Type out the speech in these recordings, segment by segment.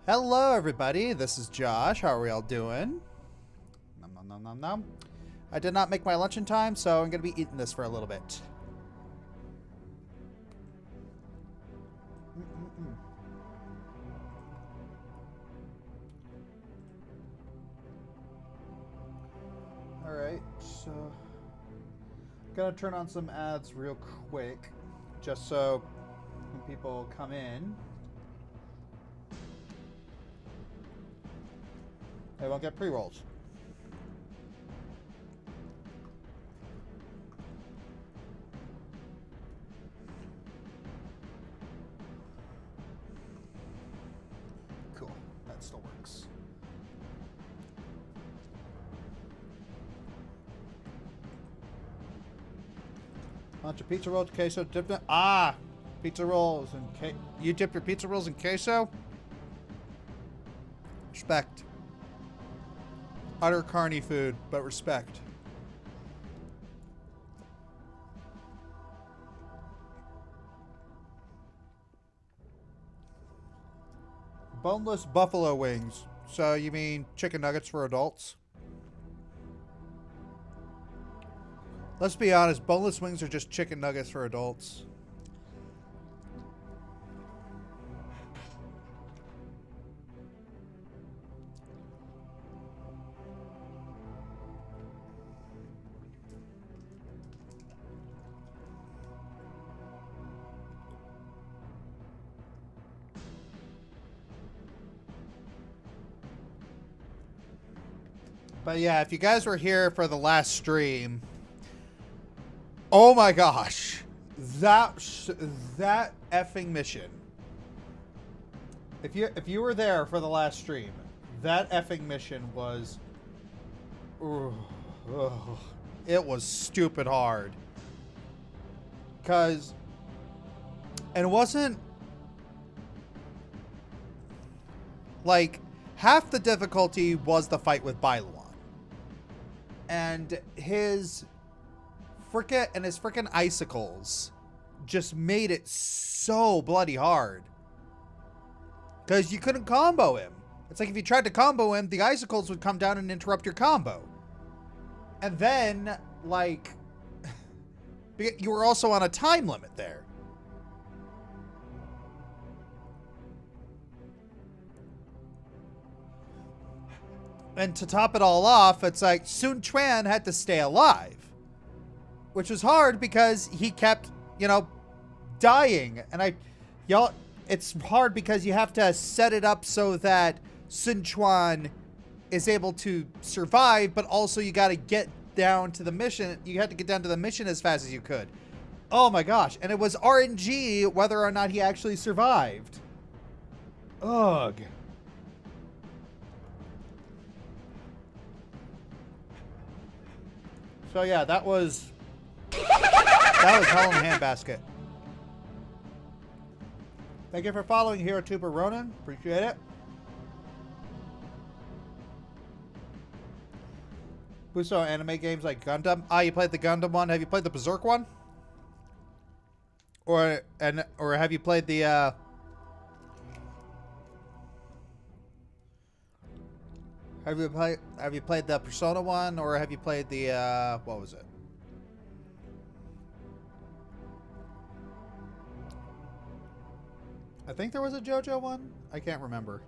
Hello, everybody. This is Josh. How are we all doing? Nom, nom, nom, nom, nom. I did not make my lunch in time, so I'm going to be eating this for a little bit. Alright, so I'm going to turn on some ads real quick, just so when people come in, they won't get pre-rolls. Cool. That still works. Bunch of pizza rolls, queso, dip it. Ah! Pizza rolls and you dip your pizza rolls in queso? Respect. Utter carny food, but respect. Boneless buffalo wings. So you mean chicken nuggets for adults? Let's be honest, boneless wings are just chicken nuggets for adults. But yeah, if you guys were here for the last stream, oh my gosh, that effing mission. If you were there for the last stream, that effing mission was, it was stupid hard. And it wasn't like half the difficulty was the fight with Bailuan. And his frickin' icicles just made it so bloody hard. Because you couldn't combo him. It's like if you tried to combo him, the icicles would come down and interrupt your combo. And then, like, you were also on a time limit there. And to top it all off, it's like Sun Quan had to stay alive. Which was hard because he kept, dying. And it's hard because you have to set it up so that Sun Quan is able to survive, but also you got to get down to the mission. You had to get down to the mission as fast as you could. Oh my gosh. And it was RNG whether or not he actually survived. Ugh. So yeah, that was hell in a handbasket. Thank you for following here, Tuber Ronan. Appreciate it. Musou anime games like Gundam. Ah, you played the Gundam one. Have you played the Berserk one? Or have you played the Have you played the Persona one, or have you played the what was it? I think there was a JoJo one. I can't remember.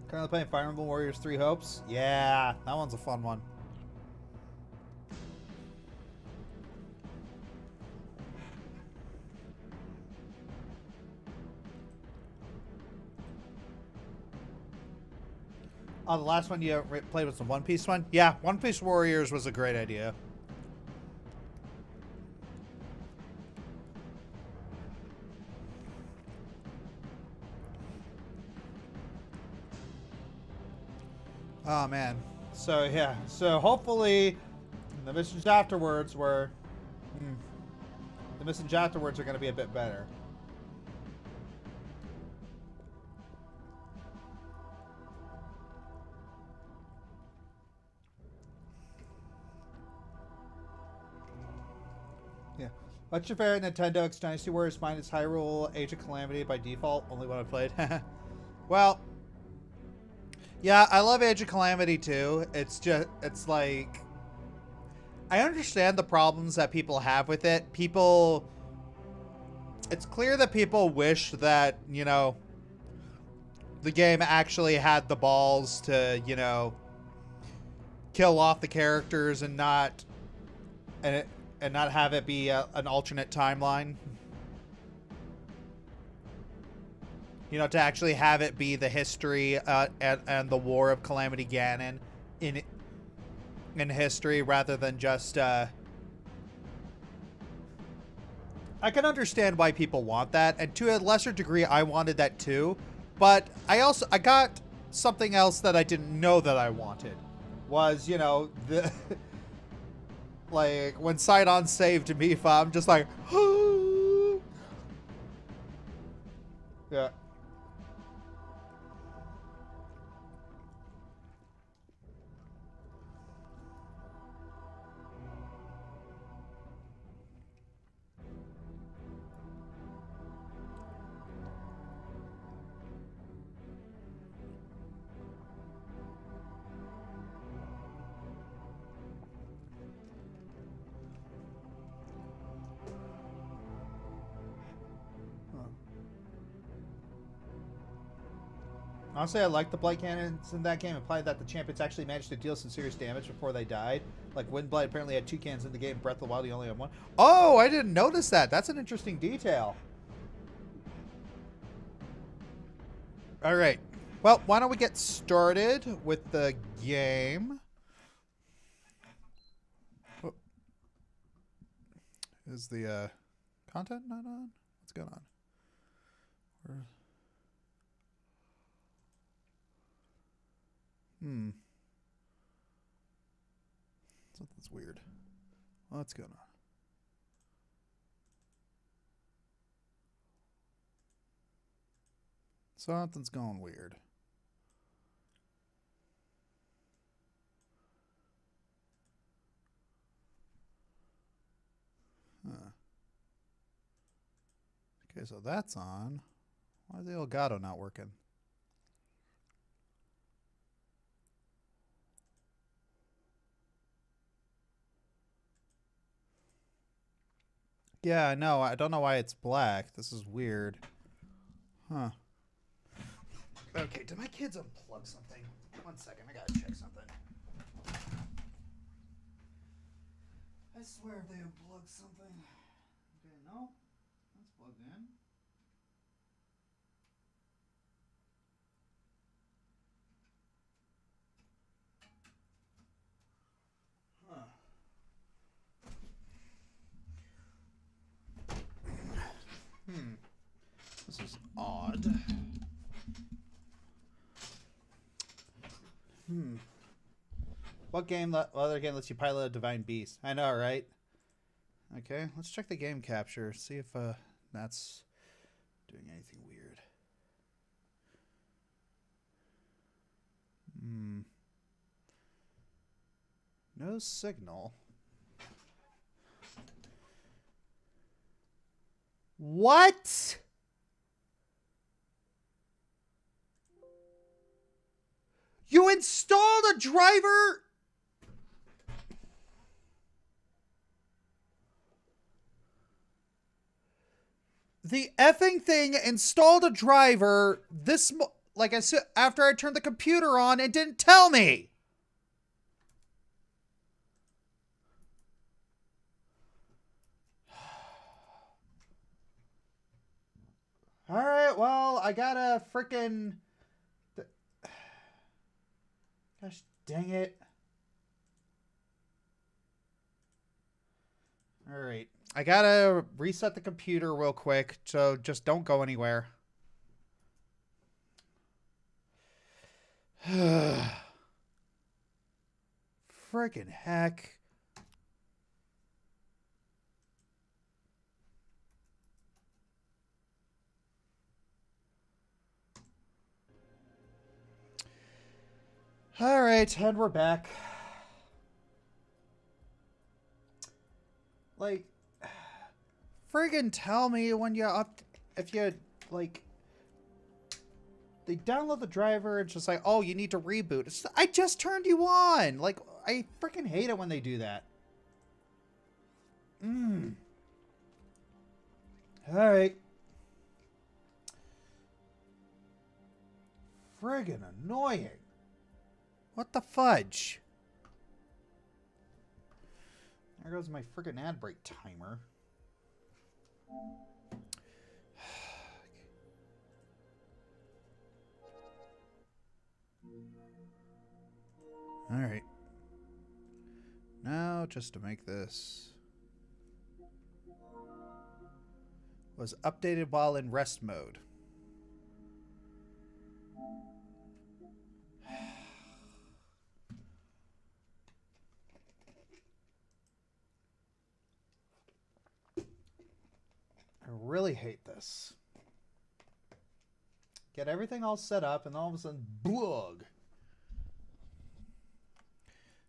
Currently playing Fire Emblem Warriors 3 Hopes. Yeah, that one's a fun one. Oh, the last one you played was the One Piece one? Yeah, One Piece Warriors was a great idea. Oh, man. So, yeah. So, hopefully, the missions afterwards were... the missions afterwards are going to be a bit better. Yeah. What's your favorite Nintendo X Dynasty Warriors? Mine is Hyrule Age of Calamity by default. Only one I played. Well, yeah, I love Age of Calamity too. It's just, it's like, I understand the problems that people have with it. It's clear that people wish that, you know, the game actually had the balls to, you know, kill off the characters and not not have it be an alternate timeline. You know, to actually have it be the history and the War of Calamity Ganon in history rather than just I can understand why people want that, and to a lesser degree I wanted that too, but I got something else that I didn't know that I wanted. Was, you know, the like when Sidon saved Mifa, I'm just like yeah. Honestly, I like the blight cannons in that game, implied that the champions actually managed to deal some serious damage before they died. Like Windblight apparently had 2 cannons in the game, Breath of the Wild, you only have 1. Oh, I didn't notice that. That's an interesting detail. Alright. Well, why don't we get started with the game? Oh. Is the content not on? What's going on? Something's weird. What's going on? Something's going weird. Huh. Okay, so that's on. Why is the Elgato not working? Yeah, I know. I don't know why it's black. This is weird. Huh. Okay, did my kids unplug something? 1 second, I gotta check something. I swear they unplugged something. Okay, no. That's plugged in. Huh. This is odd. What other game lets you pilot a divine beast? I know, right? Okay, let's check the game capture. See if that's doing anything weird. No signal. What? You installed a driver? The effing thing installed a driver like I said, after I turned the computer on and didn't tell me. All right, well, I gotta frickin'... Gosh dang it. All right. I gotta reset the computer real quick, so just don't go anywhere. Frickin' heck. All right, and we're back. Like, friggin' tell me when you if you, like, they download the driver, it's just like, oh, you need to reboot. I just turned you on. Like, I freaking hate it when they do that. Alright. Friggin' annoying. What the fudge? There goes my friggin' ad break timer. Alright. Now, just to make this... was updated while in rest mode. I really hate this. Get everything all set up and all of a sudden, blug.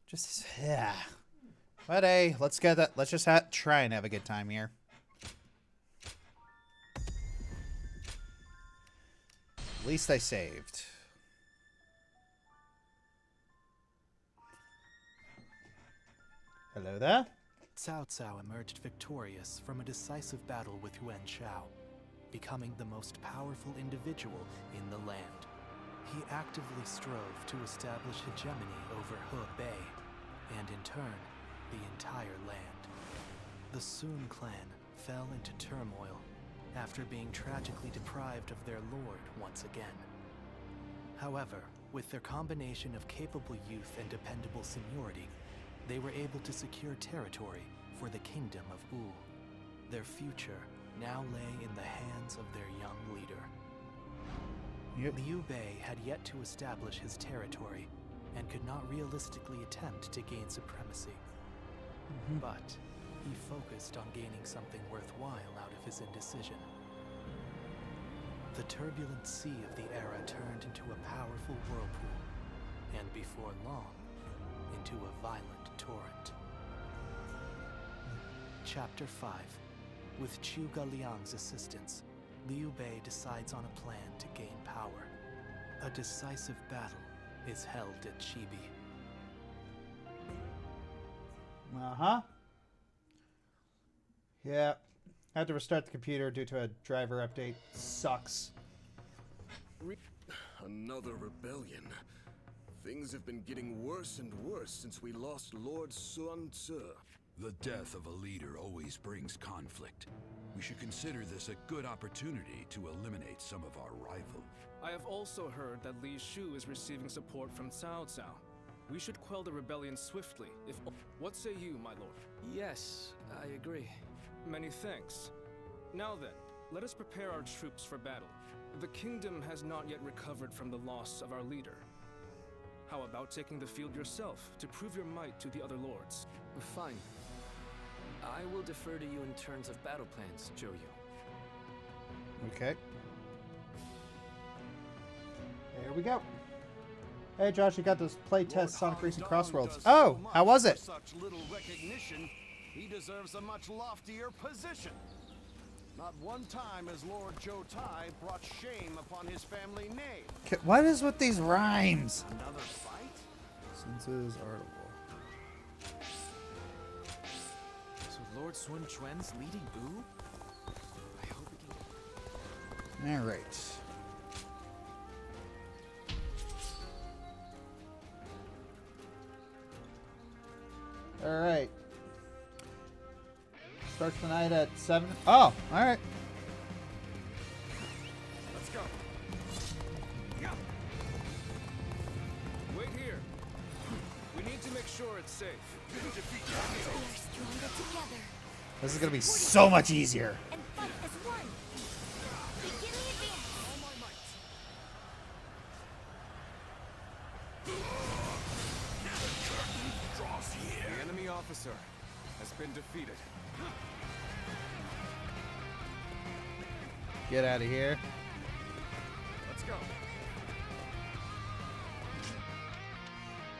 Just, yeah. But hey, let's get that. Let's just try and have a good time here. At least I saved. Hello there. Cao Cao emerged victorious from a decisive battle with Yuan Shao, becoming the most powerful individual in the land. He actively strove to establish hegemony over Hebei, and in turn, the entire land. The Sun clan fell into turmoil after being tragically deprived of their lord once again. However, with their combination of capable youth and dependable seniority, they were able to secure territory for the kingdom of Wu. Their future now lay in the hands of their young leader. Liu Bei had yet to establish his territory and could not realistically attempt to gain supremacy. But he focused on gaining something worthwhile out of his indecision. The turbulent sea of the era turned into a powerful whirlpool, and before long, into a violent torrent. Chapter 5. With Chu Galiang's assistance, Liu Bei decides on a plan to gain power. A decisive battle is held at Chibi. Uh-huh. Yeah. I had to restart the computer due to a driver update. Sucks. Another rebellion. Things have been getting worse and worse since we lost Lord Sun Tzu. The death of a leader always brings conflict. We should consider this a good opportunity to eliminate some of our rivals. I have also heard that Li Shu is receiving support from Cao Cao. We should quell the rebellion swiftly, if... What say you, my lord? Yes, I agree. Many thanks. Now then, let us prepare our troops for battle. The kingdom has not yet recovered from the loss of our leader. How about taking the field yourself, to prove your might to the other lords? Fine. I will defer to you in terms of battle plans, Zhou Yu. Okay. Here we go. Hey Josh, you got this playtest Sonic Racing Crossworlds. Oh, how was it? Such little recognition, he deserves a much loftier position. Not one time has Lord Zhou Tai brought shame upon his family name. What is with these rhymes? Another fight? Senses article. So Lord Sun Quan's leading Wu? I hope we can... All right. All right. Starts tonight at 7. Oh, all right. Let's go. Wait here. We need to make sure it's safe. We are stronger together. This is gonna be so much easier. And fight as one. Begin the advance. All my might. The enemy officer has been defeated. Get out of here. Let's go.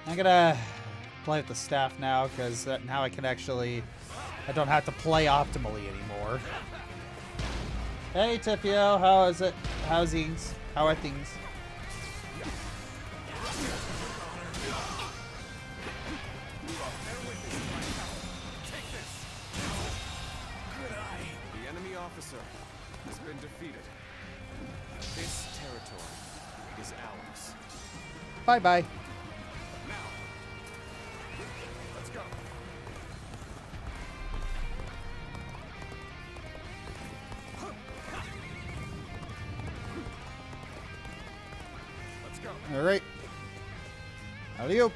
I'm gonna play with the staff now because now I can actually, I don't have to play optimally anymore. Hey, Tifio, how is it? How's things? How are things? The enemy officer has been defeated. This territory is ours. Bye-bye. Now, let's go. Let's go. All right. Alley-oop.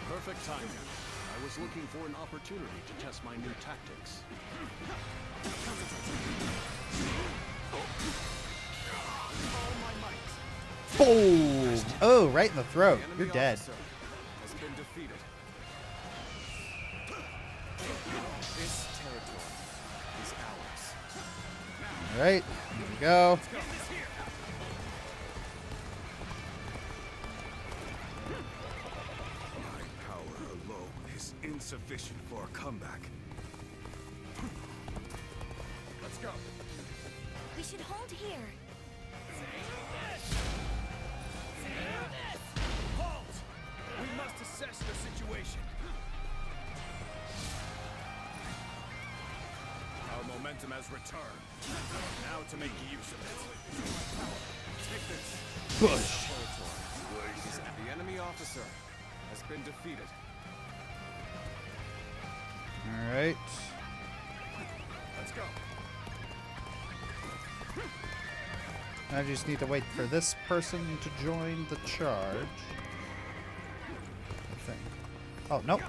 Perfect timing. I was looking for an opportunity to test my new tactics. All my might. Boom! Oh, right in the throat. The enemy You're dead. officer has been defeated. This territory is ours. All right. Here we go. My power alone is insufficient for a comeback. Let's go. We should hold here. Halt! We must assess the situation. Our momentum has returned. Now to make use of it. Take this. Push. The enemy officer has been defeated. All right. Let's go. I just need to wait for this person to join the charge. I think. Oh, nope.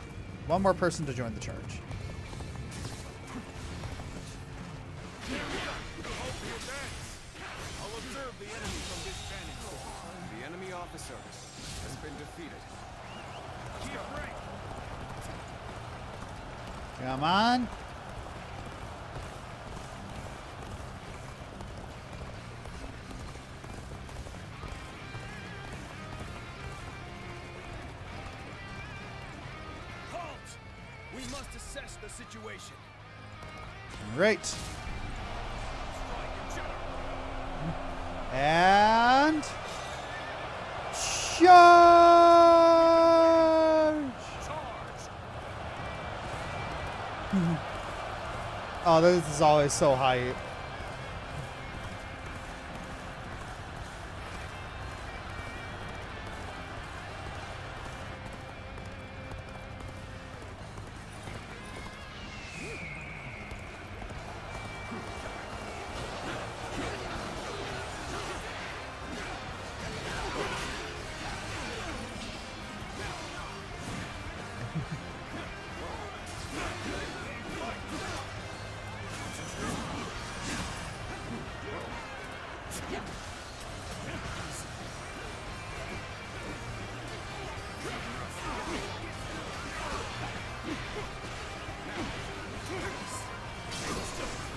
One more person to join the charge. I'll observe the enemy from this vantage point. The enemy officer has been defeated. Keep break. Come on. Halt! We must assess the situation. All right. And charge! Oh, this is always so hype.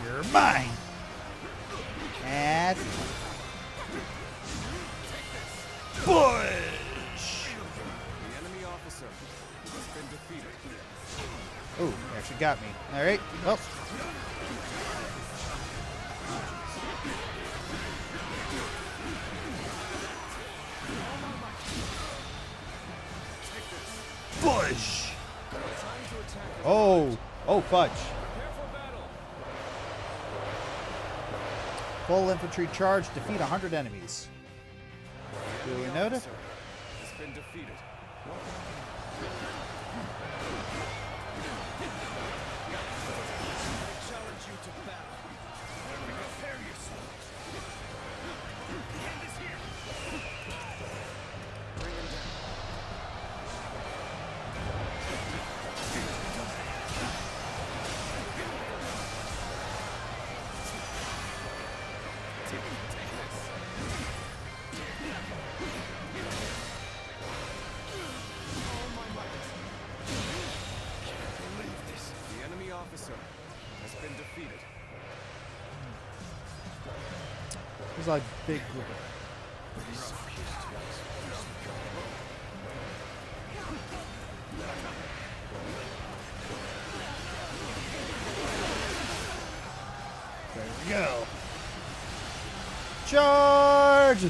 You're mine. And push. The enemy officer has been defeated. Oh, he actually got me. All right. Well. Push. Oh. Oh, fudge. Full infantry charge, defeat 100 enemies. Do we notice? Has been defeated. I challenge you to battle. Prepare yourselves. Hand is here. Bring him down. The enemy officer has been defeated. There's like big group. we go. Charge!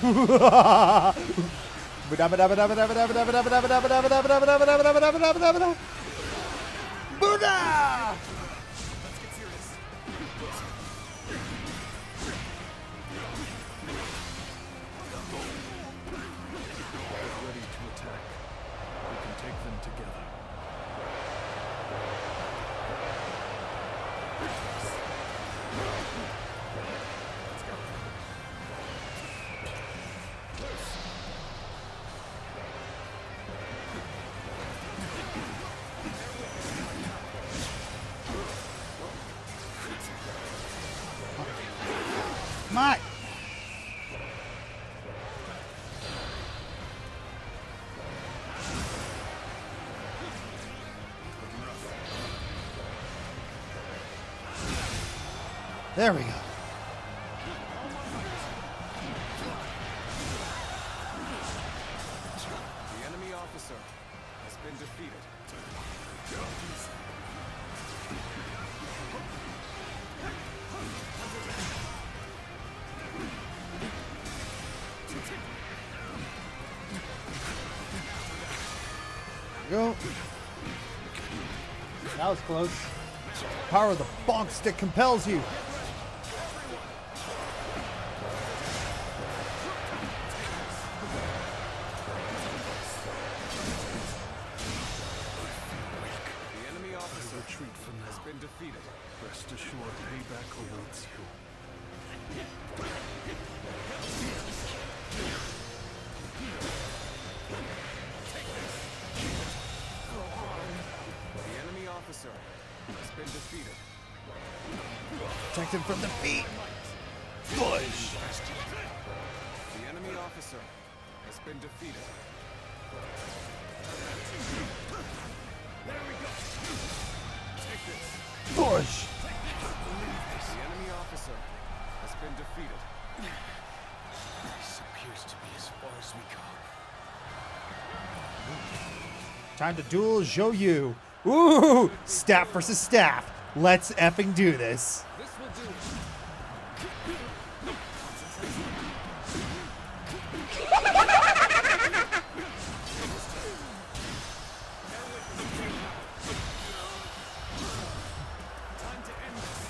Buddha! Ready to attack. We can take them together. My. There we go. The enemy officer has been defeated. Go. That was close. Power of the bonk stick compels you. The enemy officer Retreat from has now. been defeated. Rest assured, payback awaits you. The enemy officer has been defeated. Protect him from the feet. Push. The enemy officer has been defeated. Push. The enemy officer has been defeated. This appears to be as far as we go. Time to duel Zhou. Ooh, staff versus staff. Let's effing do this. This will do.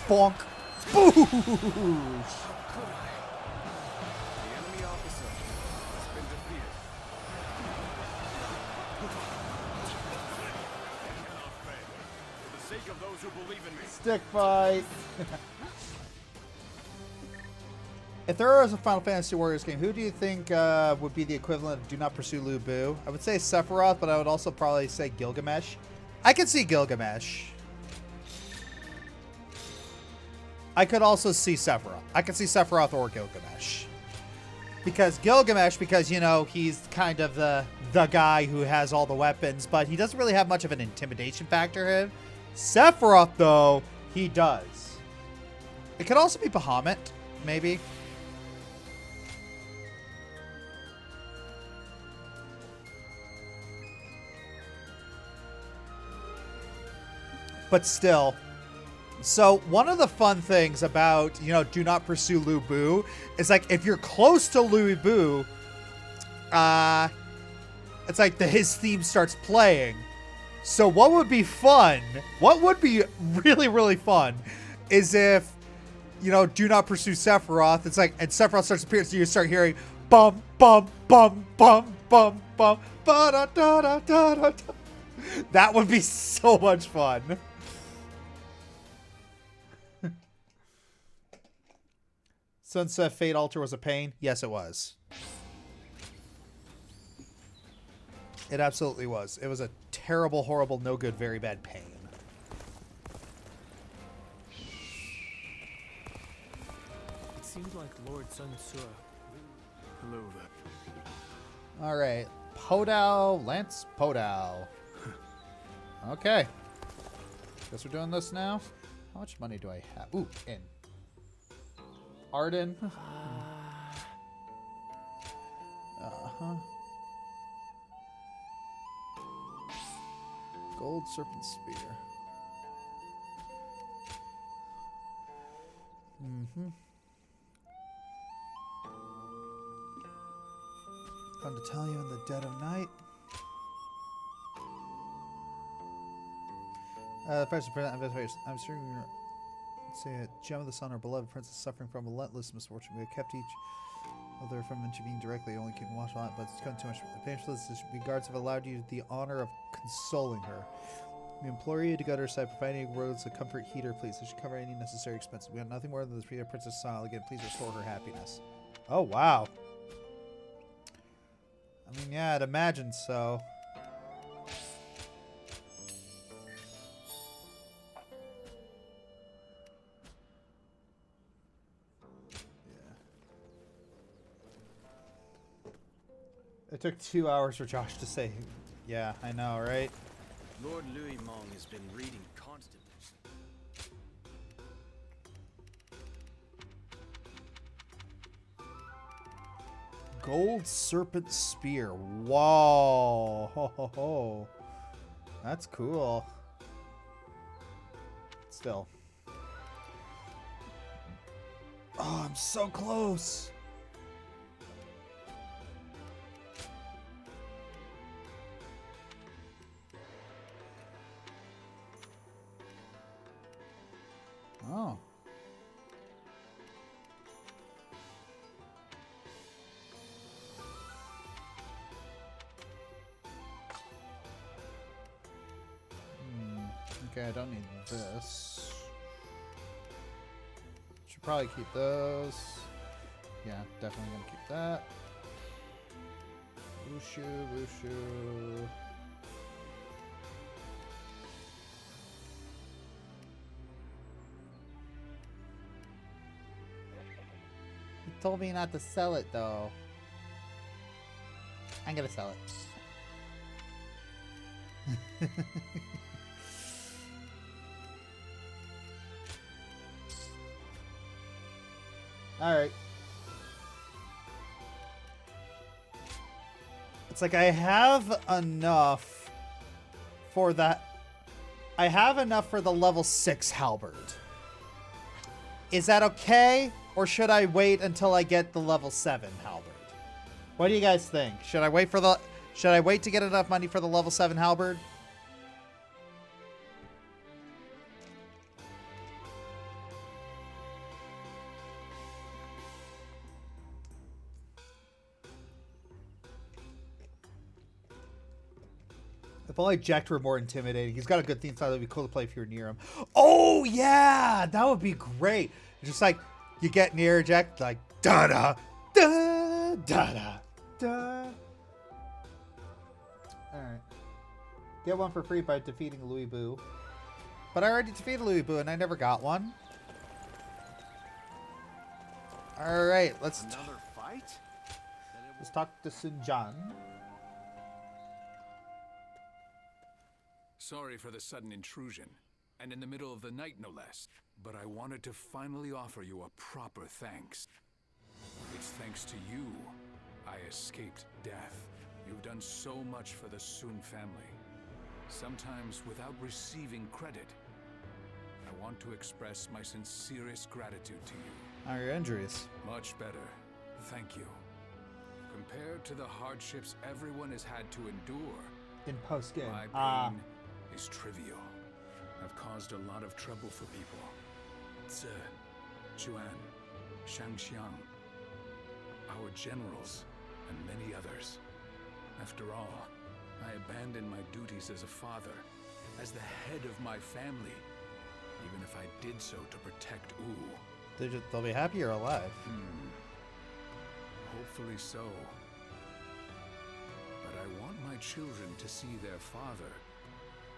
Bonk. Boosh. The enemy officer has been defeated. For the sake of those who believe in me. Stick fight. If there was a Final Fantasy Warriors game, who do you think would be the equivalent of Do Not Pursue Lu Bu? I would say Sephiroth, but I would also probably say Gilgamesh. I could see Gilgamesh. I could also see Sephiroth. I could see Sephiroth or Gilgamesh. Because Gilgamesh, you know, he's kind of the guy who has all the weapons, but he doesn't really have much of an intimidation factor in him. Sephiroth, though, he does. It could also be Bahamut, maybe. But still. So one of the fun things about, you know, Do Not Pursue Lu Bu is like if you're close to Lu Bu, it's like his theme starts playing. So what would be fun, what would be really, really fun is if, you know, Do Not Pursue Sephiroth, it's like, and Sephiroth starts appearing, so you start hearing bum, bum, bum, bum, bum, bum, ba da da da da da. That would be so much fun. Sunset Fate Altar was a pain. Yes, it was. It absolutely was. It was a terrible, horrible, no good, very bad pain. It seemed like Lord Sun Ce. Hello there. All right. Podao, Lance Podao. Okay. Guess we're doing this now. How much money do I have? Ooh, in. Arden. Uh-huh. Gold Serpent Spear. Mm-hmm. Fun to tell you in the dead of night. First, I'm sure you're say a gem of the sun, our beloved princess suffering from relentless misfortune. We have kept each other from intervening directly, only keeping watch on it, but it's become too much painful. The guards have allowed you the honor of consoling her. We implore you to go to her side, provide any roads of comfort, heat her, please. It should cover any necessary expenses. We want nothing more than the princess smile again. Please restore her happiness. Oh, wow. I mean, yeah, I'd imagine so. It took 2 hours for Josh to say, yeah, I know, right? Lord Lujiang has been reading constantly. Gold Serpent Spear. Whoa. Ho, ho, ho. That's cool. Still. Oh, I'm so close. Oh. Okay, I don't need this. Should probably keep those. Yeah, definitely gonna keep that. Wushu, wushu. He told me not to sell it though. I'm gonna sell it. Alright. It's like I have enough for that. I have enough for the level 6 halberd. Is that okay? Or should I wait until I get the level 7 halberd? What do you guys think? Should I wait to get enough money for the level 7 halberd? If only Jack were more intimidating. He's got a good theme style. It'd be cool to play if you were near him. Oh, yeah! That would be great. It's just like, you get near Jack, like, da-da, da, da-da, da. Alright. Get one for free by defeating Louis Boo. But I already defeated Louis Boo and I never got one. Alright, let's talk to Sun Jian. Sorry for the sudden intrusion, and in the middle of the night no less, but I wanted to finally offer you a proper thanks. It's thanks to you I escaped death. You've done so much for the Sun family, sometimes without receiving credit. I want to express my sincerest gratitude to you. How are your injuries? Much better, thank you. Compared to the hardships everyone has had to endure, In post-game. my pain is trivial. I've caused a lot of trouble for people. Zi, Juan, Shangxiang, our generals, and many others. After all, I abandoned my duties as a father, as the head of my family, even if I did so to protect Wu. They'll be happy you're alive. Hopefully so. But I want my children to see their father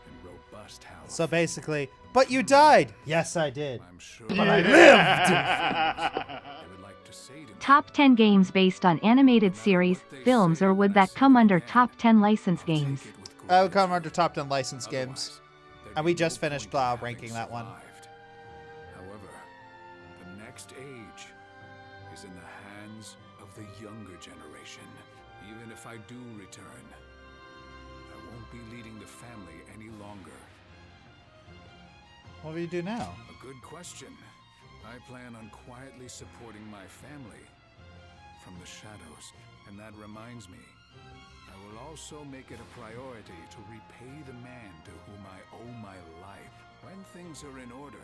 in robust health. So basically, but you died! Yes, I did. I'm sure But I lived! I would like to say to me, Top 10 games based on animated series, films, or would that come under top 10 license games? take it with That would gratitude. come under top 10 license games. Otherwise, there'd And be we just no finished point in having ranking that one. survived. However, the next age is in the hands of the younger generation. Even if I do return, I won't be leading the family any longer. What do you do now? A good question. I plan on quietly supporting my family from the shadows. And that reminds me, I will also make it a priority to repay the man to whom I owe my life. When things are in order,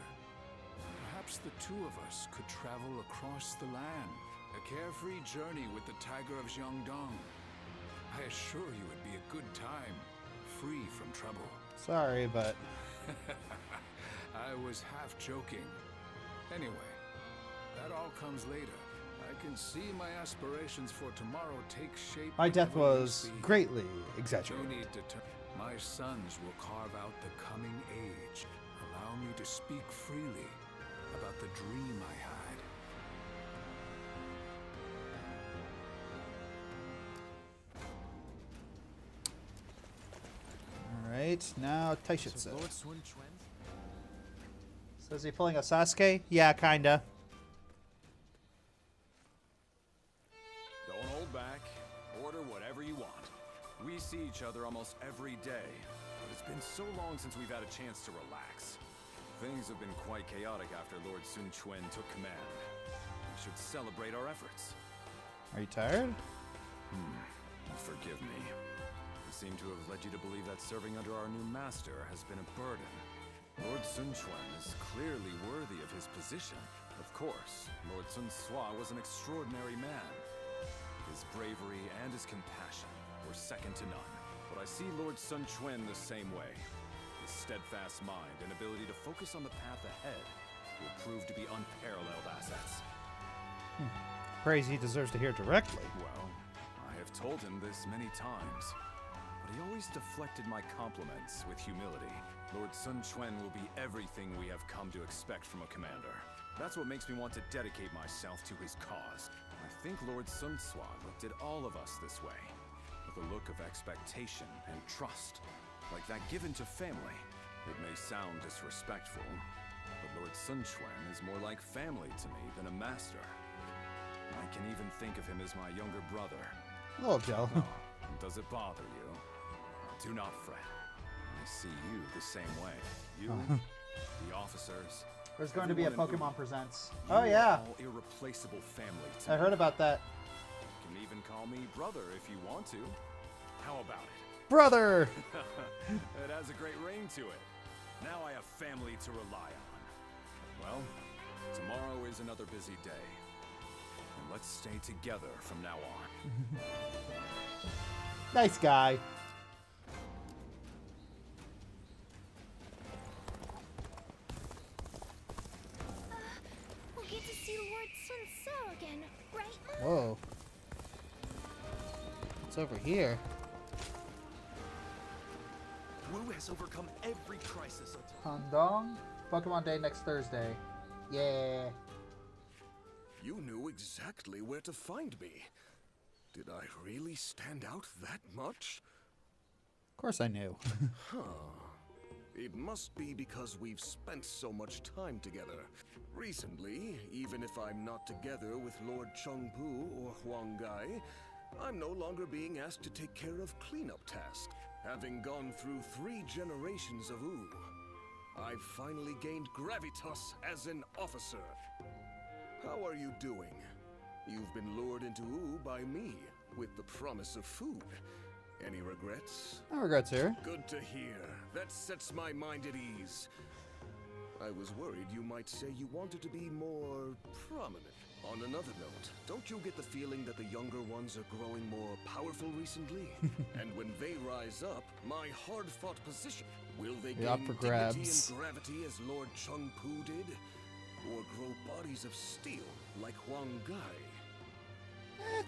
perhaps the two of us could travel across the land. A carefree journey with the Tiger of Jiangdong. I assure you it'd be a good time, free from trouble. Sorry, but... I was half joking. Anyway, that all comes later. I can see my aspirations for tomorrow take shape. My death was greatly No exaggerated. need to my sons will carve out the coming age. Allow me to speak freely about the dream I had. Alright, now Taishitsu. So Lord Sun Quan? So is he pulling a Sasuke? Yeah, kinda. Don't hold back. Order whatever you want. We see each other almost every day, but it's been so long since we've had a chance to relax. Things have been quite chaotic after Lord Sun Quan took command. We should celebrate our efforts. Are you tired? Forgive me. I seem to have led you to believe that serving under our new master has been a burden. Lord Sun Quan is clearly worthy of his position. Of course, Lord Sun Sua was an extraordinary man. His bravery and his compassion were second to none. But I see Lord Sun Quan the same way. His steadfast mind and ability to focus on the path ahead will prove to be unparalleled assets. Praise he deserves to hear directly. Well, I have told him this many times, but he always deflected my compliments with humility. Lord Sun Quan will be everything we have come to expect from a commander. That's what makes me want to dedicate myself to his cause. I think Lord Sun Sua looked at all of us this way, with a look of expectation and trust, like that given to family. It may sound disrespectful, but Lord Sun Quan is more like family to me than a master. I can even think of him as my younger brother. A little Joe. Does it bother you? Do not fret. I see you the same way. You, the officers. There's going to be a everyone in Pokemon Presents. You Oh, yeah. are all irreplaceable family to I me. heard about that. You can even call me brother if you want to. How about it? Brother! It has a great ring to it. Now I have family to rely on. Well, tomorrow is another busy day. And let's stay together from now on. Nice guy. We'll get to see Lord Sun Tzu again, right, Mom? Whoa. What's over here? Wu has overcome every crisis until... Handong? Pokemon Day next Thursday. Yeah. You knew exactly where to find me. Did I really stand out that much? Of course I knew. It must be because we've spent so much time together. Recently, even if I'm not together with Lord Chengpu or Huang Gai, I'm no longer being asked to take care of cleanup tasks. Having gone through 3 generations of Wu, I've finally gained gravitas as an officer. How are you doing? You've been lured into Wu by me, with the promise of food. Any regrets? No regrets here. Good to hear. That sets my mind at ease. I was worried you might say you wanted to be more prominent. On another note, don't you get the feeling that the younger ones are growing more powerful recently? And when they rise up, my hard-fought position, will they Yeah, gain for dignity grabs. and gravity as Lord Chengpu did? Or grow bodies of steel like Huang Gai?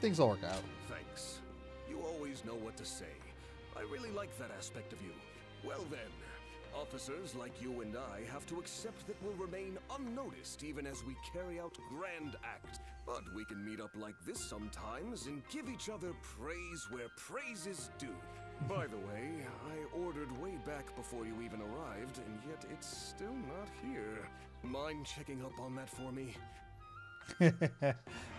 Things will work out. Thanks. You always know what to say. I really like that aspect of you. Well then, officers like you and I have to accept that we'll remain unnoticed even as we carry out grand acts. But we can meet up like this sometimes and give each other praise where praise is due. By the way, I ordered way back before you even arrived, and yet it's still not here. Mind checking up on that for me?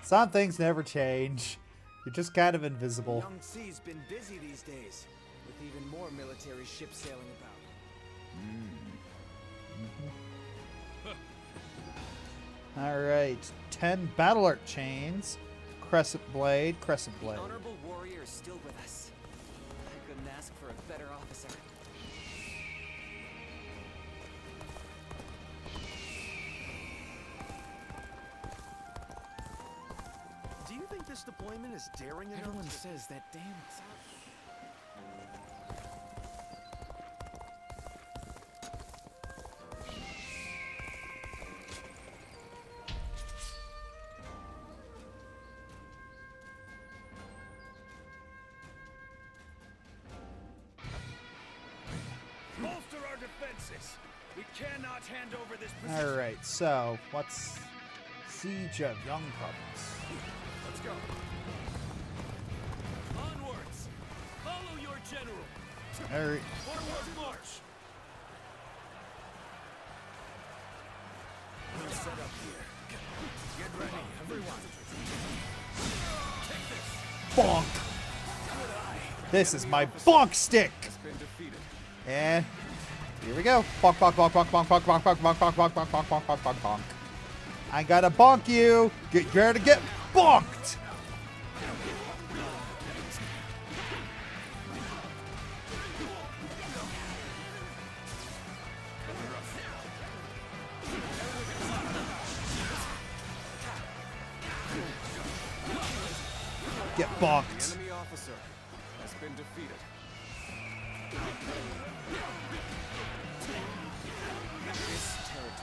Some things never change. You're just kind of invisible. Young Sea's been busy these days, with even more military ships sailing about. Alright. 10 Battle Art Chains. Crescent Blade. Crescent Blade. The Honorable Warrior is still with us. I couldn't ask for a better officer. Do you think this deployment is daring enough? Everyone says that damn. Bolster our defenses. We cannot hand over this position. Alright, so what's Siege of Young Puppets? Let's go. Onwards. Follow your general. Alright. Forward march. We'll set up here. Get ready, everyone. Take this. Bonk! This is my bonk stick! And here we go. Bonk, bonk, bonk, bonk, bonk, bonk, bonk, bonk, bonk, bonk, bonk, bonk, bonk, bonk, bonk, bonk, bonk. I gotta bonk you. Get ready to get bonked! Get bonked. Enemy officer has been defeated.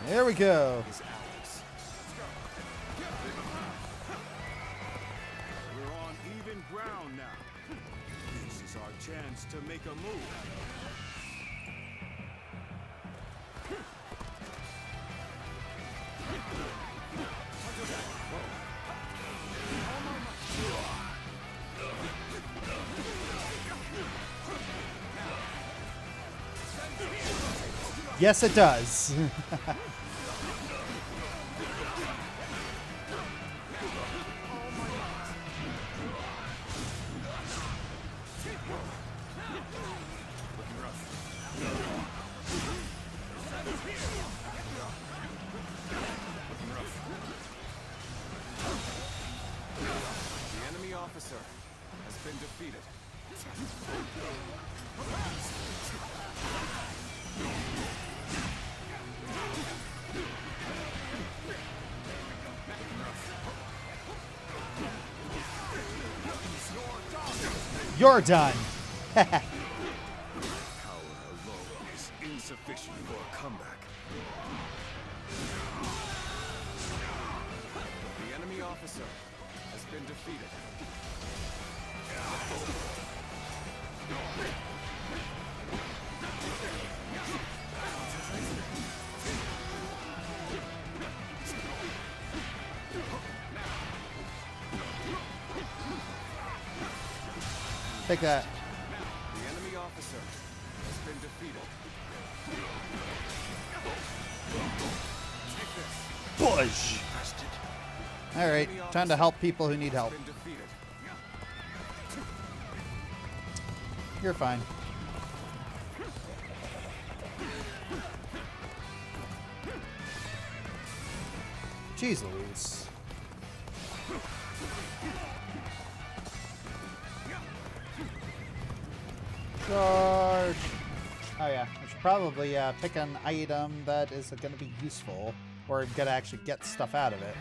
There we go. We're on even ground now. This is our chance to make a move. Yes, it does. The enemy officer has been defeated. You're done. Power alone is insufficient for a comeback. The enemy officer has been defeated. Take that. The enemy officer has been defeated. Push. All right, time to help people who need help. Been defeated. You're fine. Jeez Louise. Charge! Oh yeah, I should probably pick an item that is going to be useful, or going to actually get stuff out of it.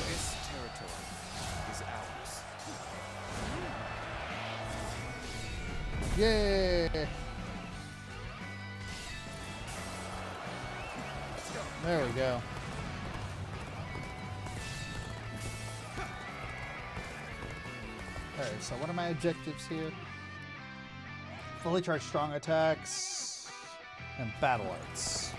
This territory is ours. Yay! There we go. Alright, so what are my objectives here? Fully charged strong attacks and battle arts.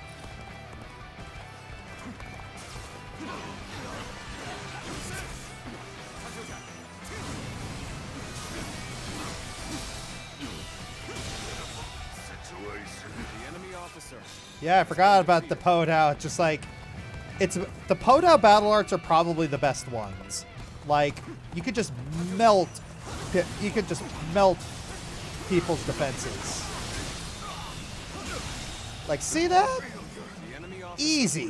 officer. Yeah, I forgot about the Podao. It's just like, it's the Podao battle arts are probably the best ones. Like, you could just melt people's defenses. Like, see that? Easy.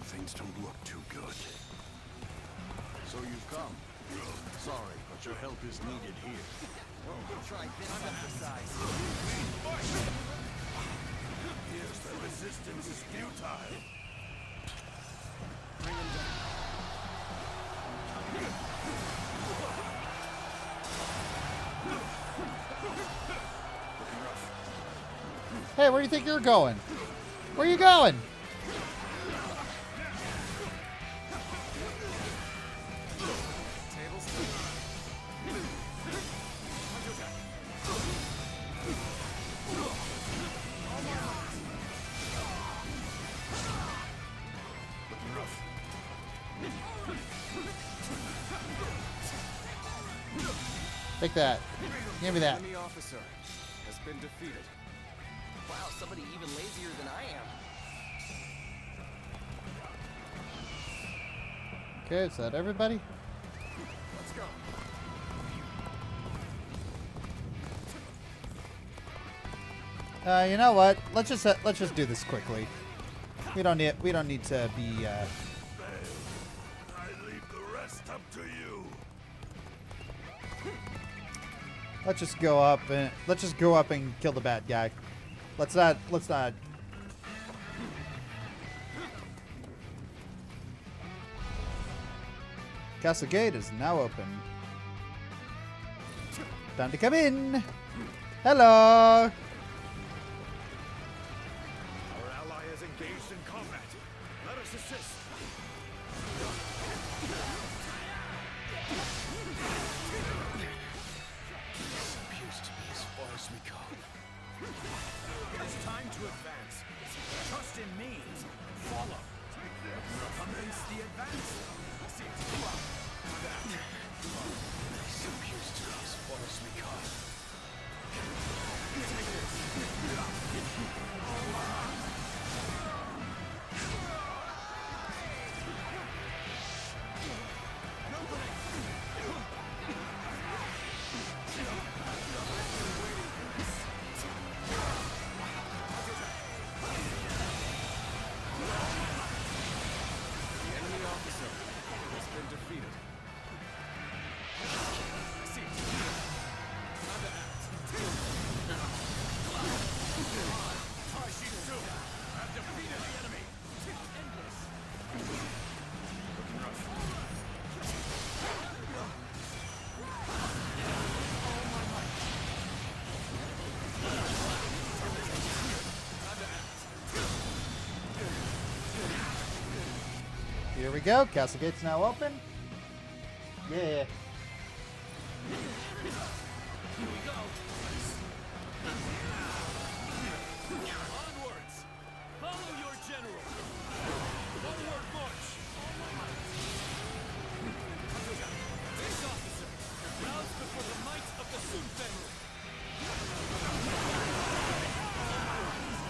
Things don't look too good. So you've come. Sorry, but your help is needed here. Try this exercise. Here's the resistance is futile. Bring him down. Hey, where do you think you're going? Where are you going? Take that. Give me that. Enemy officer has been defeated. Wow, somebody even lazier than I am. Okay, is that everybody? Let's go. You know what? Let's just do this quickly. We don't need to be. I leave the rest up to you. Let's just go up and kill the bad guy. Let's not. Castle gate is now open. Time to come in. Hello. Our ally is engaged in combat. Let us assist. Appears to be as far as we go. It's time to advance. Trust in me. Follow. Commence the advance. This appears to be as far as we go. Here we go. Castle gate's now open. Yeah. Onwards! Follow your general! Forward march! This officer, roused before the might of the Sun family!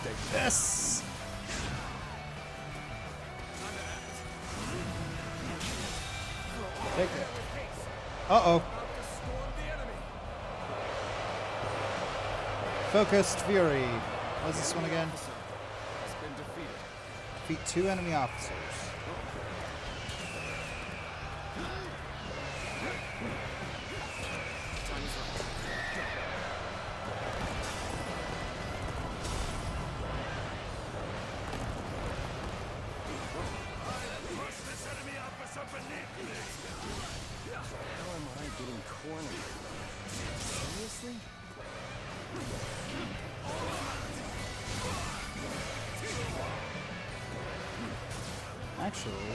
Take this. Take it. Uh-oh. Focused Fury. What's this one again? Has been defeated. Defeat 2 enemy officers. Seriously? Actually,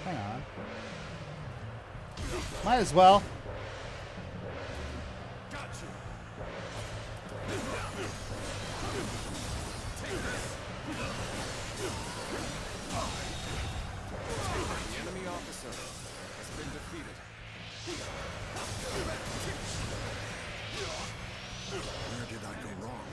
hang on. Might as well. The enemy officer has been defeated. Where did I go wrong?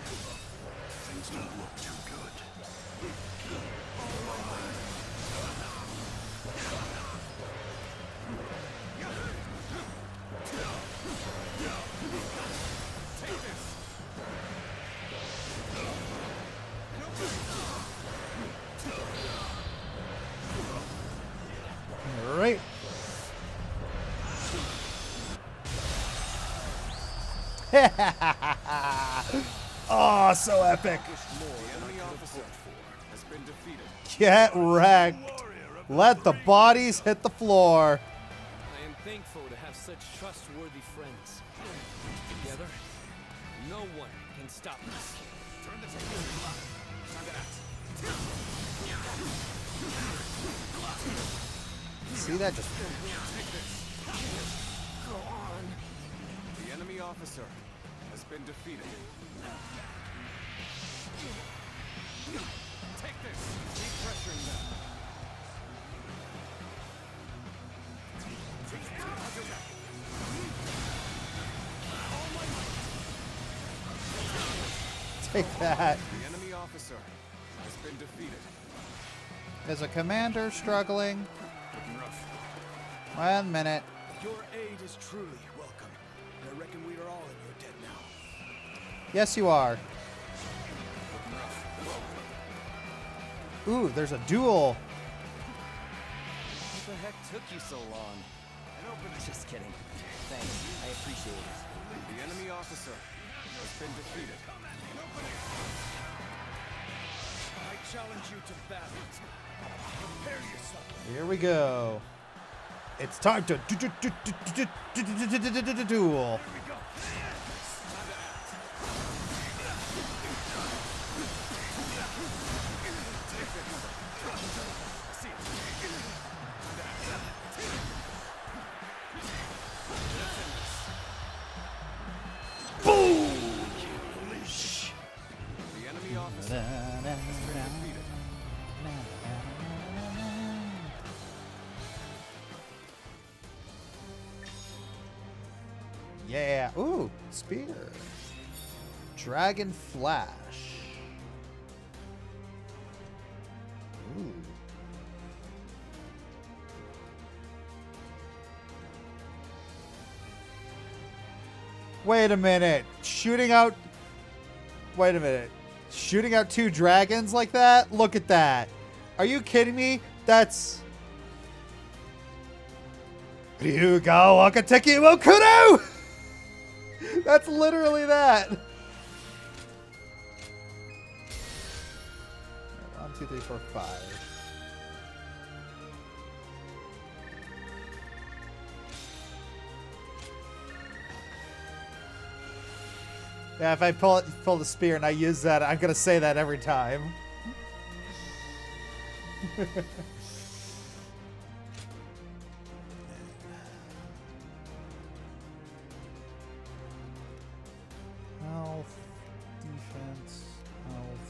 Oh, so epic. The enemy officer has been defeated. Get wrecked. Let the bodies hit the floor. I am thankful to have such trustworthy friends. Together, no one can stop us. Turn the tables. See that just... Go on. The enemy officer has been defeated. Take this. Keep pressuring them. Take that. The enemy officer has been defeated. Is a commander struggling? Looking rough. 1 minute. Your aid is truly welcome. I reckon we are all in your debt now. Yes, you are. Looking rough. Ooh, there's a duel. What the heck took you so long? Just kidding. Thanks. I appreciate it. The enemy officer has been defeated. I challenge you to battle. Prepare yourself. Here we go. It's time to duel. The enemy officer has been defeated. Yeah. Ooh, spear. Dragon Flash. Ooh. Wait a minute. Shooting out... Wait a minute. Shooting out 2 dragons like that? Look at that. Are you kidding me? That's... Ryuga Wakateki Mokuno! That's literally that. 1, 2, 3, 4, 5. Yeah, if I pull the spear and I use that, I'm gonna say that every time. Health, defense, health.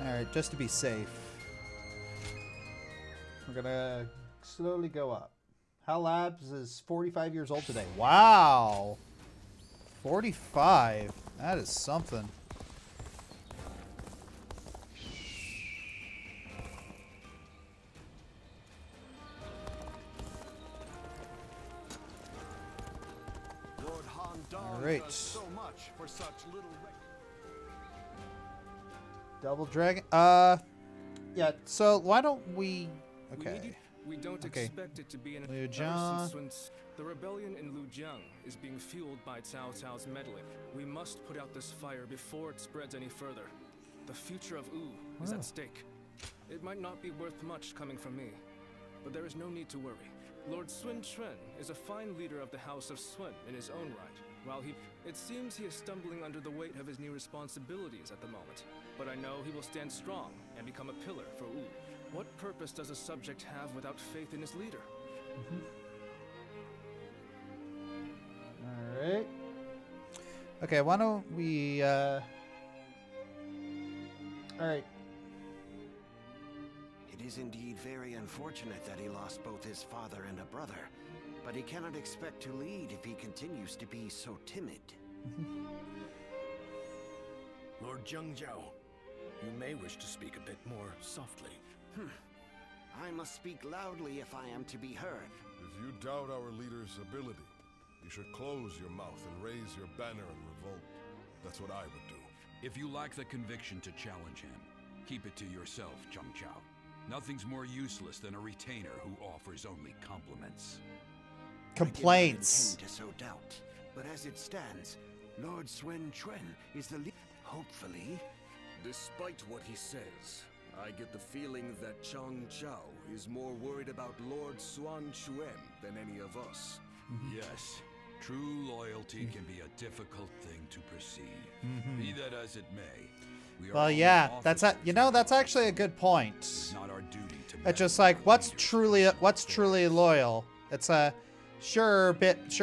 Alright, just to be safe. We're gonna slowly go up. Hal Labs is 45 years old today. Wow! 45. That is something. Lord Han Dong Alright. does so much for such little. Double dragon. Yeah. So why don't we? Okay. We don't Okay. expect it to be an Lujiang. since the rebellion in Lujiang is being fueled by Cao Cao's meddling. We must put out this fire before it spreads any further. The future of Wu is Oh. at stake. It might not be worth much coming from me, but there is no need to worry. Lord Sun Quan is a fine leader of the House of Sun in his own right. While it seems he is stumbling under the weight of his new responsibilities at the moment. But I know he will stand strong and become a pillar for Wu. What purpose does a subject have without faith in his leader? All right. Okay. Why don't we? All right. It is indeed very unfortunate that he lost both his father and a brother, but he cannot expect to lead if he continues to be so timid. Lord Zhengzhou, you may wish to speak a bit more softly. I must speak loudly if I am to be heard. If you doubt our leader's ability, you should close your mouth and raise your banner in revolt. That's what I would do. If you lack the conviction to challenge him, keep it to yourself, Chung Chao. Nothing's more useless than a retainer who offers only compliments. Complaints. I did not intend to sow doubt, but as it stands, Lord Sun Quan is the leader. Hopefully. Despite what he says, I get the feeling that Chung Chao is more worried about Lord Sun Quan than any of us. Yes, true loyalty can be a difficult thing to perceive. Be that as it may. We are Well, only yeah, officers that's actually a good point. It's not our duty to It's just like what's truly loyal. It's sure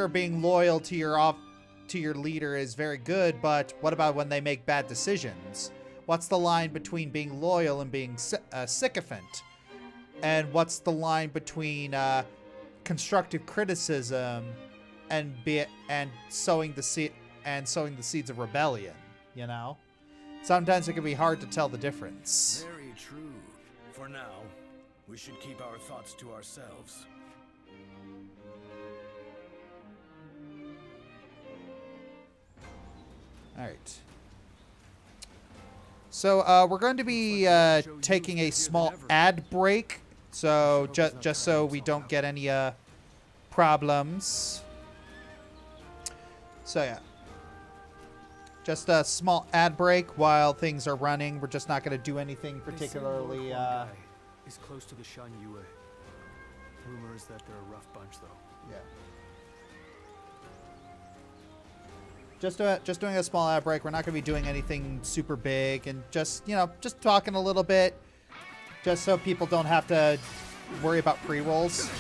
being loyal to your leader is very good, but what about when they make bad decisions? What's the line between being loyal and being a sycophant? And what's the line between constructive criticism and sowing the seeds of rebellion? You know, sometimes it can be hard to tell the difference. Very true. For now, we should keep our thoughts to ourselves. All right. So we're going to be taking a small ad break, so just so we don't get any problems. So yeah, just a small ad break while things are running. We're just not going to do anything particularly. Is close to the Shan Yue. Rumor is that they're a rough bunch, though. Yeah. Just doing a small ad break. We're not going to be doing anything super big, and just talking a little bit, just so people don't have to worry about pre-rolls. The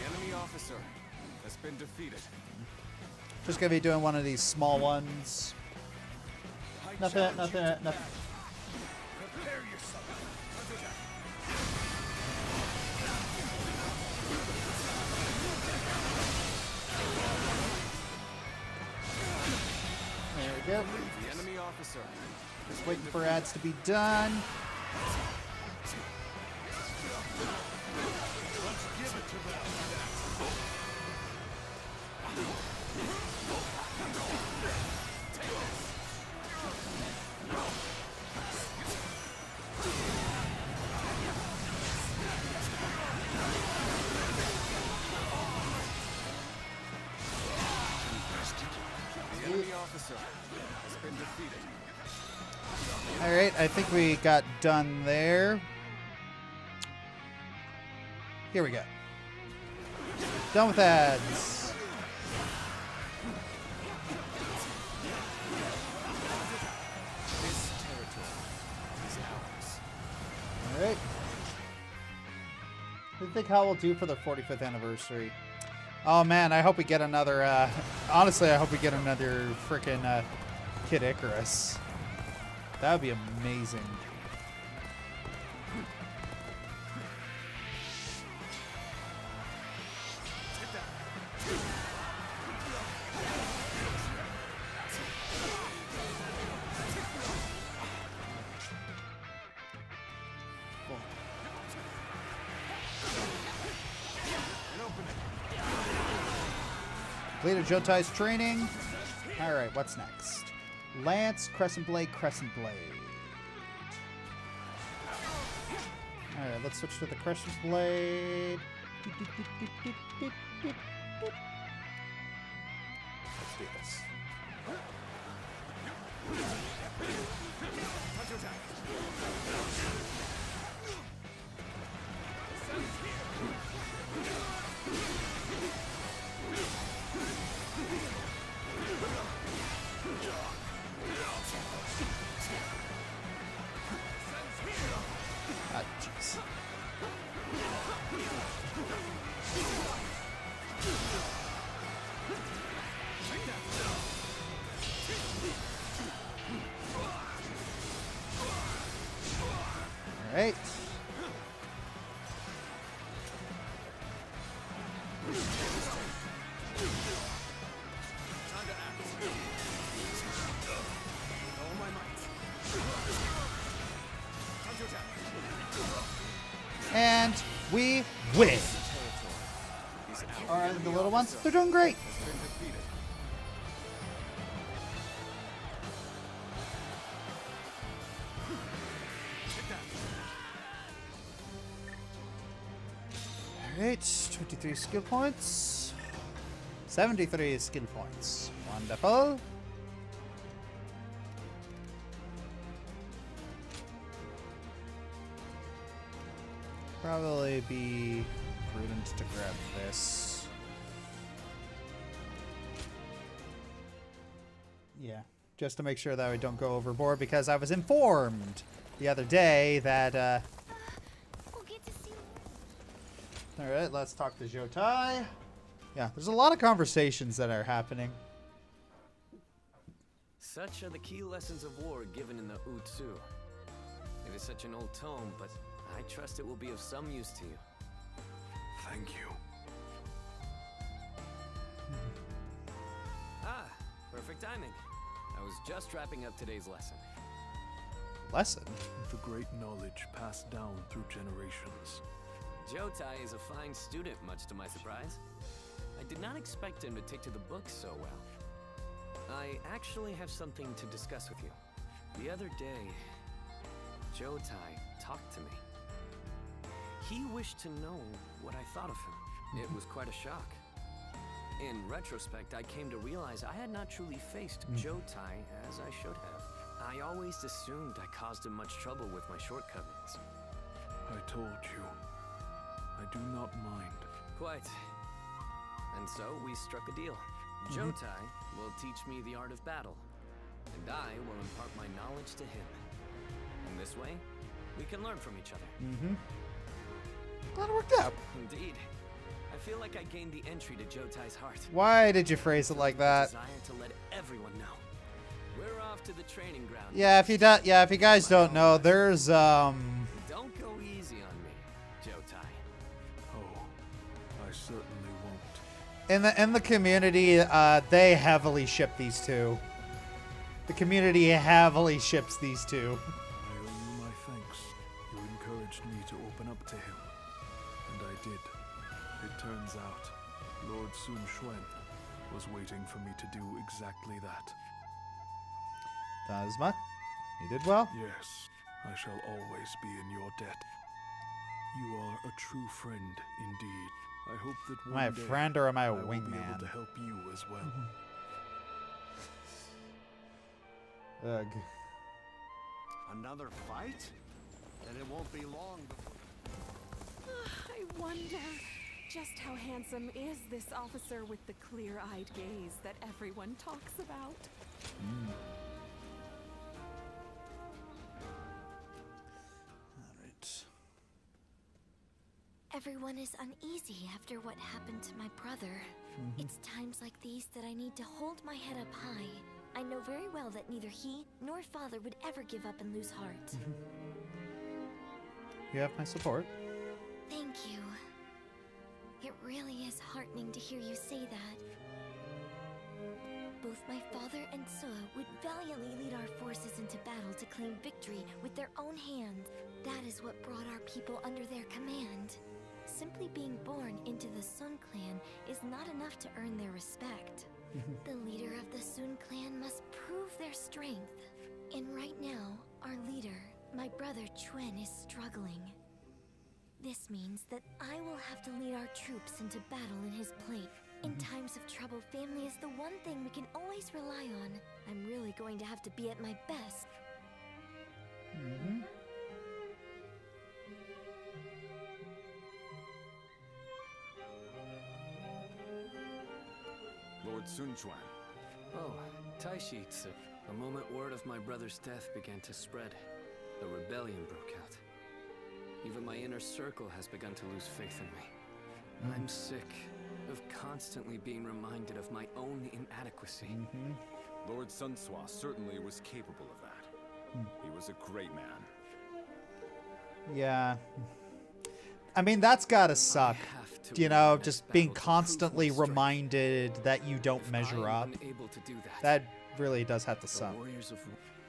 enemy officer has been defeated. Just going to be doing one of these small ones. Nothing. Prepare yourself. There we go. The enemy officer. Just waiting for ads to be done. Let's give it to them. The enemy officer has been defeated. All right, I think we got done there. Here we go. Done with ads. This territory is ours. All right. What do you think how we'll do for the 45th anniversary? Oh man, I hope we get another. Honestly, I hope we get another freaking Kid Icarus. That would be amazing. Completed Jotai's training. All right, what's next? Lance, Crescent Blade, Crescent Blade. All right, let's switch to the Crescent Blade. Let's do this. Ah, jeez. All right. we win. Alright, the little ones, they're doing great. Alright, 23 skill points. 73 skill points. Wonderful. Probably be prudent to grab this. Yeah, just to make sure that we don't go overboard, because I was informed the other day that We'll get to see. Alright, let's talk to Jotai. Yeah, there's a lot of conversations that are happening. Such are the key lessons of war given in the Utsu. It is such an old tome, but I trust it will be of some use to you. Thank you. Ah, perfect timing. I was just wrapping up today's lesson. Lesson? The great knowledge passed down through generations. Jotai is a fine student, much to my surprise. I did not expect him to take to the books so well. I actually have something to discuss with you. The other day, Jotai talked to me. He wished to know what I thought of him. It was quite a shock. In retrospect, I came to realize I had not truly faced Jotai as I should have. I always assumed I caused him much trouble with my shortcomings. I told you. I do not mind. Quite. And so we struck a deal. Jotai will teach me the art of battle, and I will impart my knowledge to him. In this way, we can learn from each other. That worked out. Indeed. I feel like I gained the entry to Jotai's heart. Why did you phrase it like that? Desire to let everyone know. We're off to the training ground. Yeah, if you guys don't know, there's Don't go easy on me, Jotai. Oh, I certainly won't. in the community, they heavily ship these two. The community heavily ships these two. I owe you my thanks. You encouraged me to open up to him. And I did. It turns out, Lord Sun Quan was waiting for me to do exactly that. That is much. You did well. Yes, I shall always be in your debt. You are a true friend indeed. I hope that one Am I a day friend or am I a I will be able wingman? to help you as well. Ugh. Another fight? Then it won't be long before... I wonder just how handsome is this officer with the clear-eyed gaze that everyone talks about. Alright. Everyone is uneasy after what happened to my brother. It's times like these that I need to hold my head up high. I know very well that neither he nor father would ever give up and lose heart. You have my support. Thank you. It really is heartening to hear you say that. Both my father and Suh would valiantly lead our forces into battle to claim victory with their own hands. That is what brought our people under their command. Simply being born into the Sun clan is not enough to earn their respect. The leader of the Sun clan must prove their strength. And right now, our leader, my brother Chuen, is struggling. This means that I will have to lead our troops into battle in his place. In times of trouble, family is the one thing we can always rely on. I'm really going to have to be at my best. Lord Sun Quan. Oh, Taishitsu. The moment word of my brother's death began to spread, a rebellion broke out. Even my inner circle has begun to lose faith in me. I'm sick of constantly being reminded of my own inadequacy. Lord Sun Swa certainly was capable of that. He was a great man. Yeah. I mean, that's gotta suck. You know, just being constantly reminded that you don't measure up. Unable to do That really does have to suck. The warriors of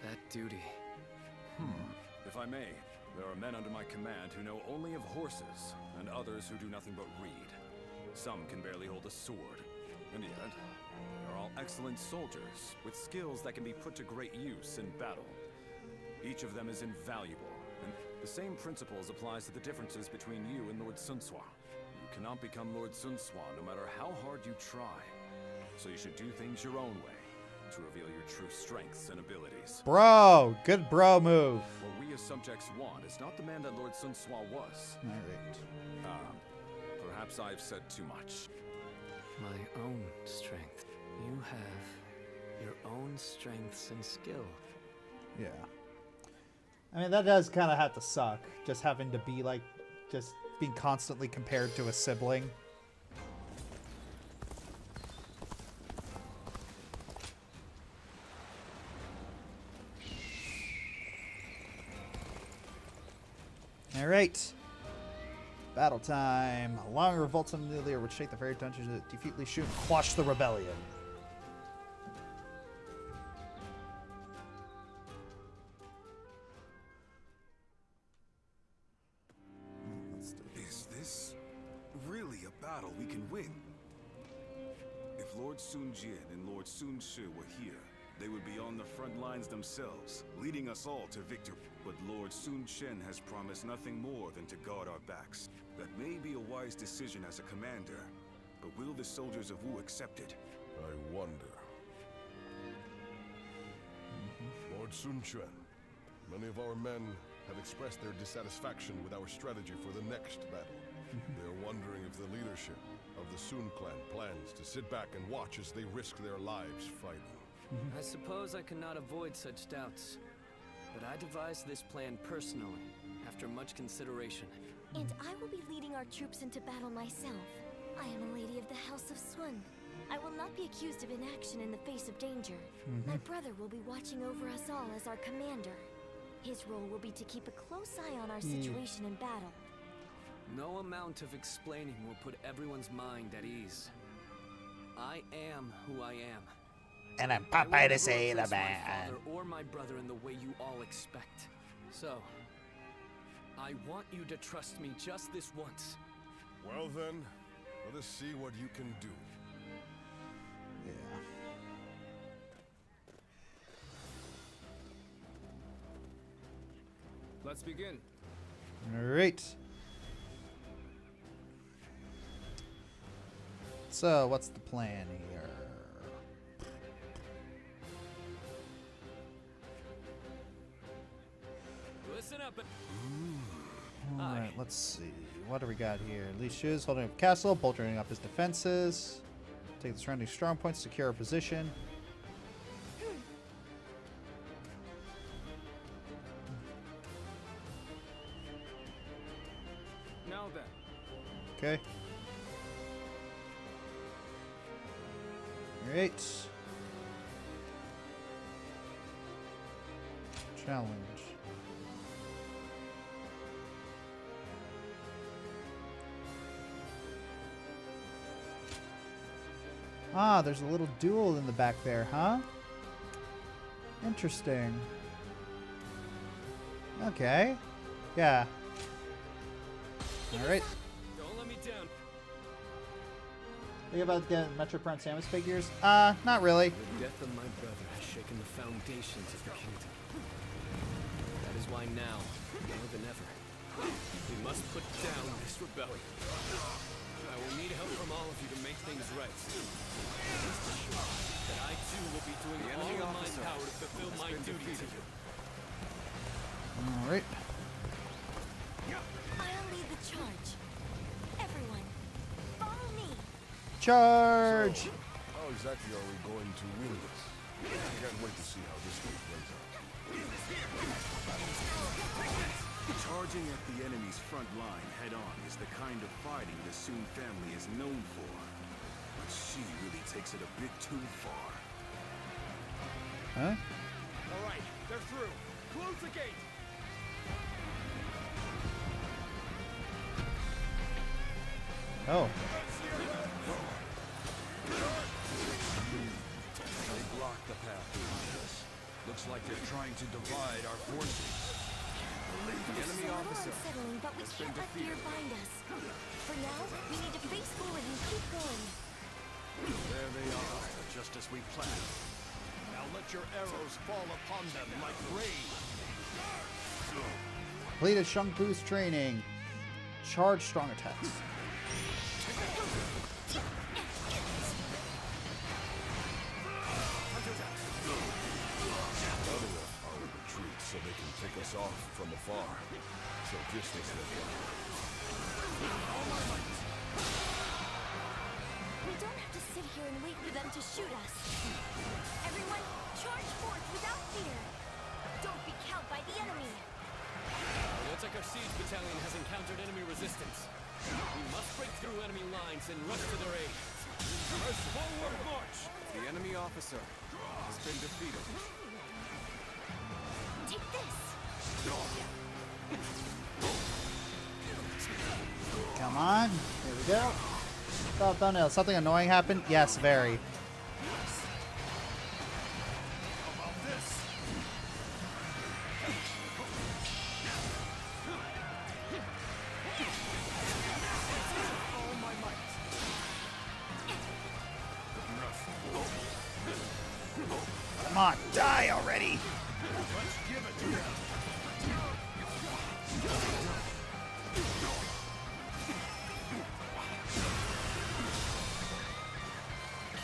that duty. If I may, There are men under my command who know only of horses, and others who do nothing but read. Some can barely hold a sword, and yet they are all excellent soldiers, with skills that can be put to great use in battle. Each of them is invaluable, and the same principles applies to the differences between you and Lord Sun Sua. You cannot become Lord Sun Sua no matter how hard you try, so you should do things your own way, to reveal your true strengths and abilities. Bro, good bro move. What we as subjects want is not the man that Lord Sun Sua was. Alright. Perhaps I've said too much. My own strength. You have your own strengths and skill. Yeah. I mean, that does kind of have to suck. Just having to be like, just being constantly compared to a sibling. Alright. Battle time. A long revolt on the leader would shake the very dungeons that defeat Li Shun and quash the rebellion. Is this really a battle we can win? If Lord Sun Jian and Lord Sun Shi were here, they would be on the front lines themselves, leading us all to victory. But Lord Sun Chen has promised nothing more than to guard our backs. That may be a wise decision as a commander, but will the soldiers of Wu accept it? I wonder. Lord Sun Quan, many of our men have expressed their dissatisfaction with our strategy for the next battle. They are wondering if the leadership of the Sun clan plans to sit back and watch as they risk their lives fighting. I suppose I cannot avoid such doubts, but I devised this plan personally, after much consideration. And I will be leading our troops into battle myself. I am a lady of the House of Sun. I will not be accused of inaction in the face of danger. My brother will be watching over us all as our commander. His role will be to keep a close eye on our situation in battle. No amount of explaining will put everyone's mind at ease. I am who I am. And I'm Popeye to say the man. My father or my brother in the way you all expect. So, I want you to trust me just this once. Well then, let us see what you can do. Yeah. Let's begin. Alright. So, what's the plan here? Listen up. Alright, let's see. What do we got here? Li Shu is holding up the castle, bolstering up his defenses. Take the surrounding strong points, secure our position. Now then. Okay. Alright. Challenge. Ah, there's a little duel in the back there, huh? Interesting. Okay. Yeah. Alright. Don't let me down. Think about getting Metro Prime Samus figures? Not really. The death of my brother has shaken the foundations of the kingdom. That is why now, more than ever, we must put down this rebellion. I will need help from all of you to make things right. Rest assured that I too will be doing all in my power to fulfill my duty to you. Alright. I'll lead the charge. Everyone, follow me. Charge! So, how exactly are we going to win this? I can't wait to see how this thing plays out. Charging at the enemy's front line head-on is the kind of fighting the Sun family is known for. But she really takes it a bit too far. Huh? All right, they're through. Close the gate. Oh. They blocked the path behind us. Looks like they're trying to divide our forces. It's so unsettling, but we can't let fear bind us. For now, we need to face forward and keep going. There they are, just as we planned. Now let your arrows fall upon them like rain. Completed Shang Pu's training. Charge strong attacks. So they can pick us off from afar. So distance them. We don't have to sit here and wait for them to shoot us. Everyone, charge forth without fear. Don't be cowed by the enemy. It looks like our siege battalion has encountered enemy resistance. We must break through enemy lines and rush to their aid. Press forward march! The enemy officer has been defeated. Take this. Come on. Here we go. Oh, thumbnail. Something annoying happened? Yes, very. Come on, die already. Let's give it to them.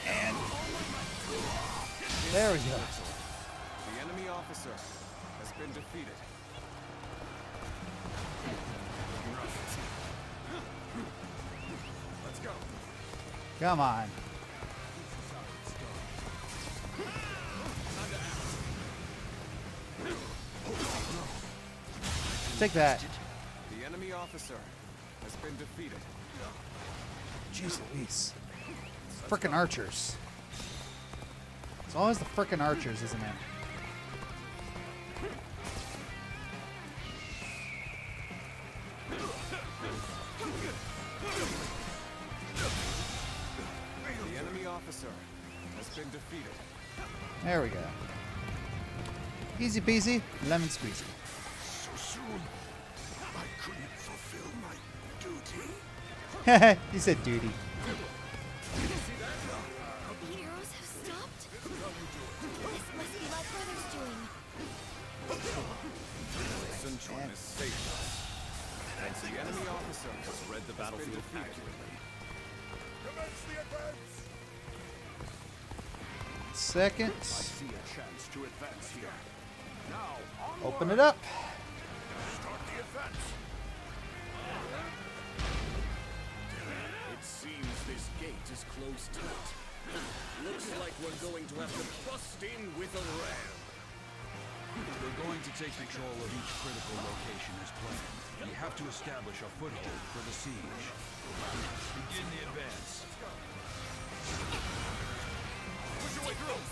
And there we go. The enemy officer has been defeated. Let's go. Come on. Take that. The enemy officer has been defeated. Jeez Louise. Frickin' archers. It's always the frickin' archers, isn't it? The enemy officer has been defeated. There we go. Easy peasy, lemon squeezy. So soon, I couldn't fulfill my duty. You said duty. The arrows have stopped? This must be my brother's doing. Sun Quan has saved us. And the enemy officer has read the battlefield accurately. Commence the advance! Second. I see a chance to advance here. Now, Open it up. start the advance. It seems this gate is closed tight. Looks like we're going to have to bust in with a ram. We're going to take control of each critical location as planned. We have to establish a foothold for the siege. Begin the advance. Push your way through.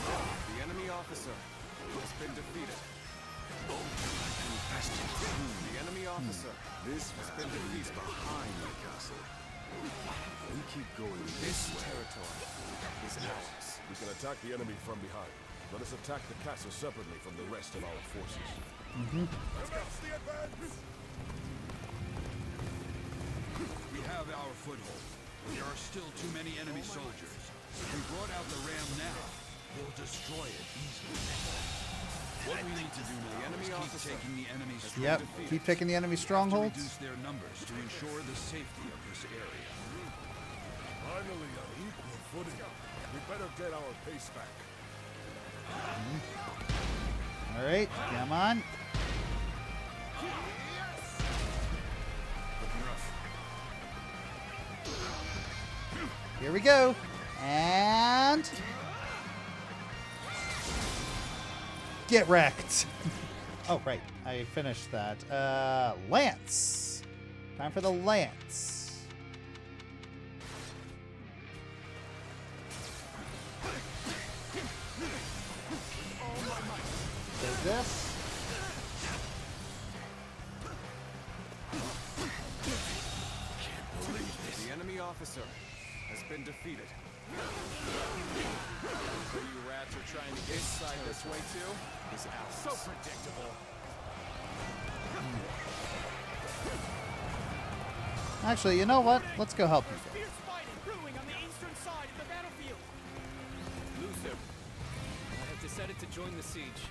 The enemy officer has been defeated. The enemy officer has been defeated. Behind the castle. We keep going This territory is ours. We can attack the enemy from behind. Let us attack the castle separately from the rest of our forces. Commence the advance. We have our foothold. There are still too many enemy soldiers. If we brought out the ram now, we'll destroy it easily. What we need to do now is keep taking the enemy's Yep. Keep taking the enemy to strongholds. reduce their numbers to ensure the safety of this area. Finally, on equal footing. We better get our pace back. All right, come on. Here we go. And get wrecked. Oh, right. I finished that. Lance. Time for the lance. Take this. The enemy officer has been defeated. So you rats are trying to get side this way too is ours. So predictable. Actually, you know what? Let's go help you. Fierce fighting brewing on the eastern side of the battlefield. Musou, I have decided to join the siege.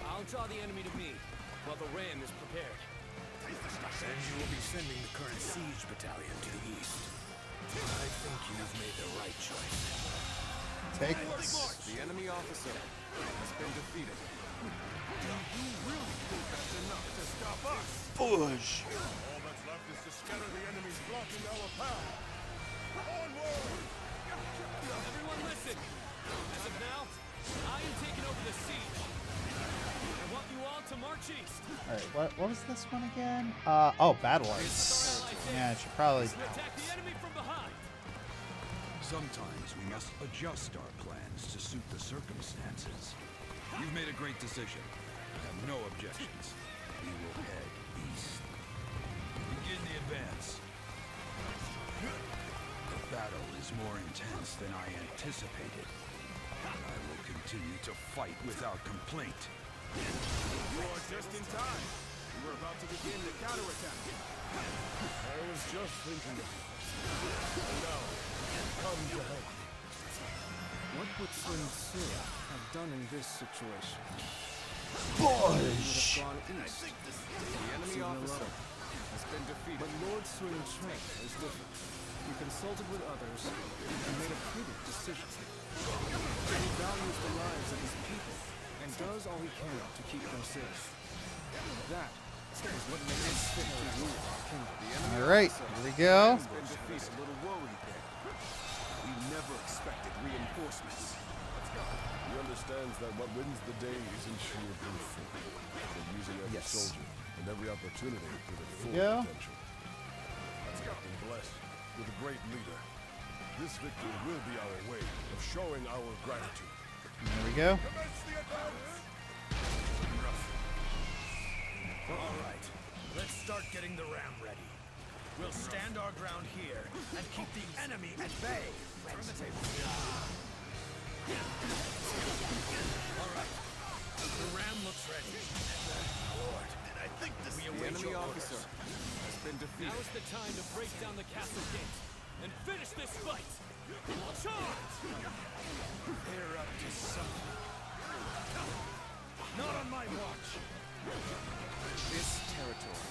I'll draw the enemy to me while the ram is prepared. Then you will be sending the current siege battalion to the east. I think you've made the right choice. Take this. The enemy officer has been defeated. Do you really think that's enough to stop us? Push. All that's left is to scatter the enemies blocking our path. Onward! Everyone listen. As of now, I am taking over the siege. I want you all to march east. Alright, what was this one again? Oh, Battle Arts. Yeah, I should probably... Attack the enemy from behind. Sometimes we must adjust our plans to suit the circumstances. You've made a great decision. I have no objections. We will head east. Begin the advance. The battle is more intense than I anticipated. I will continue to fight without complaint. You are just in time. We're about to begin the counterattack. I was just thinking of you. And now, come to help. What would Sun Tzu have done in this situation? Push. Gone east. The enemy officer has been defeated. But Lord Sun Tzu is different. He consulted with others and made a prudent decision. He values the lives of his people and does all he can to keep them safe. That is what makes him fit to rule our kingdom. Alright, here we go. Has been defeated. A little worried there. We never expected reinforcements. He understands that what wins the day isn't sheer brute force, but using every soldier and every opportunity to their full potential. Let's go. And blessed with a great leader, this victory will be our way of showing our gratitude. There we go. Commence the advance! All right, let's start getting the ram ready. We'll stand our ground here and keep the enemy at bay. Turn the tables. All right, the ram looks ready. Lord, and I think this The enemy officer has been defeated. Now is the time to break down the castle gate and finish this fight. Charge! They're up to something. Not on my watch. This territory.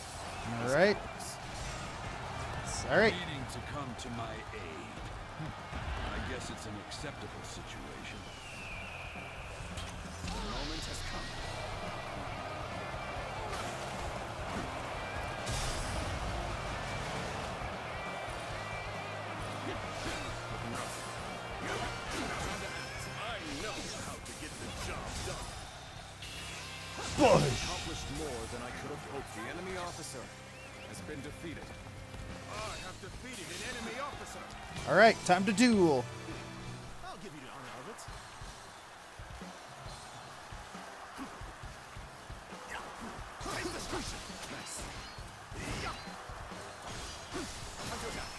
Alright. Alright. Needing to come to my aid. I guess it's an acceptable situation. The moment has come. I know how to get the job done. Accomplished more than I could have hoped. The enemy officer has been defeated. I have defeated an enemy officer. Alright, time to duel. I'll give you the honor of it. Nice. Time to act.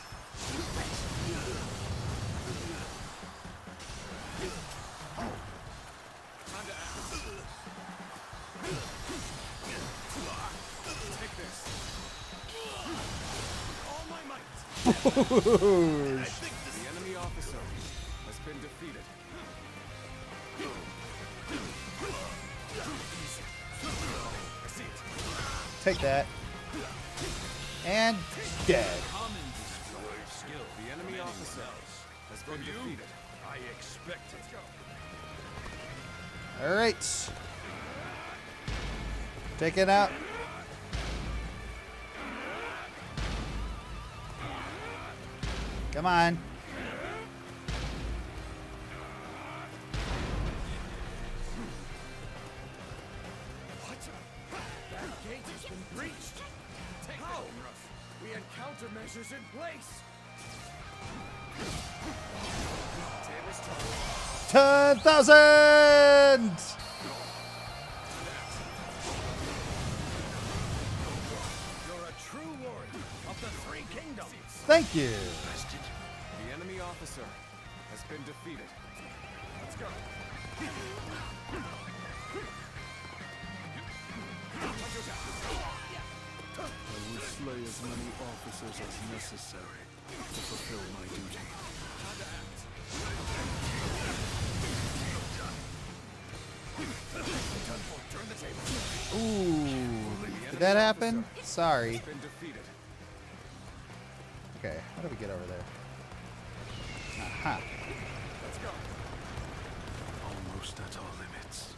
Take this. All my might. The enemy officer has been defeated. Take that. And dead. Common display of skill. The enemy officer has been defeated. I expect it. Alright. Take it out. Come on. What? That gate has been breached. How? We had countermeasures in place. Tables turn. 10,000! You're a true warrior of the Three Kingdoms. Thank you. The enemy officer has been defeated. Let's go. I will slay as many officers as necessary to fulfill my duty. Ooh, did that happen? Sorry. Okay, how do we get over there? Aha. Let's go. Almost at our limits.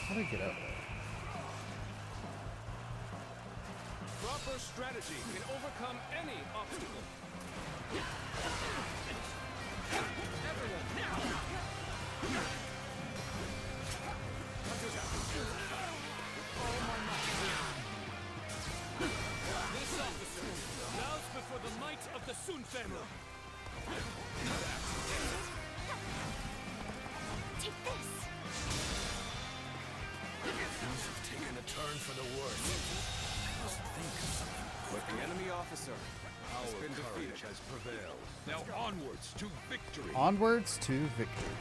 How do we get over there? Proper strategy can overcome any obstacle. Everyone, now! This officer bows before the might of the Sun family. Take this. Things have taken a turn for the worse. I must think of something quick. The enemy officer has been defeated. Has prevailed. Now onwards to victory. Onwards to victory.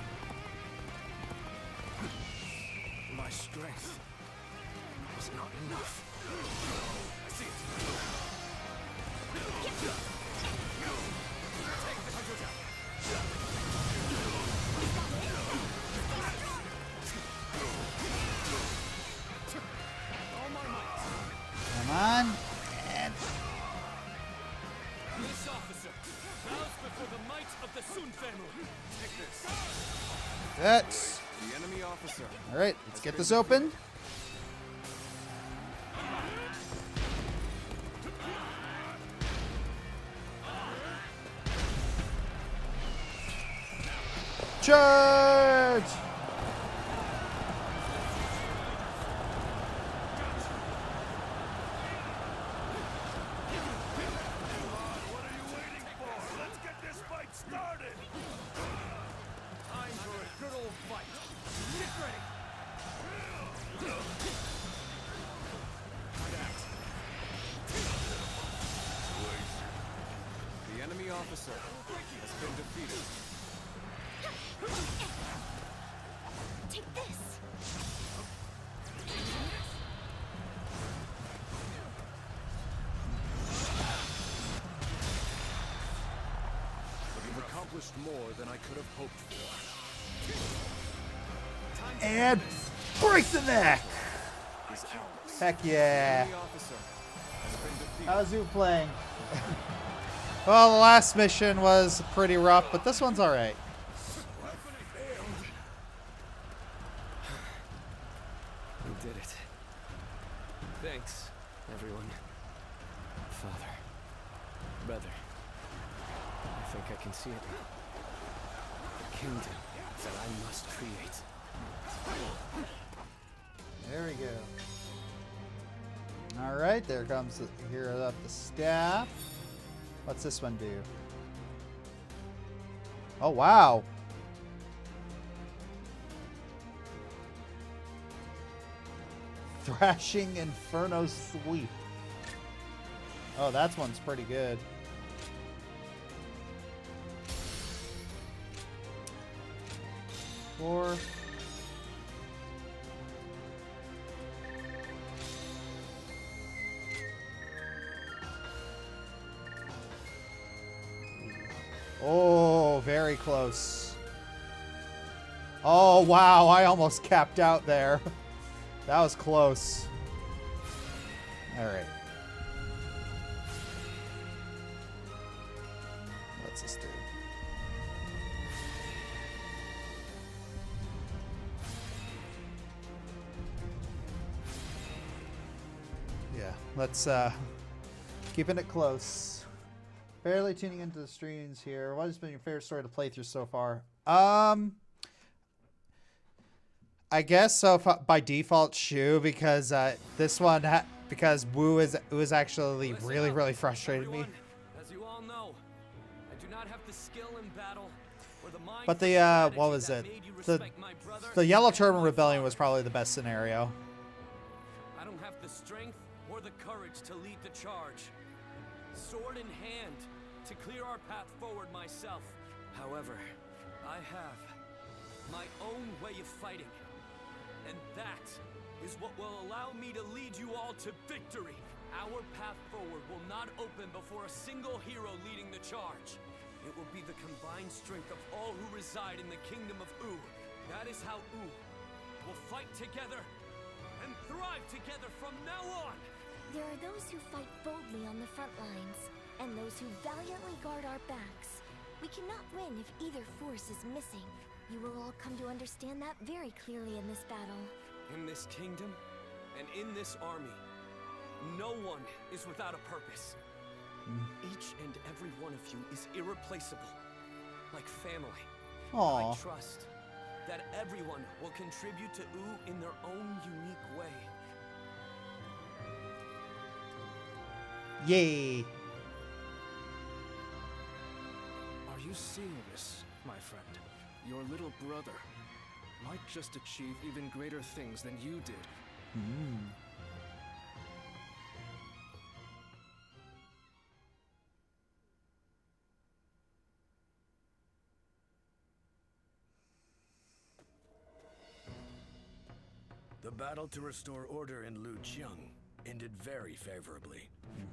My strength is not enough. I see it. Take the hunter down. Come on. And This officer bows before the might of the Sun family. Take this. that's The enemy officer. all right. Let's get this open. Charge! What are you waiting for? Let's get this fight started! Time for a good old fight. Get ready! The enemy officer has been defeated. Take this. But you've accomplished more than I could have hoped for. And break the neck. Is out. Heck yeah. The officer has been defeated. How's you playing? Well, the last mission was pretty rough, but this one's all right. We did it. Thanks, everyone. Father. Brother. I think I can see it now. The kingdom that I must create. There we go. All right, there comes the hero of the staff. What's this one do? Oh, wow. Thrashing Inferno Sweep. Oh, that one's pretty good. Four. Oh, very close. Oh, wow. I almost capped out there. That was close. All right. What's this do? Yeah, let's keeping it close. Barely tuning into the streams here. What has been your favorite story to play through so far? I guess so by default, Shu, because this one because Wu was actually really frustrated me. As you all know, I do not have the skill in battle or the mind. But the what was it? The Yellow Turban Rebellion was probably the best scenario. I don't have the strength or the courage to lead the charge. Sword in hand to clear our path forward myself. However, I have my own way of fighting. And that is what will allow me to lead you all to victory. Our path forward will not open before a single hero leading the charge. It will be the combined strength of all who reside in the kingdom of U. That is how U will fight together and thrive together from now on. There are those who fight boldly on the front lines, and those who valiantly guard our backs. We cannot win if either force is missing. You will all come to understand that very clearly in this battle. In this kingdom, and in this army, no one is without a purpose. Each and every one of you is irreplaceable, like family. Aww. I trust that everyone will contribute to U in their own unique way. Yay! Are you seeing this, my friend? Your little brother might just achieve even greater things than you did. The battle to restore order in Lujiang ended very favorably.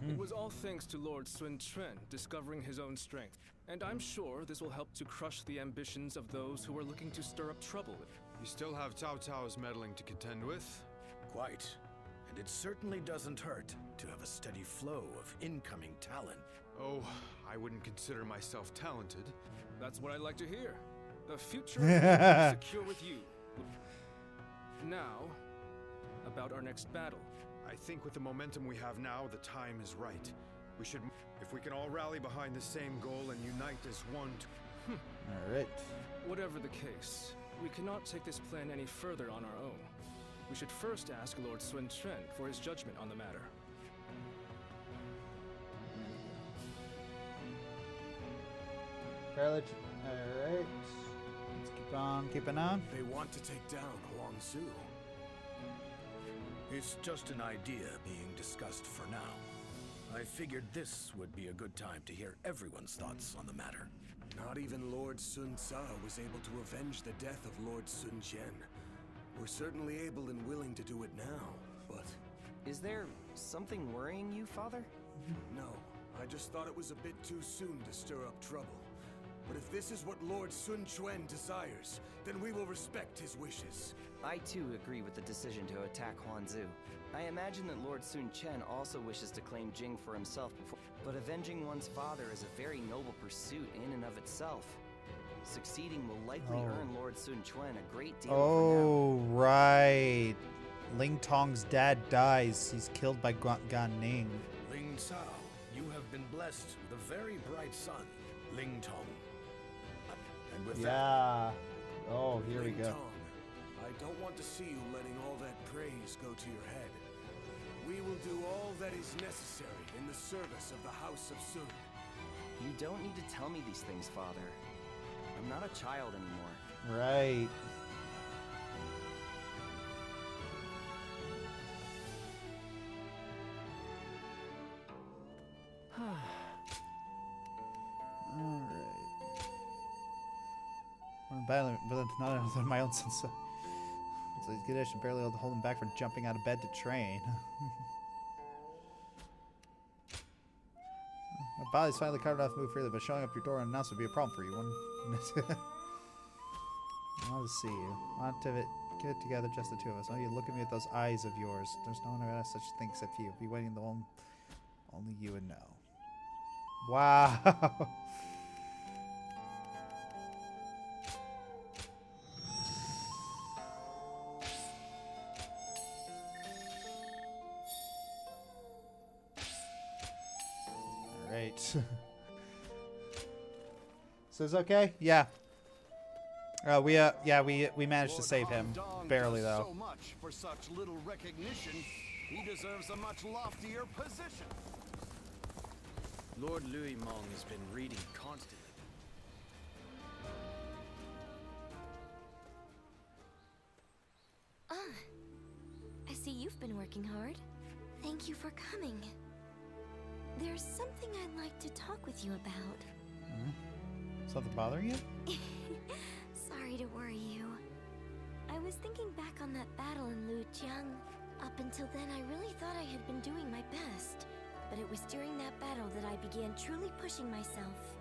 It was all thanks to Lord Sun Quan discovering his own strength. And I'm sure this will help to crush the ambitions of those who are looking to stir up trouble. You still have Cao Cao's meddling to contend with? Quite. And it certainly doesn't hurt to have a steady flow of incoming talent. Oh, I wouldn't consider myself talented. That's what I like to hear. The future is secure with you. Now, about our next battle. I think with the momentum we have now, the time is right. We should, if we can all rally behind the same goal and unite as one. Alright. Whatever the case, we cannot take this plan any further on our own. We should first ask Lord Sun Quan for his judgment on the matter. Alright. Let's keep on keeping on. They want to take down Musou. It's just an idea being discussed for now. I figured this would be a good time to hear everyone's thoughts on the matter. Not even Lord Sun Ca was able to avenge the death of Lord Sun Jian. We're certainly able and willing to do it now, but... Is there something worrying you, Father? No, I just thought it was a bit too soon to stir up trouble. But if this is what Lord Sun Quan desires, then we will respect his wishes. I too agree with the decision to attack Huanzhou. I imagine that Lord Sun Quan also wishes to claim Jing for himself before, but avenging one's father is a very noble pursuit in and of itself. Succeeding will likely earn Lord Sun Quan a great deal Oh, right. Ling Tong's dad dies. He's killed by Gan Ning. Ling Cao, you have been blessed with a very bright son, Ling Tong. And with that... Oh, here we go. Tong, I don't want to see you letting all that praise go to your head. We will do all that is necessary in the service of the House of Sun. You don't need to tell me these things, Father. I'm not a child anymore. Right. Alright. But not under my own sense. So he's good. I should barely able to hold him back from jumping out of bed to train. My body's finally covered enough to move freely, but showing up your door unannounced would be a problem for you. I'll just see you. Want to get it together, just the two of us. Oh, you look at me with those eyes of yours. There's no one who has such a thing except you. Be waiting the one only you would know. Wow. Alright. So it's okay? Yeah. We managed to save him. Barely though. So much for such little recognition. He deserves a much loftier position. Lord Lujiang has been reading constantly. I see you've been working hard. Thank you for coming. There's something I'd like to talk with you about. Something bothering you? Sorry to worry you. I was thinking back on that battle in Lujiang. Up until then, I really thought I had been doing my best. But it was during that battle that I began truly pushing myself.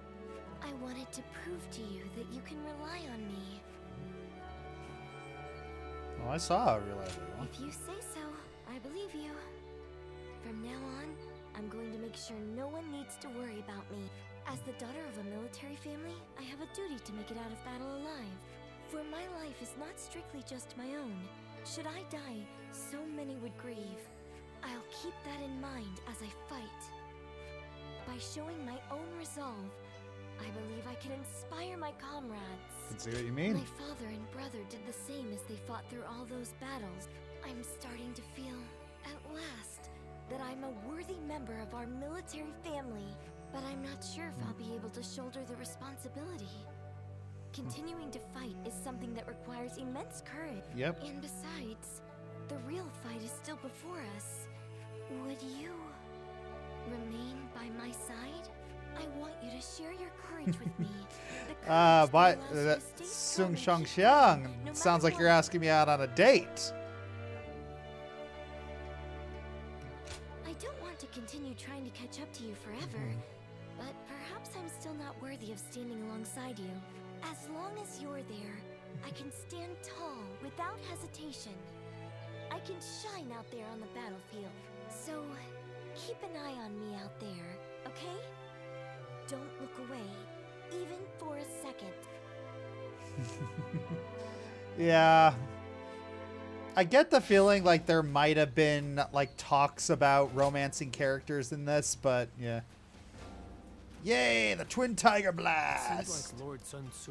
I wanted to prove to you that you can rely on me. Well, I saw a reliable one. If you say so, I believe you. From now on, I'm going to make sure no one needs to worry about me. As the daughter of a military family, I have a duty to make it out of battle alive. For my life is not strictly just my own. Should I die, so many would grieve. I'll keep that in mind as I fight. By showing my own resolve, I believe I can inspire my comrades. Can see what you mean. My father and brother did the same as they fought through all those battles. I'm starting to feel, at last, that I'm a worthy member of our military family. But I'm not sure if I'll be able to shoulder the responsibility. Continuing to fight is something that requires immense courage. Yep. And besides, the real fight is still before us. Would you remain by my side? I want you to share your courage with me. But that Sung Shang Xiang sounds like you're asking me out on a date. I don't want to continue trying to catch up to you forever, but perhaps I'm still not worthy of standing alongside you. As long as you're there, I can stand tall without hesitation. I can shine out there on the battlefield. So, keep an eye on me out there, okay? Don't look away, even for a second. Yeah. I get the feeling like there might have been like talks about romancing characters in this, but yeah. Yay, the Twin Tiger Blast! Seems like Lord Sun Ce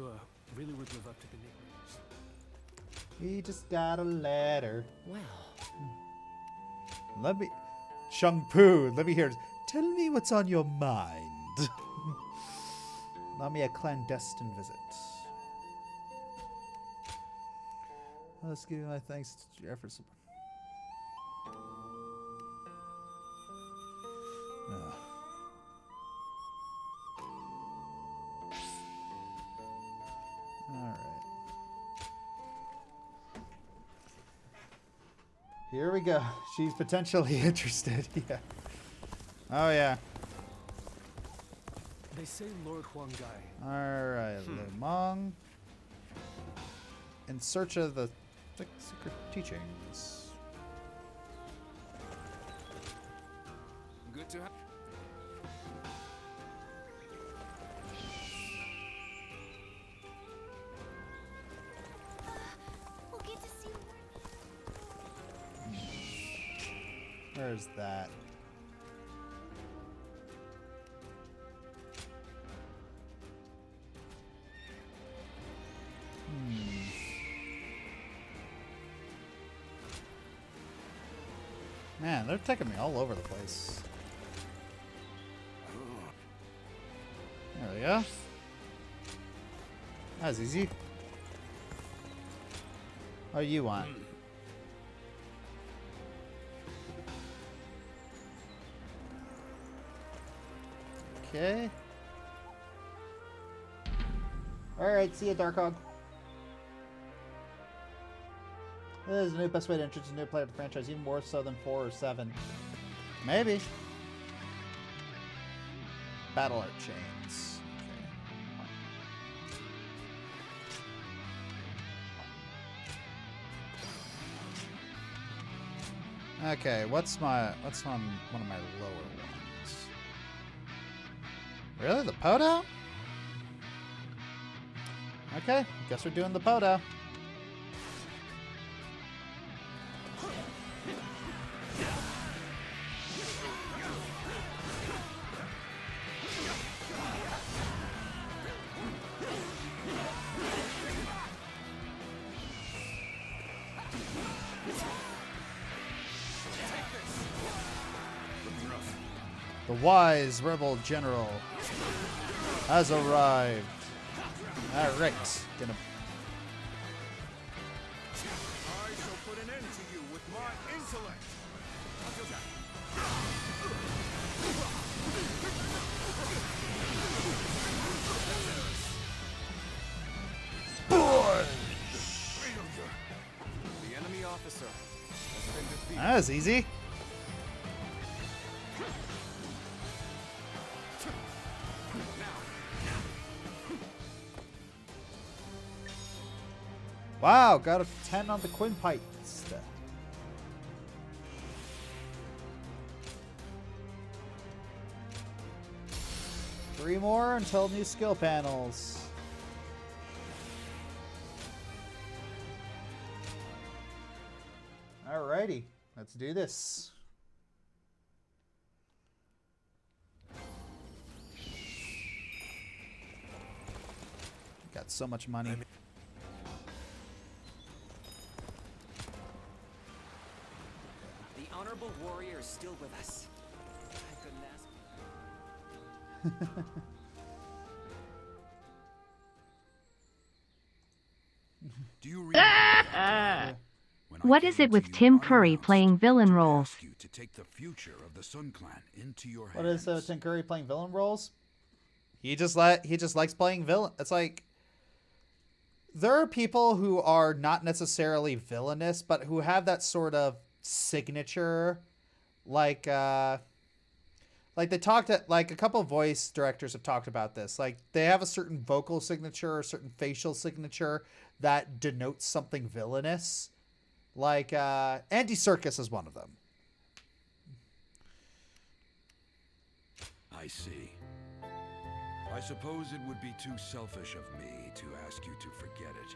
really would live up to the nicknames. He just got a letter. Well. Let me... Shang Pu, let me hear it. Tell me what's on your mind. Allow me a clandestine visit. Let's give you my thanks to your efforts. Alright. Here we go. She's potentially interested. Yeah. Oh, yeah. They say Lord Huanggai. Alright, Lujiang. In search of the secret teachings. Good to have. We'll get to see more. Where's that? Man, they're taking me all over the place. There we go. That was easy. What do you want? Okay. Alright, see ya, Darkhog. This is the new best way to introduce a new player to the franchise, even more so than 4 or 7. Maybe. Battle Art Chains. Okay, what's on one of my lower ones? Really? The Podo? Okay, guess we're doing the Podo. The wise rebel general has arrived. Alright, gonna... I shall put an end to you with my intellect. The enemy officer has been defeated. That was easy. Wow, got a 10 on the Quinpipes. 3 more until new skill panels. Alrighty, let's do this. Got so much money. The honorable warrior is still with us. I couldn't ask. Do you realize What is it with Tim Curry playing villain roles? to take the future of the Sun Clan into your What hands? is Tim Curry playing villain roles? He just likes playing villain. It's like there are people who are not necessarily villainous, but who have that sort of signature, like they talked at, like, a couple of voice directors have talked about this. Like, they have a certain vocal signature or a certain facial signature that denotes something villainous. Like Andy Serkis is one of them. I see. I suppose it would be too selfish of me to ask you to forget it.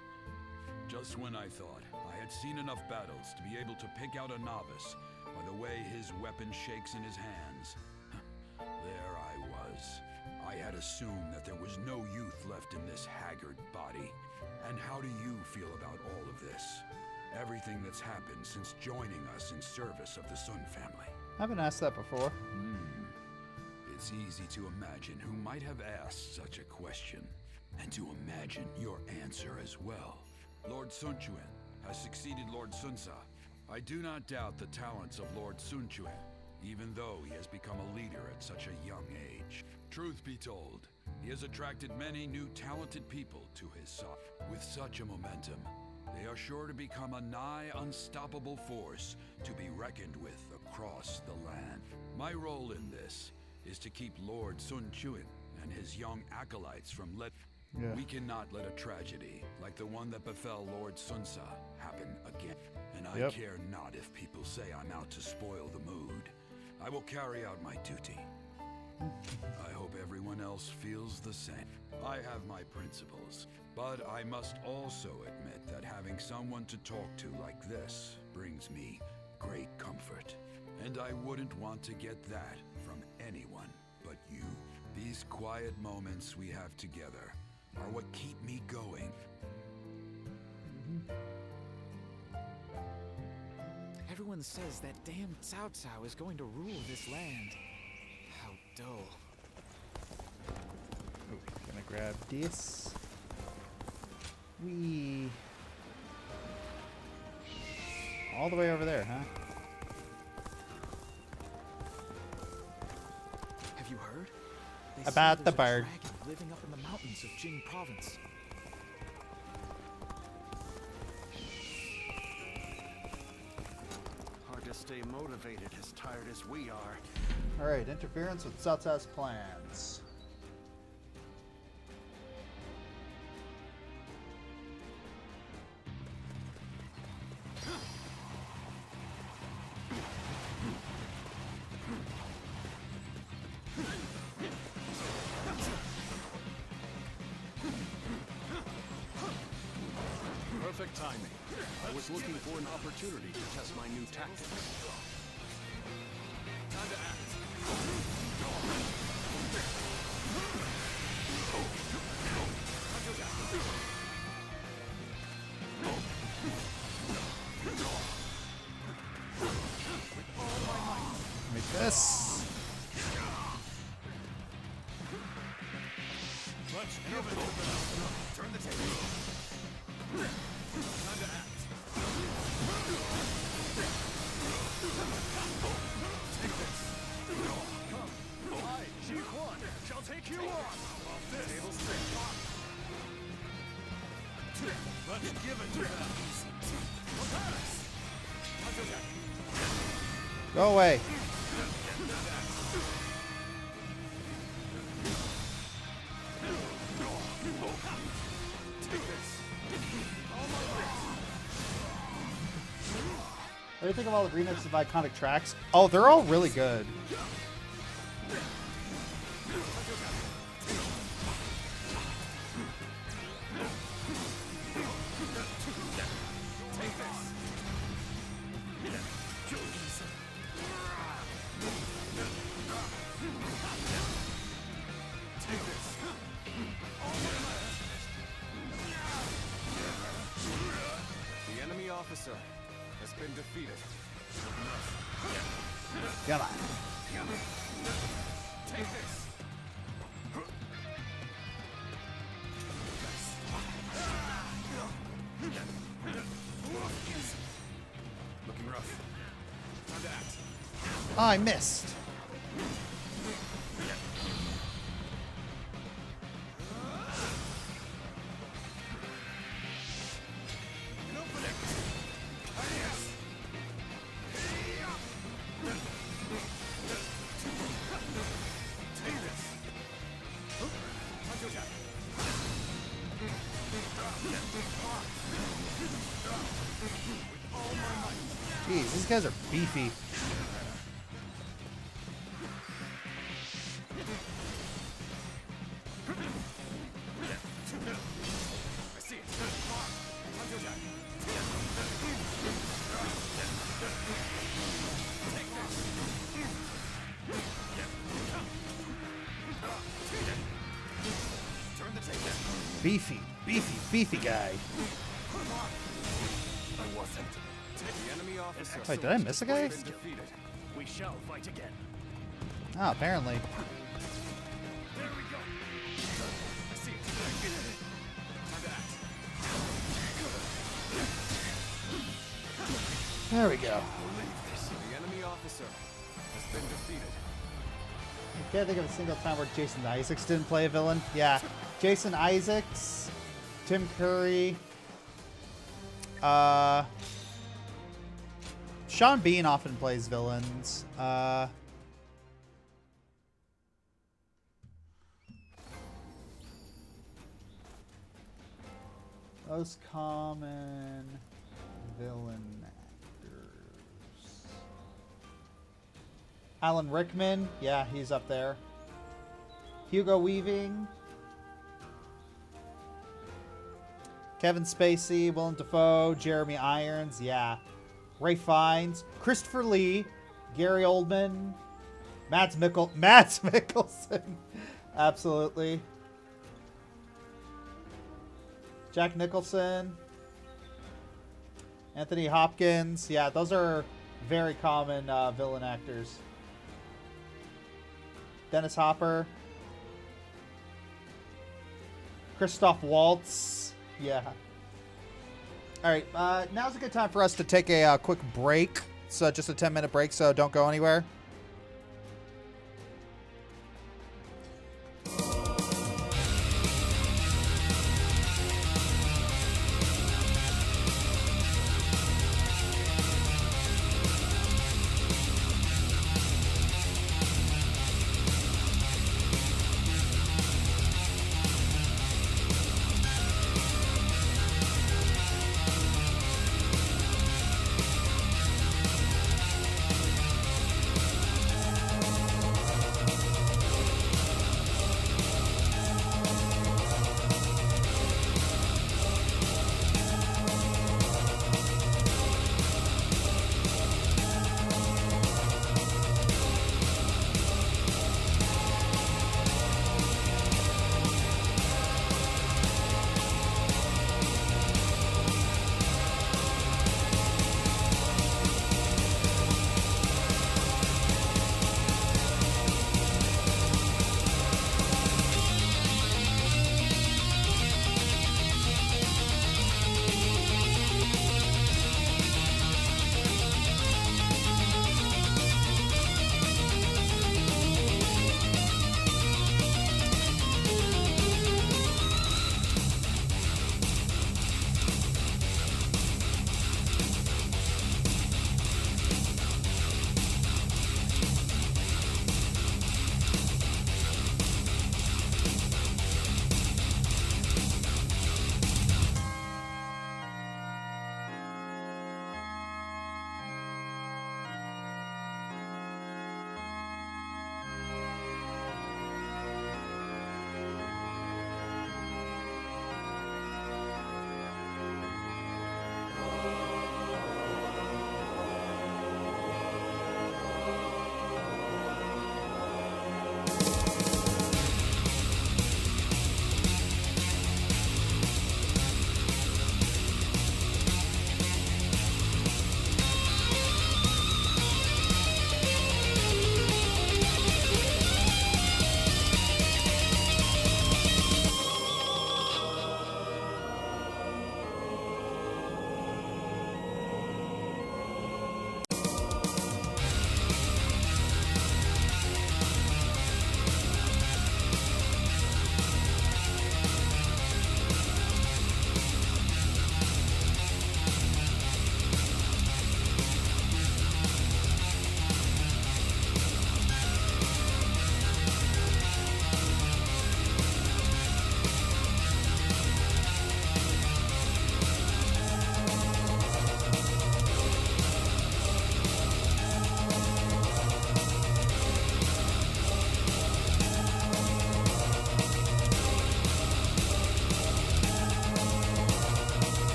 Just when I thought I had seen enough battles to be able to pick out a novice by the way his weapon shakes in his hands, there I was. I had assumed that there was no youth left in this haggard body. And how do you feel about all of this? Everything that's happened since joining us in service of the Sun family. I haven't asked that before. It's easy to imagine who might have asked such a question, and to imagine your answer as well. Lord Sun Quan has succeeded Lord Sun Ca. I do not doubt the talents of Lord Sun Quan, even though he has become a leader at such a young age. Truth be told, he has attracted many new talented people to his side. With such a momentum, they are sure to become a nigh unstoppable force to be reckoned with across the land. My role in this is to keep Lord Sun Quan and his young acolytes from We cannot let a tragedy like the one that befell Lord Sun Ca happen again. And I care not if people say I'm out to spoil the mood. I will carry out my duty. I hope everyone else feels the same. I have my principles, but I must also admit that having someone to talk to like this brings me great comfort. And I wouldn't want to get that from anyone but you. These quiet moments we have together are what keep me going. Everyone says that damn Cao Cao is going to rule this land. How dull. Gonna grab this. We all the way over there, huh? Have you heard? They About say the there's a bird. dragon living up in the mountains of Jing province. Hard to stay motivated as tired as we are. Alright, interference with Cao Cao's plans. Perfect timing. I was looking for an opportunity to test my new tactics. Time to act. Like this. Turn the table. Time to act. Take this. Come. I, Ji Quan, shall take you on. This. Table straight. Let's give it to them. Pass. Go away. What do you think of all the remixes of iconic tracks? Oh, they're all really good. The enemy officer has been defeated. Come on. Take this. Looking rough. Time to act. Oh, I missed. Jeez, these guys are beefy. I see it. Turn the table. Beefy guy. I wasn't. The enemy officer. Wait, did I miss a guy? has been defeated. We shall fight again. Oh, apparently. There we go. I see it. Time to act. There we go. The enemy officer has been defeated. I can't think of a single time where Jason Isaacs didn't play a villain. Yeah, Jason Isaacs, Tim Curry, Sean Bean often plays villains. Most common villain actors. Alan Rickman, yeah, he's up there. Hugo Weaving. Kevin Spacey, Willem Dafoe, Jeremy Irons, yeah. Ray Fiennes, Christopher Lee, Gary Oldman, Mads Mikkelsen, absolutely. Jack Nicholson, Anthony Hopkins, yeah, those are very common villain actors. Dennis Hopper, Christoph Waltz, yeah. All right, now's a good time for us to take a quick break. So just a 10-minute break, so don't go anywhere.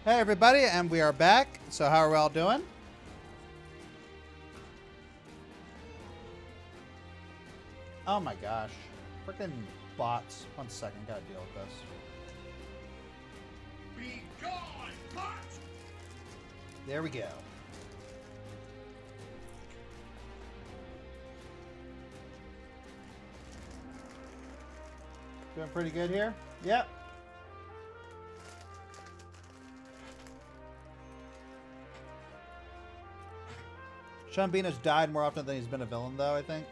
Hey everybody, and we are back. So how are we all doing? Oh my gosh. Freaking bots. 1 second, gotta deal with this. Be gone, bot! There we go. Doing pretty good here? Yep. Sean Bean has died more often than he's been a villain, though, I think.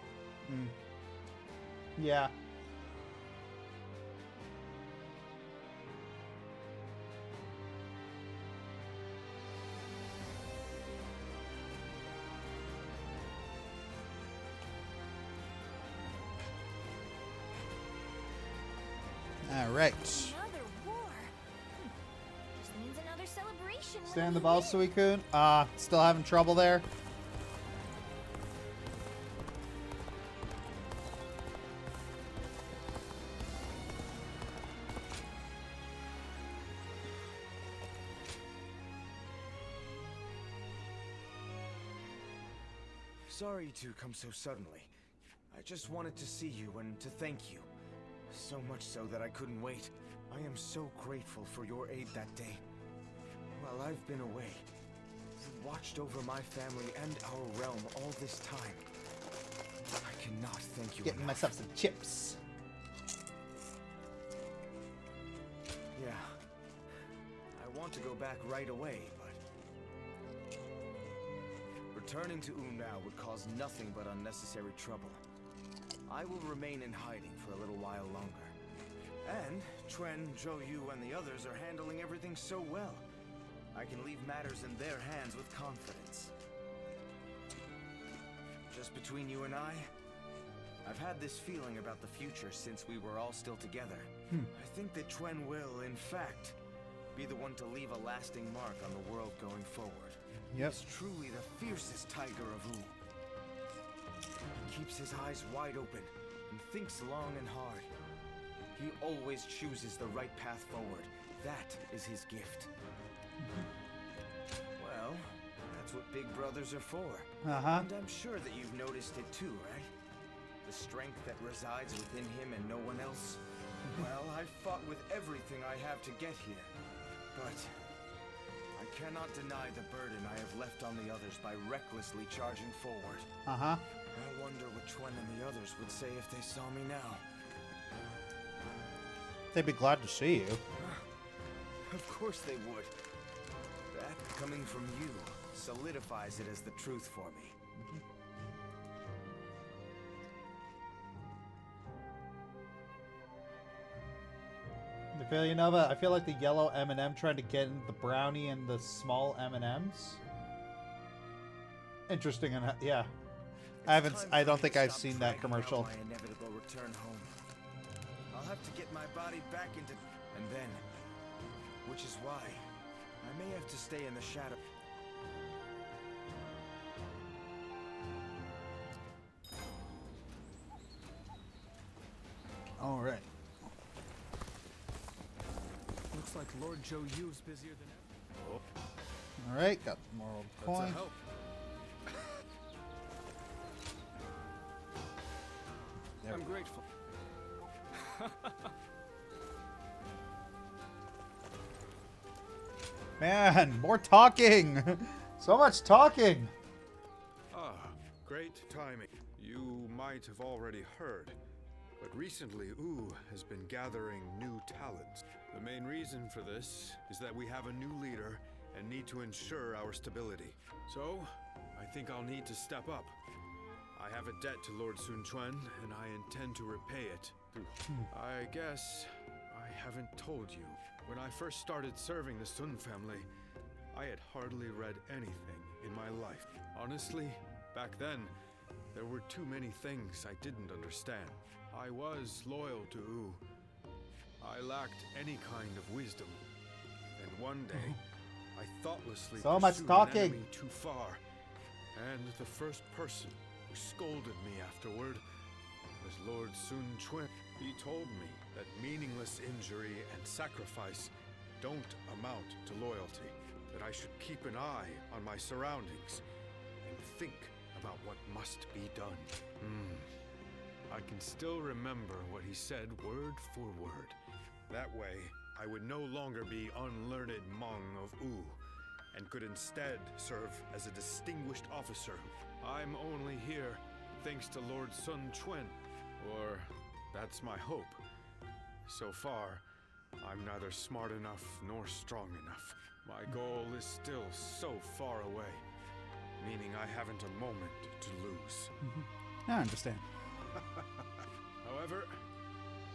Yeah. All right. Another war. This means another celebration. Stay on the ball, Suicune. Still having trouble there. Sorry to come so suddenly. I just wanted to see you and to thank you. So much so that I couldn't wait. I am so grateful for your aid that day. While I've been away, you watched over my family and our realm all this time. I cannot thank you Getting enough. myself some chips. Yeah. I want to go back right away, but returning to Umnao would cause nothing but unnecessary trouble. I will remain in hiding for a little while longer. And Chuen, Zhou Yu, and the others are handling everything so well. I can leave matters in their hands with confidence. Just between you and I've had this feeling about the future since we were all still together. I think that Chuen will, in fact, be the one to leave a lasting mark on the world going forward. Yep. He's truly the fiercest tiger of Wu. He keeps his eyes wide open and thinks long and hard. He always chooses the right path forward. That is his gift. Well, that's what big brothers are for. And I'm sure that you've noticed it too, right? The strength that resides within him and no one else. Well, I've fought with everything I have to get here. But I cannot deny the burden I have left on the others by recklessly charging forward. I wonder which one and the others would say if they saw me now. They'd be glad to see you. Of course they would. That coming from you solidifies it as the truth for me. Villanova, I feel like the yellow M&M trying to get in the brownie and the small M&Ms. Interesting, and yeah, I don't think I've seen that commercial. My inevitable return home. I'll have to get my body back into, and then, which is why I may have to stay in the shadow. All right. Looks like Lord Zhou Yu's busier than ever. All right, got more old coins. I'm grateful. Man, more talking. So much talking. Ah, great timing. You might have already heard, but recently Wu has been gathering new talents. The main reason for this is that we have a new leader and need to ensure our stability. So, I think I'll need to step up. I have a debt to Lord Sun Quan, and I intend to repay it. I guess I haven't told you. When I first started serving the Sun family, I had hardly read anything in my life. Honestly, back then, there were too many things I didn't understand. I was loyal to Wu. I lacked any kind of wisdom. And one day, I thoughtlessly So much pursued talking. an enemy too far. And the first person who scolded me afterward was Lord Sun Quan. He told me that meaningless injury and sacrifice don't amount to loyalty. That I should keep an eye on my surroundings and think about what must be done. I can still remember what he said word for word. That way, I would no longer be unlearned Hmong of U, and could instead serve as a distinguished officer. I'm only here thanks to Lord Sun Quan, or that's my hope. So far, I'm neither smart enough nor strong enough. My goal is still so far away, meaning I haven't a moment to lose. I understand. However,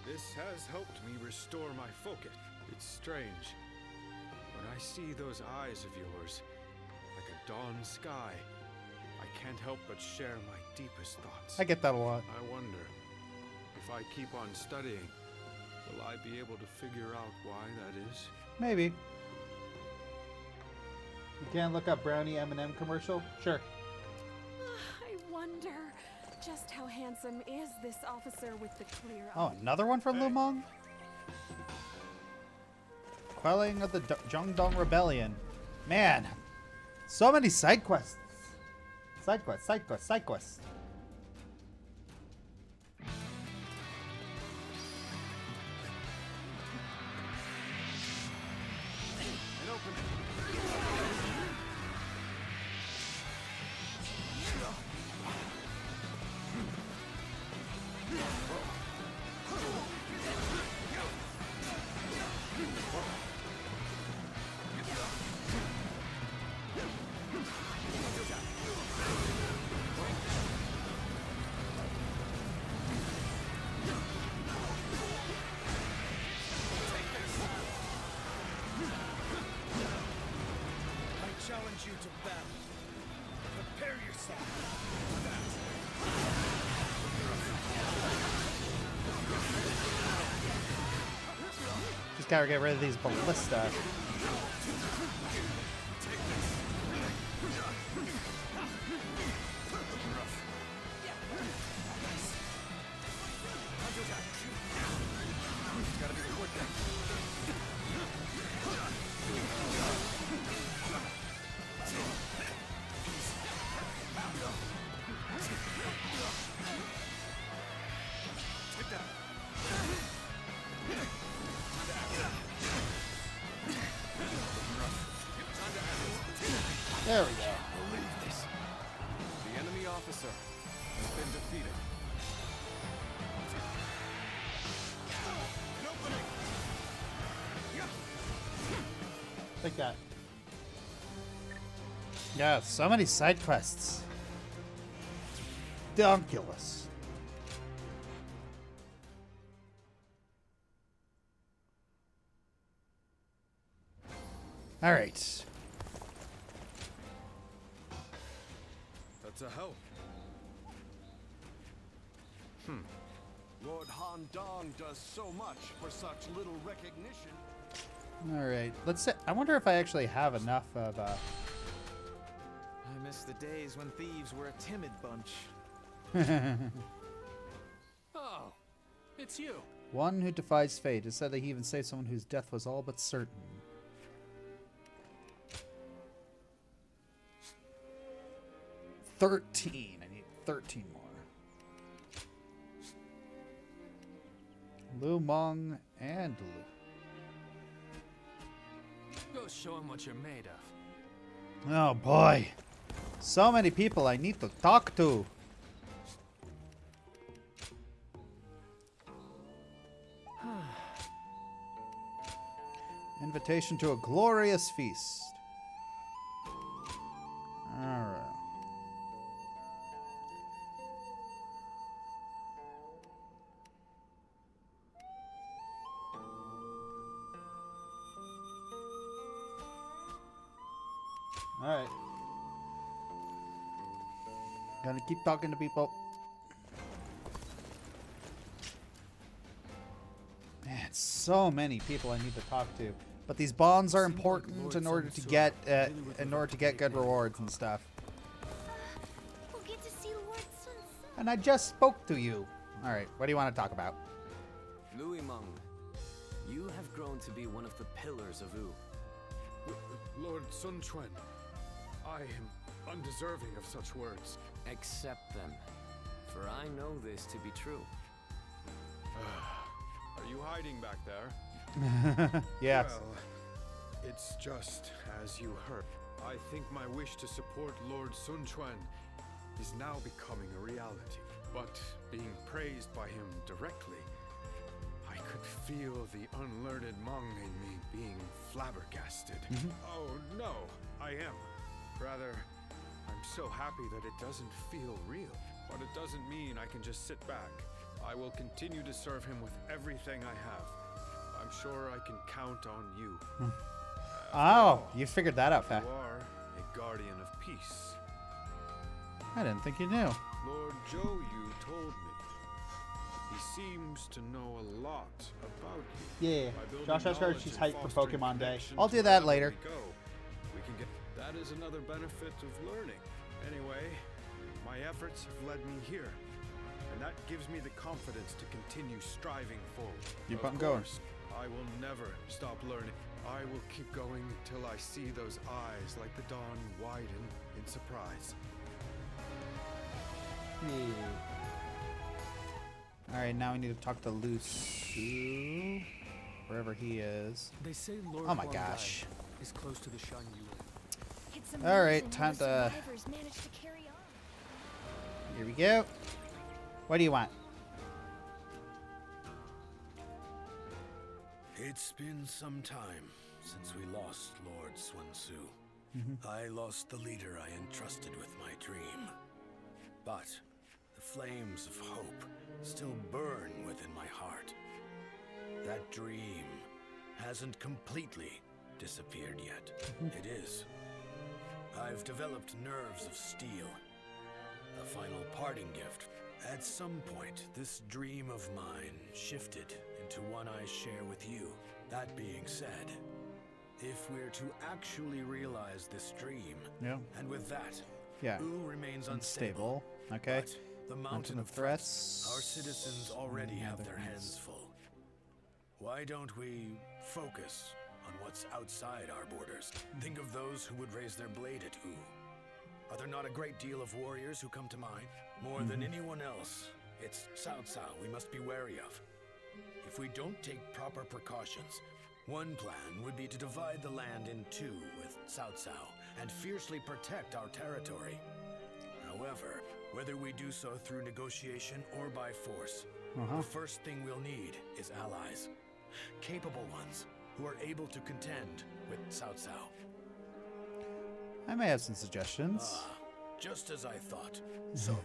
this has helped me restore my focus. It's strange. When I see those eyes of yours, like a dawn sky, I can't help but share my deepest thoughts. I get that a lot. I wonder, if I keep on studying, will I be able to figure out why that is? Maybe. You can't look up Brownie M&M commercial? Sure. I wonder, just how handsome is this officer with the clear Oh, eye? another one from Lumong? Quelling of the Zhongdong Rebellion. Man, so many side quests. Side quests, side quests, side quests. Challenge you to battle. Prepare yourself for that. Just gotta get rid of these ballista. There we go. Believe this. The enemy officer has been defeated. An opening. Take that. Yeah, so many side quests. Ridiculous. All right. That's a help. Lord Han Dong does so much for such little recognition. All right. Let's say. I wonder if I actually have enough of. I miss the days when thieves were a timid bunch. Oh, it's you. One who defies fate. It said that he even saved someone whose death was all but certain. I need 13 more. Lumong and Go show him what you're made of. Oh boy. So many people I need to talk to. Invitation to a glorious feast. Alright. Alright. Gonna keep talking to people. Man, so many people I need to talk to. But these bonds are important in order to get good rewards and stuff. We'll get to see Lord Sun. And I just spoke to you. Alright, what do you want to talk about? Louis Meng, You have grown to be one of the pillars of Wu. Lord Sun Quan, I am undeserving of such words. Accept them, for I know this to be true. Are you hiding back there? Yes. Well, it's just as you heard. I think my wish to support Lord Sun Quan is now becoming a reality. But being praised by him directly, I could feel the unlearned Hmong in me being flabbergasted. Oh no, I am. Rather, I'm so happy that it doesn't feel real. But it doesn't mean I can just sit back. I will continue to serve him with everything I have. I'm sure I can count on you. Oh, you figured that out fast. You are a guardian of peace. I didn't think you knew. Lord Zhou Yu told me. He seems to know a lot about you. Yeah, By building Josh has knowledge she's and hyped for fostering Pokemon Day. connection I'll to do that wherever later. we go. We can get. That is another benefit of learning. Anyway, my efforts have led me here, and that gives me the confidence to continue striving forward. Keep Of on going. course, I will never stop learning. I will keep going until I see those eyes like the dawn widen in surprise. Alright, now we need to talk to Lusu, wherever he is. They say Lord Oh my Huang gosh. Gai is close to the Shan Yuan. Alright, time to... Here we go. What do you want? It's been some time since we lost Lord Sun Tzu. I lost the leader I entrusted with my dream. But the flames of hope still burn within my heart. That dream hasn't completely disappeared yet. It is. I've developed nerves of steel. A final parting gift. At some point, this dream of mine shifted into one I share with you. That being said, if we're to actually realize this dream, and with that, Wu remains unstable. Okay. But the mountain of threats, our citizens already have their hands full. Why don't we focus on what's outside our borders? Think of those who would raise their blade at Wu. Are there not a great deal of warriors who come to mind? More than anyone else, it's Cao Cao we must be wary of. If we don't take proper precautions, one plan would be to divide the land in two with Cao Cao and fiercely protect our territory. However, whether we do so through negotiation or by force, the first thing we'll need is allies. Capable ones who are able to contend with Cao Cao. I may have some suggestions. Just as I thought. So,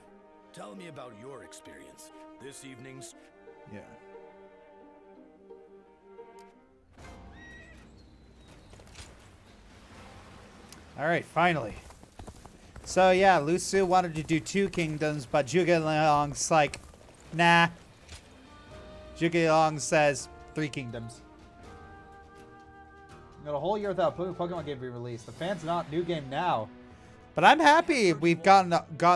tell me about your experience. This evening's... Yeah. Alright, finally. So yeah, Lusu wanted to do 2 kingdoms, but Zhuge Liang's like, nah. Zhuge Liang says 3 kingdoms. Got a whole year without a Pokemon game being released. The fans not new game now. But I'm happy we've gone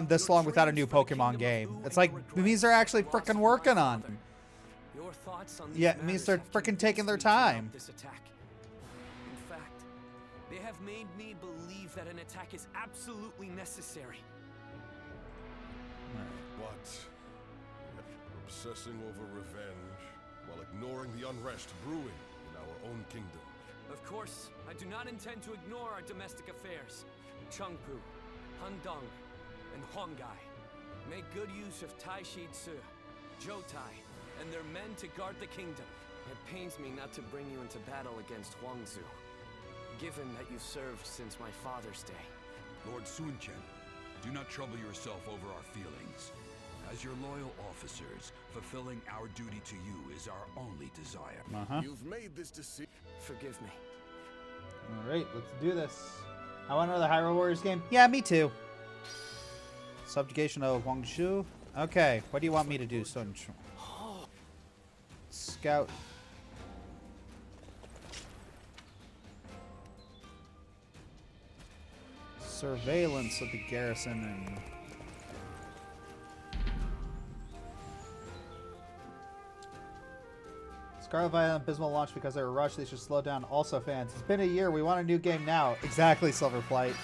this long without a new Pokemon game. It's like, it means they're actually freaking working on it. Your thoughts on Yeah, it means they're freaking taking their time. this attack. In fact, they have made me believe that an attack is absolutely necessary. What? Obsessing over revenge while ignoring the unrest brewing in our own kingdom. Of course, I do not intend to ignore our domestic affairs. Chengpu, Handong, and Huanggai make good use of Tai Shi Tzu, Zhou-Tai, and their men to guard the kingdom. It pains me not to bring you into battle against Huangzu, given that you've served since my father's day. Lord Sun Quan, do not trouble yourself over our feelings. As your loyal officers, fulfilling our duty to you is our only desire. You've made this decision. Forgive me. Alright, let's do this. I want another Hyrule Warriors game? Yeah, me too. Subjugation of Guangzhou. Okay, what do you want me to do? Scout. Surveillance of the garrison and... Let's Galivan and Abysmal launched because they were rushed. They should slow down. Also, fans, it's been a year. We want a new game now. Exactly, Silverflight.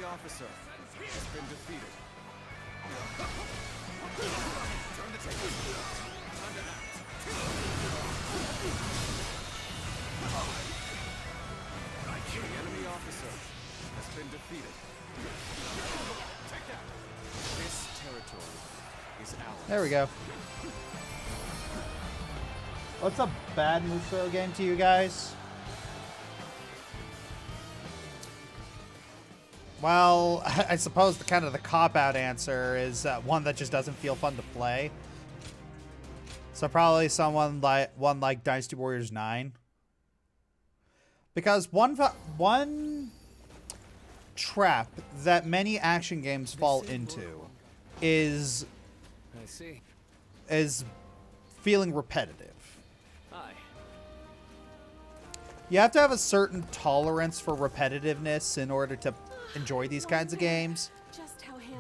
Officer has been defeated. Turn the tables. Under that. The enemy officer has been defeated. Take that. This territory is ours. There we go. What's a bad Musou game to you guys? Well, I suppose the kind of the cop-out answer is one that just doesn't feel fun to play. So probably one like Dynasty Warriors 9. Because one trap that many action games fall into is feeling repetitive. You have to have a certain tolerance for repetitiveness in order to enjoy these kinds of games,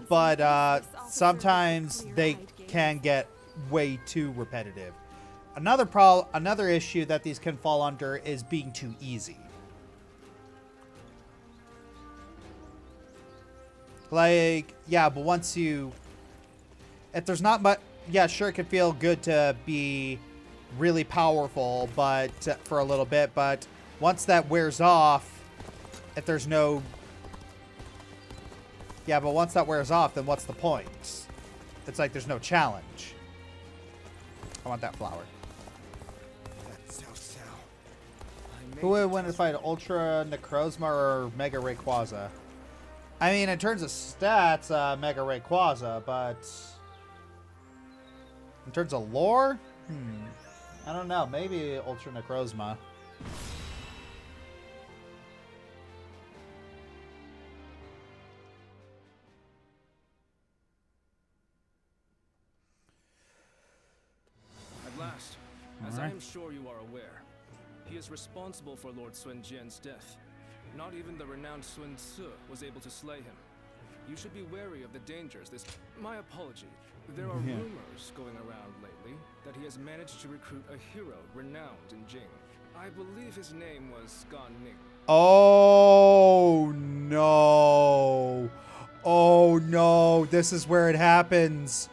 but sometimes they can get way too repetitive. Another issue that these can fall under is being too easy. Like, yeah, but once you, if there's not much, yeah, sure, it can feel good to be really powerful, but for a little bit, but once that wears off, if there's no, yeah, but once that wears off, then what's the point? It's like there's no challenge. I want that flower. Who would win in the fight, Ultra Necrozma or Mega Rayquaza? I mean, in terms of stats, Mega Rayquaza, but in terms of lore, I don't know. Maybe Ultra Necrozma. As I am sure you are aware, he is responsible for Lord Sun Jian's death. Not even the renowned Sun Ce was able to slay him. You should be wary of the dangers this... My apology. There are rumors going around lately that he has managed to recruit a hero renowned in Jing. I believe his name was Gan Ning. Oh, no. Oh, no. This is where it happens.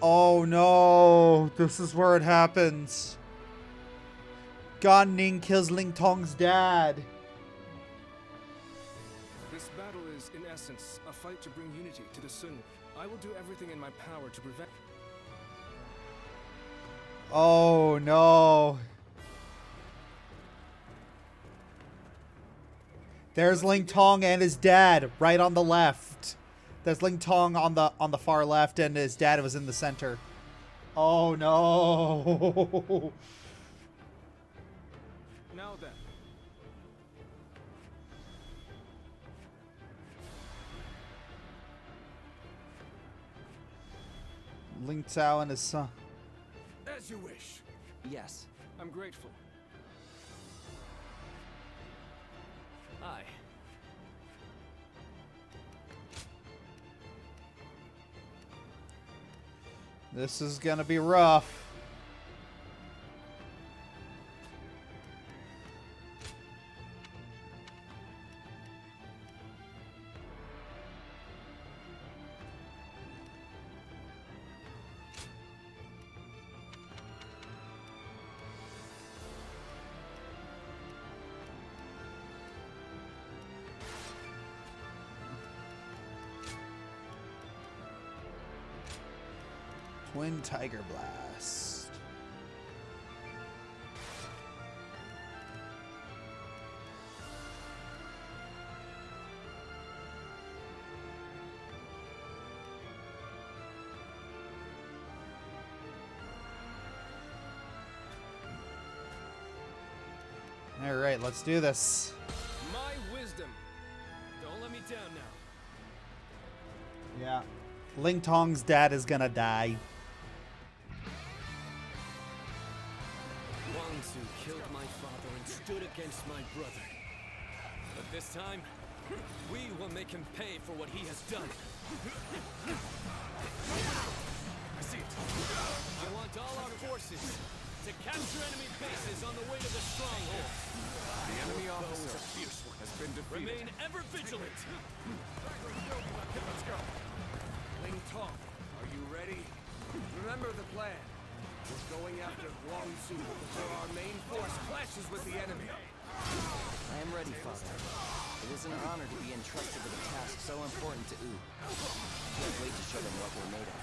Oh no, this is where it happens. Gan Ning kills Ling Tong's dad. This battle is, in essence, a fight to bring unity to the Sun. I will do everything in my power to prevent... Oh no. There's Ling Tong and his dad right on the left. There's Ling Tong on the far left, and his dad was in the center. Oh no! Now then. Ling Cao and his son. As you wish. Yes. I'm grateful. Aye. This is gonna be rough. Twin Tiger Blast. All right, let's do this. My wisdom. Don't let me down now. Yeah. Ling Tong's dad is gonna die. Musou killed my father and stood against my brother. But this time, we will make him pay for what he has done. I see it. I want all our forces to capture enemy bases on the way to the stronghold. The enemy officer has been defeated. Remain ever vigilant. Let's go. Ling Tong, are you ready? Remember the plan. We're going after Musou before our main force clashes with the enemy. I am ready, Father. It is an honor to be entrusted with a task so important to Wu. Can't wait to show them what we're made of.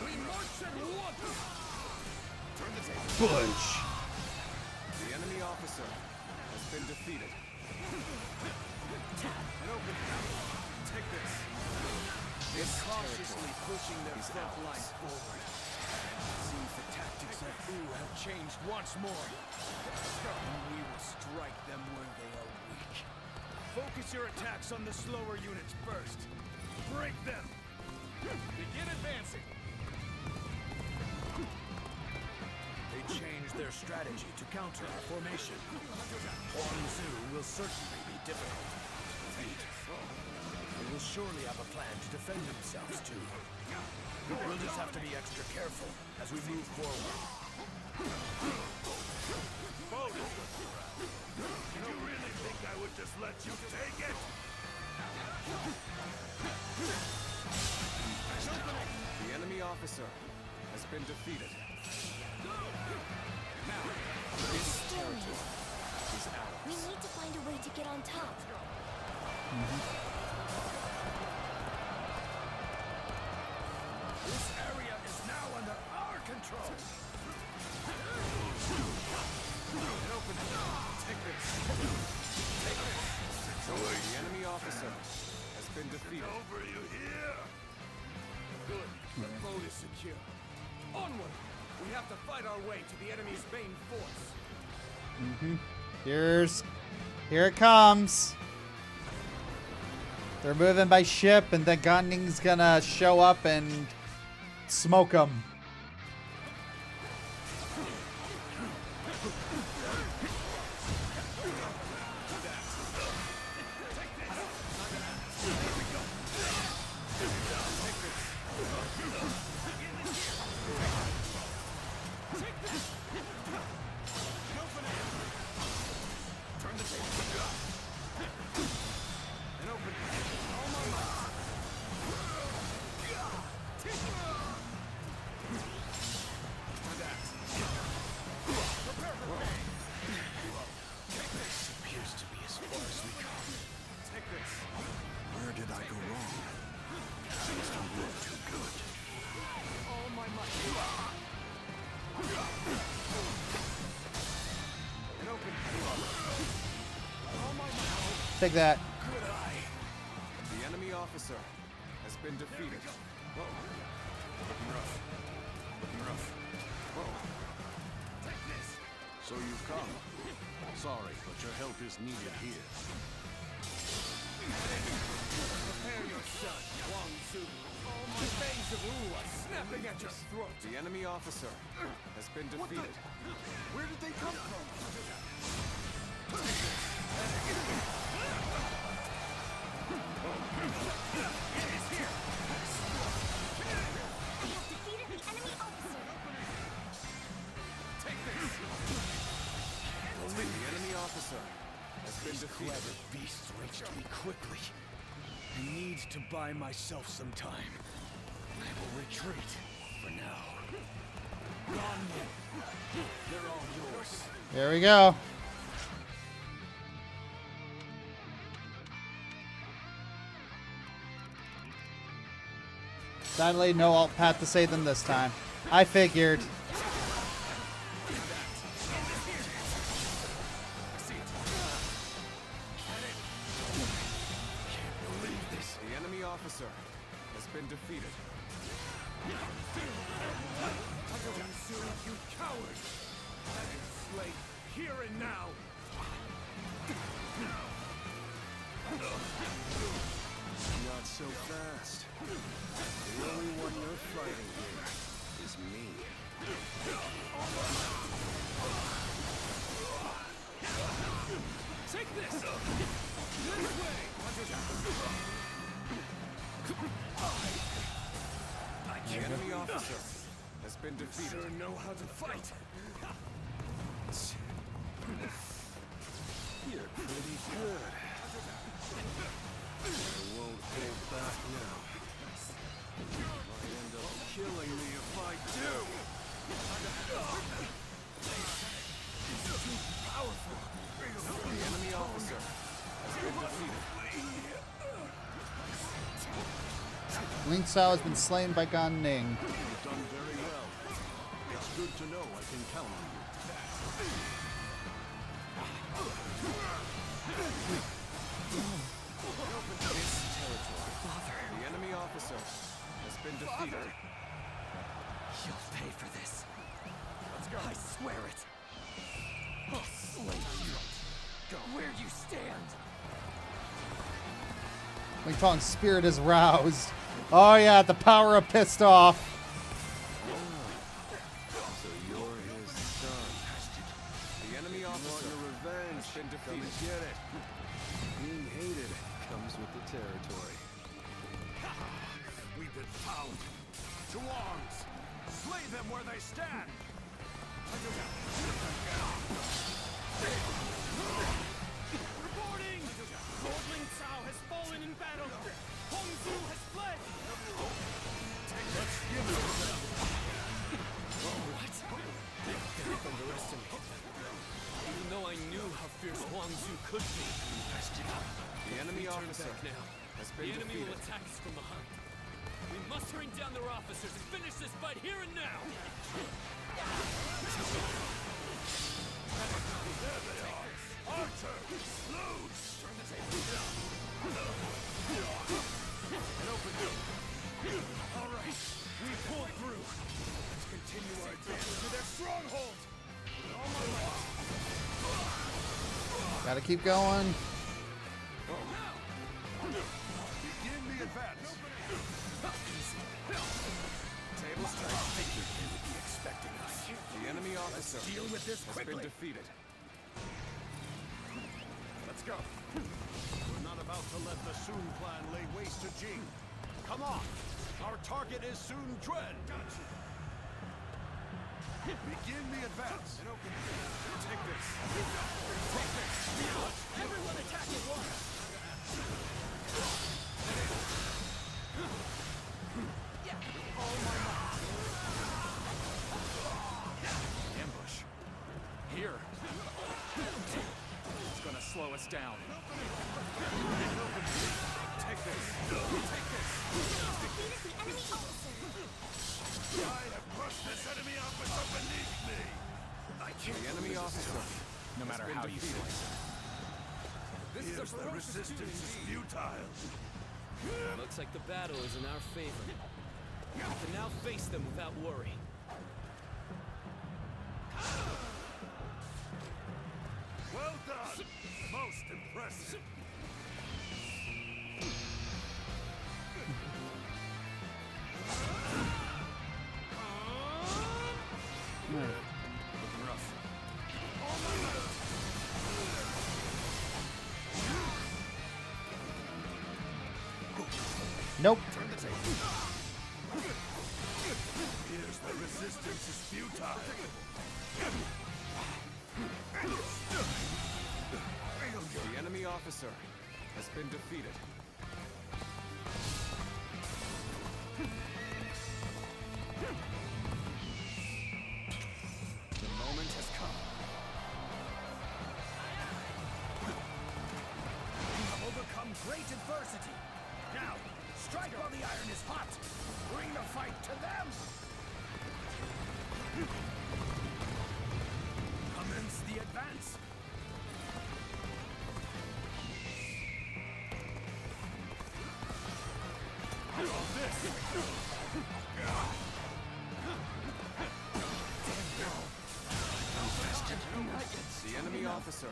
We march at once! Turn the table. Bunch. The enemy officer has been defeated. And open. Take this. It's cautiously pushing their front line forward. Seems the tactics of Wu have changed once more. And we will strike them where they are weak. Focus your attacks on the slower units first. Break them! Begin advancing! They changed their strategy to counter our formation. Musou will certainly be difficult to defeat. They will surely have a plan to defend themselves too. We'll just have to be extra careful as we move forward. You really think I would just let you take it? The enemy officer has been defeated. Now, this territory is ours. We need to find a way to get on top. This area is now under our control. Open it. Take this. Take this. The enemy officer has been defeated. Over you here. Good. The boat is secure. Onward. We have to fight our way to the enemy's main force. Here it comes. They're moving by ship, and then Gan Ning's gonna show up and smoke them. Take that. Good eye. The enemy officer has been defeated. Whoa. Looking rough. Looking rough. Whoa. Take this. So you've come. Sorry, but your help is needed here. Prepare yourself, Musou. All my fangs of Wu are snapping at your throat. The enemy officer has been defeated. Where did they come from? The enemy officer has been defeated. Clever beasts reached me quickly. I need to buy myself some time. I will retreat for now. Gan Ning, they're all yours. There we go. Sadly, no alt path to save them this time. I figured. The enemy officer has been defeated. Musou, you coward! I am slain here and now. Not so fast. The only one you're fighting here is me. Take this! This way! The enemy officer has been defeated. Sure know how to fight. You're pretty good. I won't hold back now. Might end up killing me if I do. Too powerful. The enemy officer has been defeated. Ling Sao has been slain by Gan Ning. You've done very well. It's good to know I can count on you. This territory. Father. The enemy officer has been defeated. You'll pay for this. Let's go. I swear it. I'll slay you. Go where you stand. Ling Tong's spirit is roused. Oh yeah, the power of pissed off. So you're his son. The enemy officer Your revenge has been Come defeated. get it. Being hated comes with the territory. We've been found. To arms! Slay them where they stand! Reporting! Lord Ling Cao has fallen in battle. Musou has fled. Let's give it to them! What? They've underestimated. Even though I knew how fierce Musou could be. The enemy officer now. has The been enemy defeated. will attack us from behind. We must bring down their officers and finish this fight here and now. There they are! Archer! Loose! Turn the table. And open them. All right, we pulled through. Let's continue our advance to their stronghold. With all my might. Gotta keep going. Begin the advance. Tables turn. I figured they would be expecting us. The enemy officer deal with this has quickly. been defeated. Let's go. We're not about to let the Sun clan lay waste to Jing. Come on. Our target is Sun Quan. Begin the advance. Take this. Take this. Everyone attack at once. Ambush. Here. It's gonna slow us down. Take this. Take this. Defeated the enemy officer. I have crushed this enemy officer beneath me. I can't. The enemy officer, no matter how you slice it. This is a Here's the ferocious resistance is student. futile. Looks like the battle is in our favor. We can now face them without worry. Well done. Most impressive. Looking rough. Nope. Turn the table. Here's the resistance is futile. The enemy officer has been defeated. The moment has come. You have overcome great adversity. Now, strike while the iron is hot. Bring the fight to them. Commence the advance. The enemy officer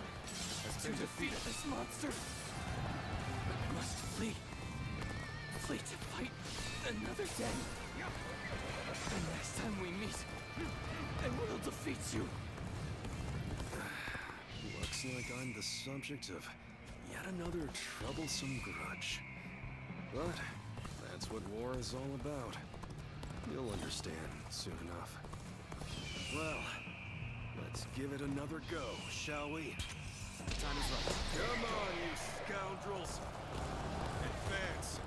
has been defeated. This monster. I must flee. Flee to fight another day. The next time we meet, I will defeat you. Looks like I'm the subject of yet another troublesome grudge. But that's what war is all about. You'll understand soon enough. Well, let's give it another go, shall we? Time is right. Come on, you scoundrels! Advance!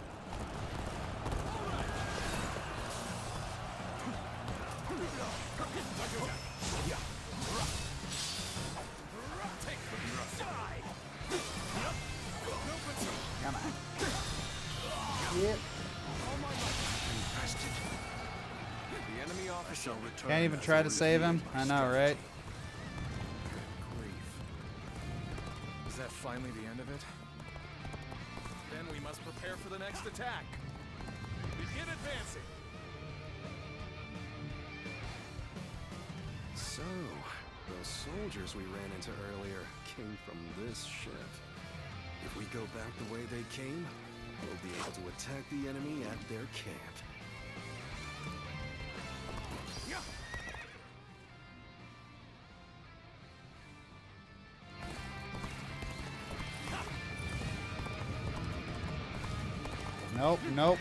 Come on. Yep. The enemy officer returned. Can't even try to save him. I know, right? Is that finally the end of it? Then we must prepare for the next attack. Begin advancing. So, those soldiers we ran into earlier came from this ship. If we go back the way they came, we'll be able to attack the enemy at their camp. Nope, nope.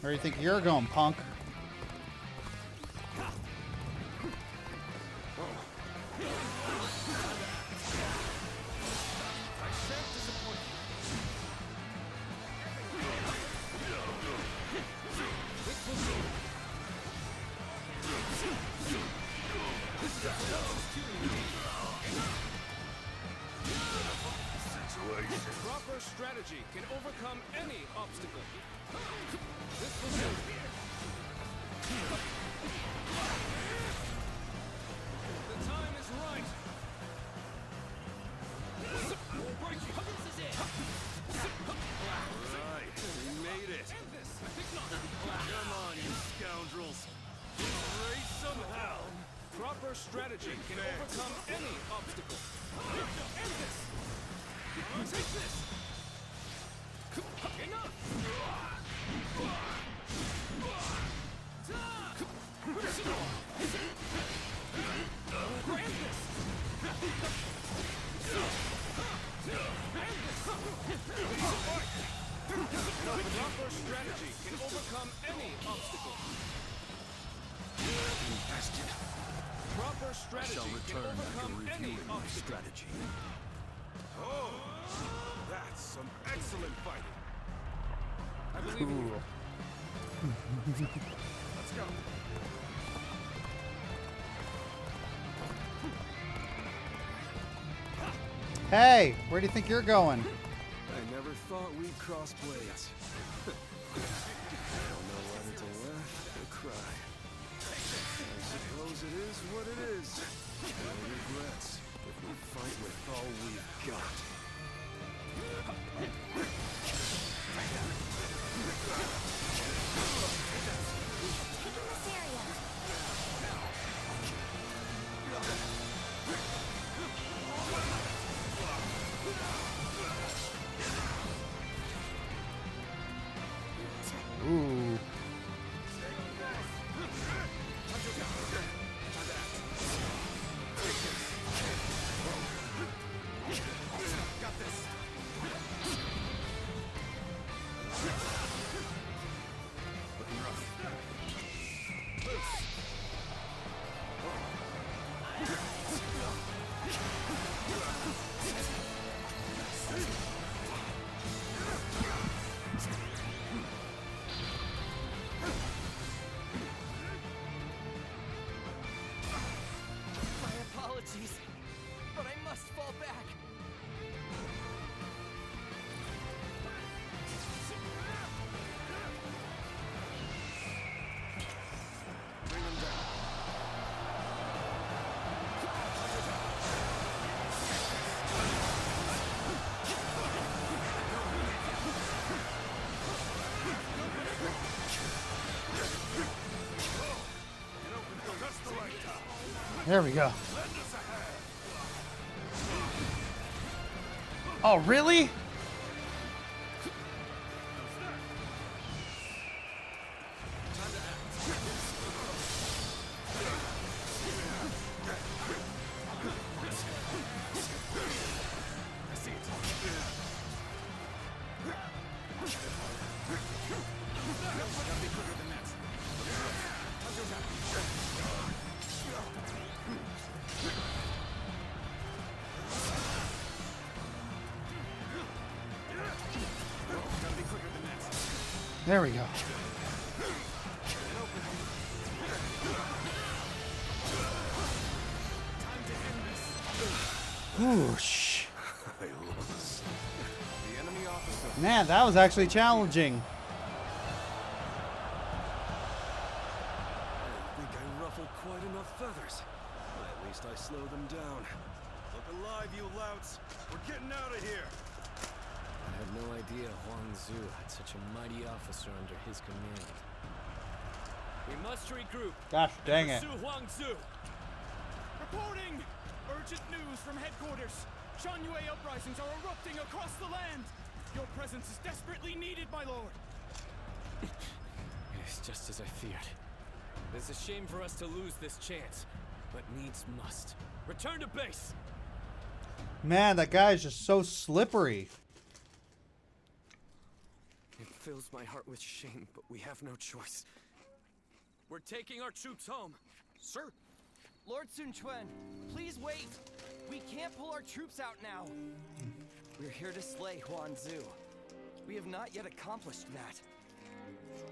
Where do you think you're going, punk? Proper strategy can overcome any obstacle. This will do. The time is right. This is it. Right, we made it. Come on, you scoundrels. Raise some hell. Proper strategy can overcome any obstacle. End this. Take this. Enough. Grant this. Proper strategy can overcome any obstacle. Infested. Proper strategy shall return can after overcome any reviewing my obstacle. strategy. Oh, that's some excellent fighting. I believe in you. Let's go. Hey, where do you think you're going? I never thought we'd cross blades. I don't know whether to laugh or cry. I suppose it is what it is. No regrets if we fight with all we've got. Ooh. There we go. Oh, really? There we go. Whoosh. Man, that was actually challenging. I think I ruffled quite enough feathers. At least I slowed them down. Look alive, you louts. We're getting out of here. I had no idea Huangzu had such a mighty officer under his command. We must regroup. Gosh dang it. Pursue Huangzu. Reporting! Urgent news from headquarters. Shan-Yue uprisings are erupting across the land. Your presence is desperately needed, my lord. It is just as I feared. It is a shame for us to lose this chance, but needs must. Return to base. Man, that guy is just so slippery. It fills my heart with shame, but we have no choice. We're taking our troops home. Sir! Lord Sun Quan, please wait! We can't pull our troops out now! We're here to slay Huangzu. We have not yet accomplished that.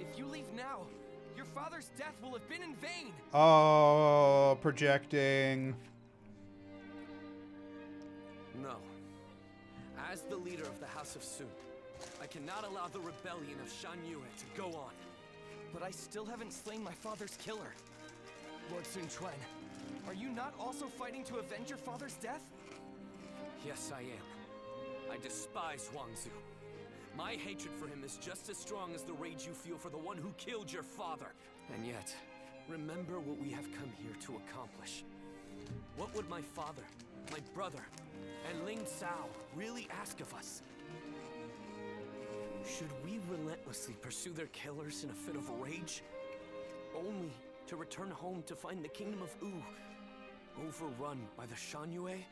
If you leave now, your father's death will have been in vain! Oh, projecting. No. As the leader of the House of Sun, I cannot allow the rebellion of Shan-Yue to go on. But I still haven't slain my father's killer. Lord Sun Quan, are you not also fighting to avenge your father's death? Yes, I am. I despise Huangzu. My hatred for him is just as strong as the rage you feel for the one who killed your father. And yet, remember what we have come here to accomplish. What would my father, my brother, and Ling Cao really ask of us? Should we relentlessly pursue their killers in a fit of rage? Only to return home to find the kingdom of Wu overrun by the Shan-Yue?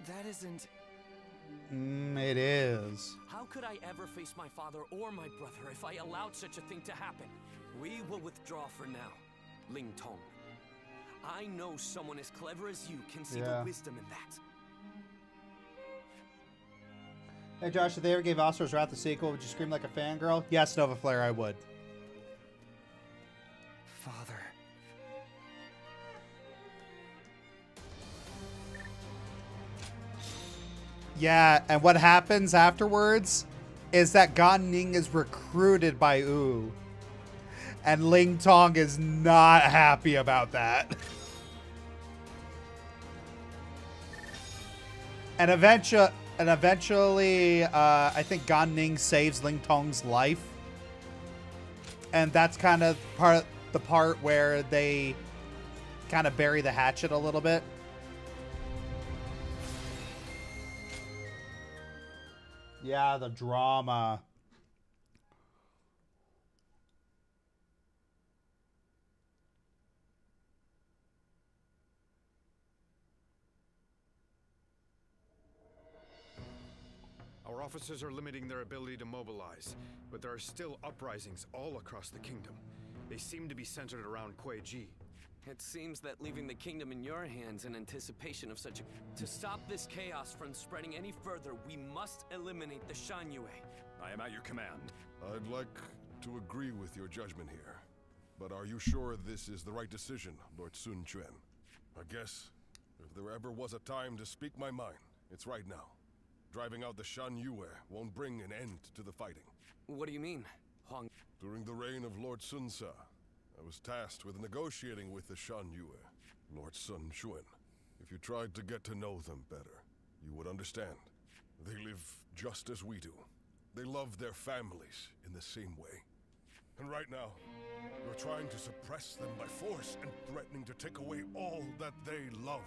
That isn't... It is. How could I ever face my father or my brother if I allowed such a thing to happen? We will withdraw for now, Ling Tong. I know someone as clever as you can see the wisdom in that. Hey Josh, if they ever gave Oscar's Wrath a sequel, would you scream like a fangirl? Yes, Nova Flare, I would. Father. Yeah, and what happens afterwards is that Gan Ning is recruited by Wu. And Ling Tong is not happy about that. And eventually, I think Gan Ning saves Ling Tong's life. And that's kind of the part where they kind of bury the hatchet a little bit. Yeah, the drama. Our officers are limiting their ability to mobilize, but there are still uprisings all across the kingdom. They seem to be centered around Kuei-ji. It seems that leaving the kingdom in your hands in anticipation of such a... To stop this chaos from spreading any further, we must eliminate the Shan-Yue. I am at your command. I'd like to agree with your judgment here. But are you sure this is the right decision, Lord Sun Quan? I guess, if there ever was a time to speak my mind, it's right now. Driving out the Shan-Yue won't bring an end to the fighting. What do you mean, Huang? During the reign of Lord Sun Ce, I was tasked with negotiating with the Shan-Yue, Lord Sun Quan. If you tried to get to know them better, you would understand. They live just as we do. They love their families in the same way. And right now, You're trying to suppress them by force and threatening to take away all that they love.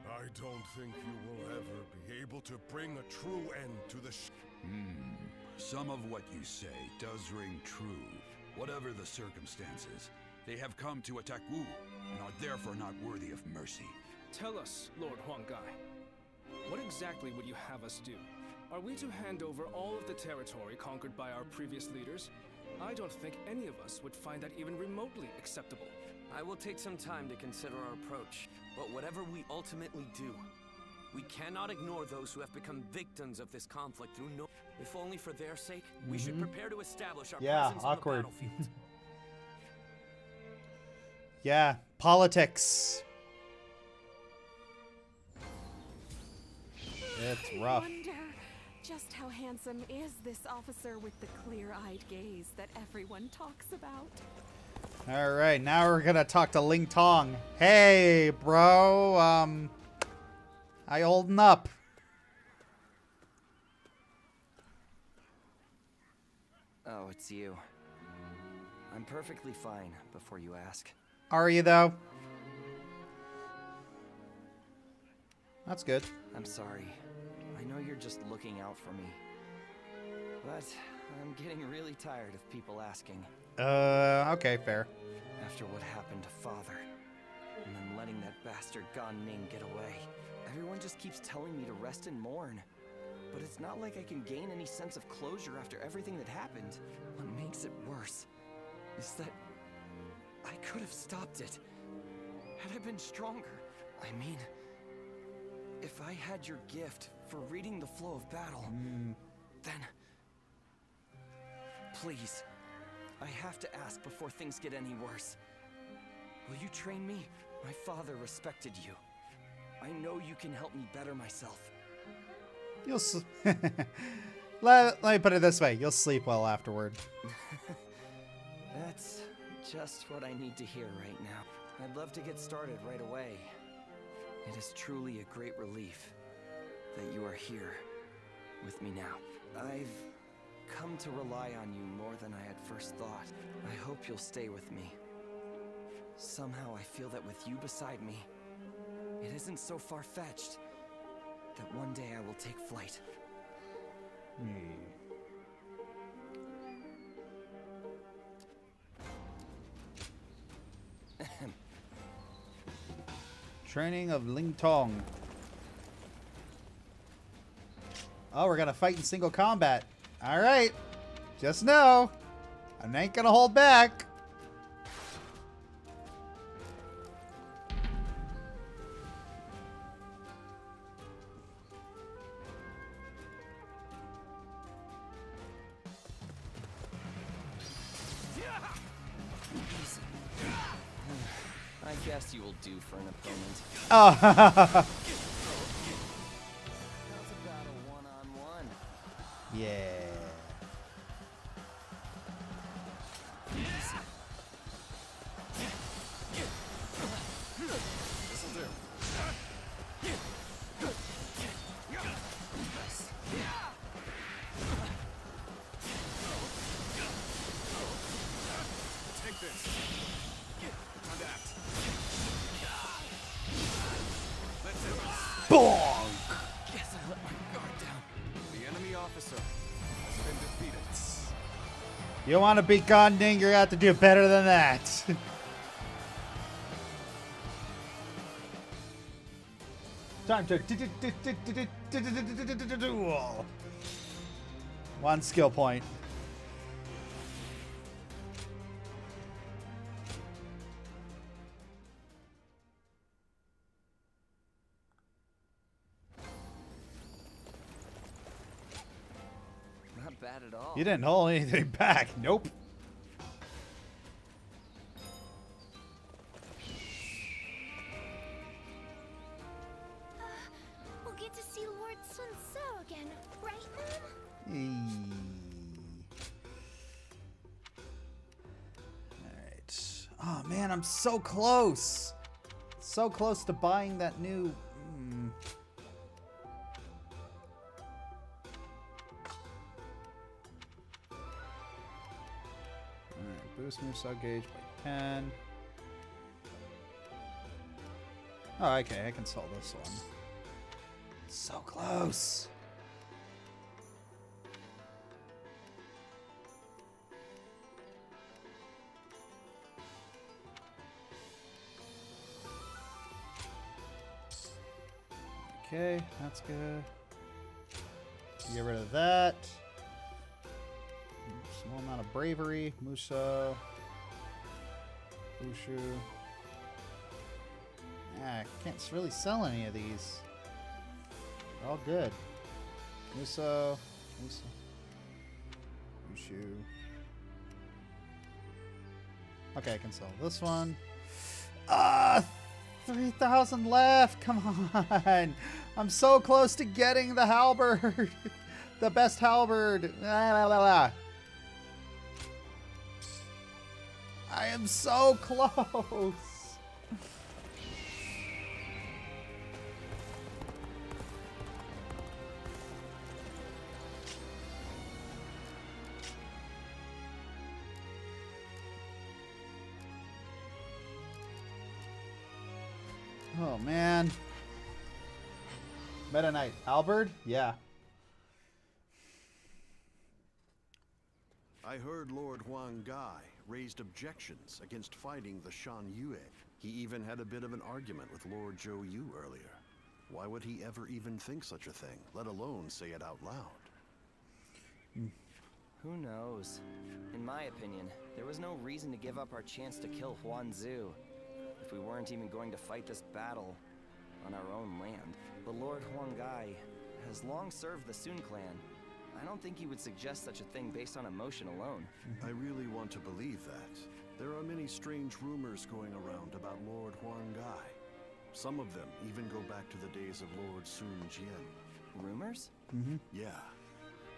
I don't think you will ever be able to bring a true end to the Some of what you say does ring true. Whatever the circumstances, they have come to attack Wu, and are therefore not worthy of mercy. Tell us, Lord Huanggai, what exactly would you have us do? Are we to hand over all of the territory conquered by our previous leaders? I don't think any of us would find that even remotely acceptable. I will take some time to consider our approach, but whatever we ultimately do, we cannot ignore those who have become victims of this conflict through no— If only for their sake, we should prepare to establish our presence on the battlefield. Yeah, politics. It's rough. I wonder just how handsome is this officer with the clear-eyed gaze that everyone talks about. All right, now we're gonna talk to Ling Tong. Hey, bro. How you holding up? Oh, it's you. I'm perfectly fine, before you ask. Are you, though? That's good. I'm sorry. I know you're just looking out for me. But I'm getting really tired of people asking. Okay, fair. After what happened to Father, and then letting that bastard Gan Ning get away, everyone just keeps telling me to rest and mourn. But it's not like I can gain any sense of closure after everything that happened. What makes it worse is that I could have stopped it had I been stronger. I mean, if I had your gift for reading the flow of battle, then please, I have to ask before things get any worse. Will you train me? My father respected you. I know you can help me better myself. You'll let me put it this way. You'll sleep well afterward. That's just what I need to hear right now. I'd love to get started right away. It is truly a great relief that you are here with me now. I've come to rely on you more than I had first thought. I hope you'll stay with me. Somehow I feel that with you beside me, it isn't so far-fetched that one day I will take flight. Training of Ling Tong. Oh, we're gonna fight in single combat. All right. Just know, I ain't gonna hold back. I guess you will do for an opponent. Oh. How's about a one-on-one? Yeah. This'll do. Take this. Adapt. Let's end this. Bonk! Guess I let my guard down. The enemy officer has been defeated. You want to beat Gan Ning, you're gonna have to do better than that. Time to duel. One skill point. Not bad at all. You didn't hold anything back. Nope. We'll get to see Lord Sun Tzu again, right, Mom? Alright. Oh man, I'm so close. So close to buying that new... Alright, boost Musou gauge by can. Oh, okay, I can sell this one. So close. Okay, that's good. Get rid of that. Small amount of bravery. Musou. Ushu. Ah, I can't really sell any of these. They're all good. Musou. Musou. Ushu. Okay, I can sell this one. 3,000 left. Come on. I'm so close to getting the halberd. The best halberd. I am so close. Oh, man. Meta Knight. Halberd? Yeah. I heard Lord Huang Gai raised objections against fighting the Shan Yue. He even had a bit of an argument with Lord Zhou Yu earlier. Why would he ever even think such a thing, let alone say it out loud? Who knows? In my opinion, there was no reason to give up our chance to kill Huanzu. If we weren't even going to fight this battle on our own land. But Lord Huang Gai has long served the Sun clan. I don't think he would suggest such a thing based on emotion alone. I really want to believe that. There are many strange rumors going around about Lord Huang Gai. Some of them even go back to the days of Lord Sun Jian. Rumors? Mm-hmm. Yeah.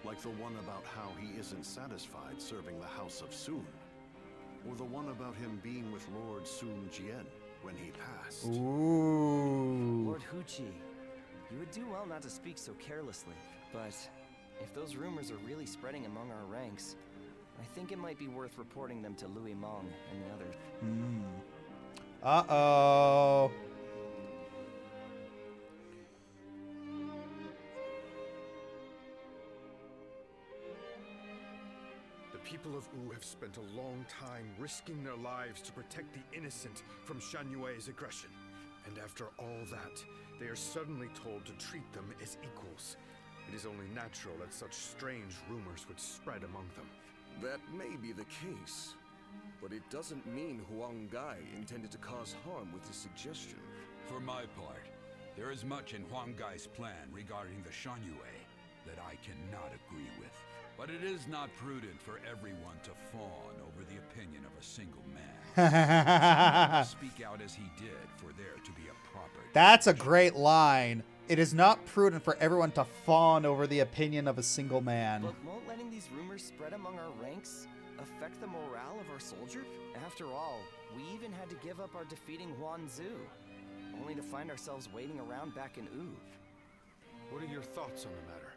Like the one about how he isn't satisfied serving the House of Sun. Or the one about him being with Lord Sun Jian when he passed. Ooh. Lord Huchi, you would do well not to speak so carelessly. But if those rumors are really spreading among our ranks, I think it might be worth reporting them to Louis Meng and the others. Uh-oh. The people of Wu have spent a long time risking their lives to protect the innocent from Shan Yue's aggression. And after all that, they are suddenly told to treat them as equals. It is only natural that such strange rumors would spread among them. That may be the case, but it doesn't mean Huang Gai intended to cause harm with his suggestion. For my part, there is much in Huang Gai's plan regarding the Shan Yue that I cannot agree with. But it is not prudent for everyone to fawn over the opinion of a single man. Speak out as he did for there to be a proper... That's a great line. It is not prudent for everyone to fawn over the opinion of a single man. But won't letting these rumors spread among our ranks affect the morale of our soldiers? After all, we even had to give up our defeating Huanzu, only to find ourselves waiting around back in Wu. What are your thoughts on the matter?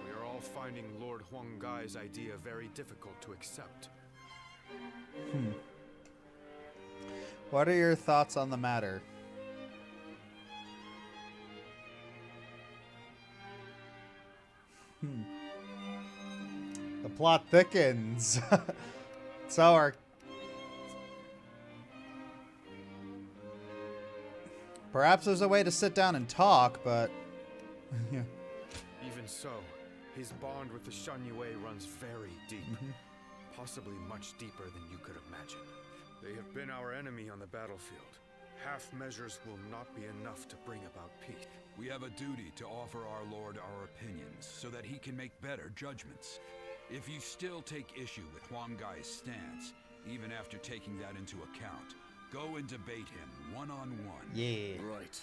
We are all finding Lord Huang Gai's idea very difficult to accept. What are your thoughts on the matter? The plot thickens. So our... Perhaps there's a way to sit down and talk, but... yeah. Even so, his bond with the Shan Yue runs very deep. Possibly much deeper than you could imagine. They have been our enemy on the battlefield. Half measures will not be enough to bring about peace. We have a duty to offer our Lord our opinions so that he can make better judgments. If you still take issue with Huang Gai's stance, even after taking that into account, go and debate him one-on-one. Yeah. Right.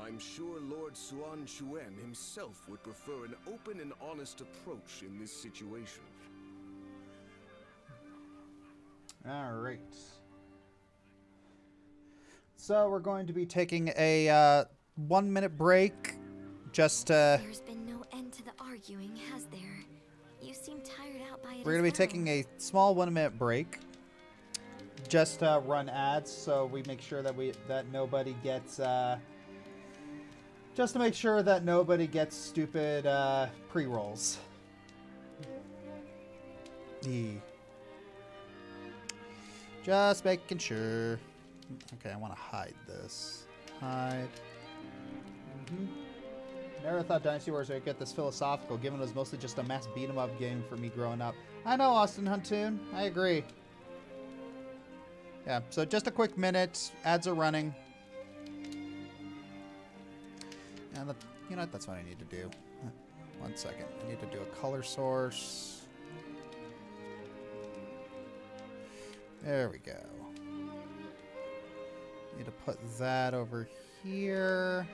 I'm sure Lord Suan Chuen himself would prefer an open and honest approach in this situation. All right. So we're going to be taking a 1-minute break. Just There's been no end to the arguing, has there? You seem tired out by it. We're going to be taking a small 1-minute break. just run ads, so we make sure that nobody gets just to make sure that nobody gets stupid pre-rolls. Just making sure. Okay, I want to hide this. Hide. Never thought Dynasty Warriors would get this philosophical, given it was mostly just a mass beat-em-up game for me growing up. I know, Austin Huntoon. I agree. Yeah, so just a quick minute. Ads are running. And you know what? That's what I need to do. 1 second. I need to do a color source. There we go. Need to put that over here.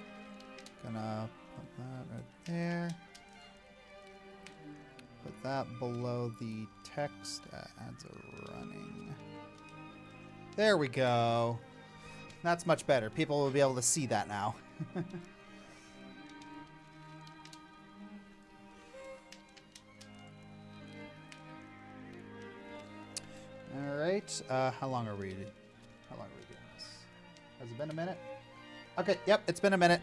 Gonna put that right there. Put that below the text. Ads are running. There we go. That's much better. People will be able to see that now. All right. How long are we doing this? Has it been a minute? Okay. Yep. It's been a minute.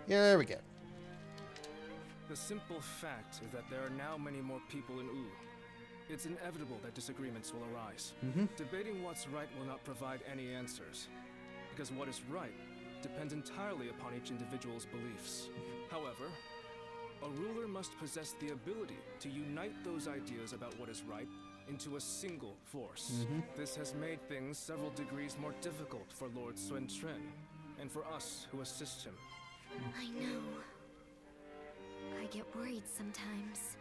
Here we go. The simple fact is that there are now many more people in Wu. It's inevitable that disagreements will arise. Debating what's right will not provide any answers, because what is right depends entirely upon each individual's beliefs. However, a ruler must possess the ability to unite those ideas about what is right into a single force. This has made things several degrees more difficult for Lord Sun Quan, and for us who assist him. I know. I get worried sometimes.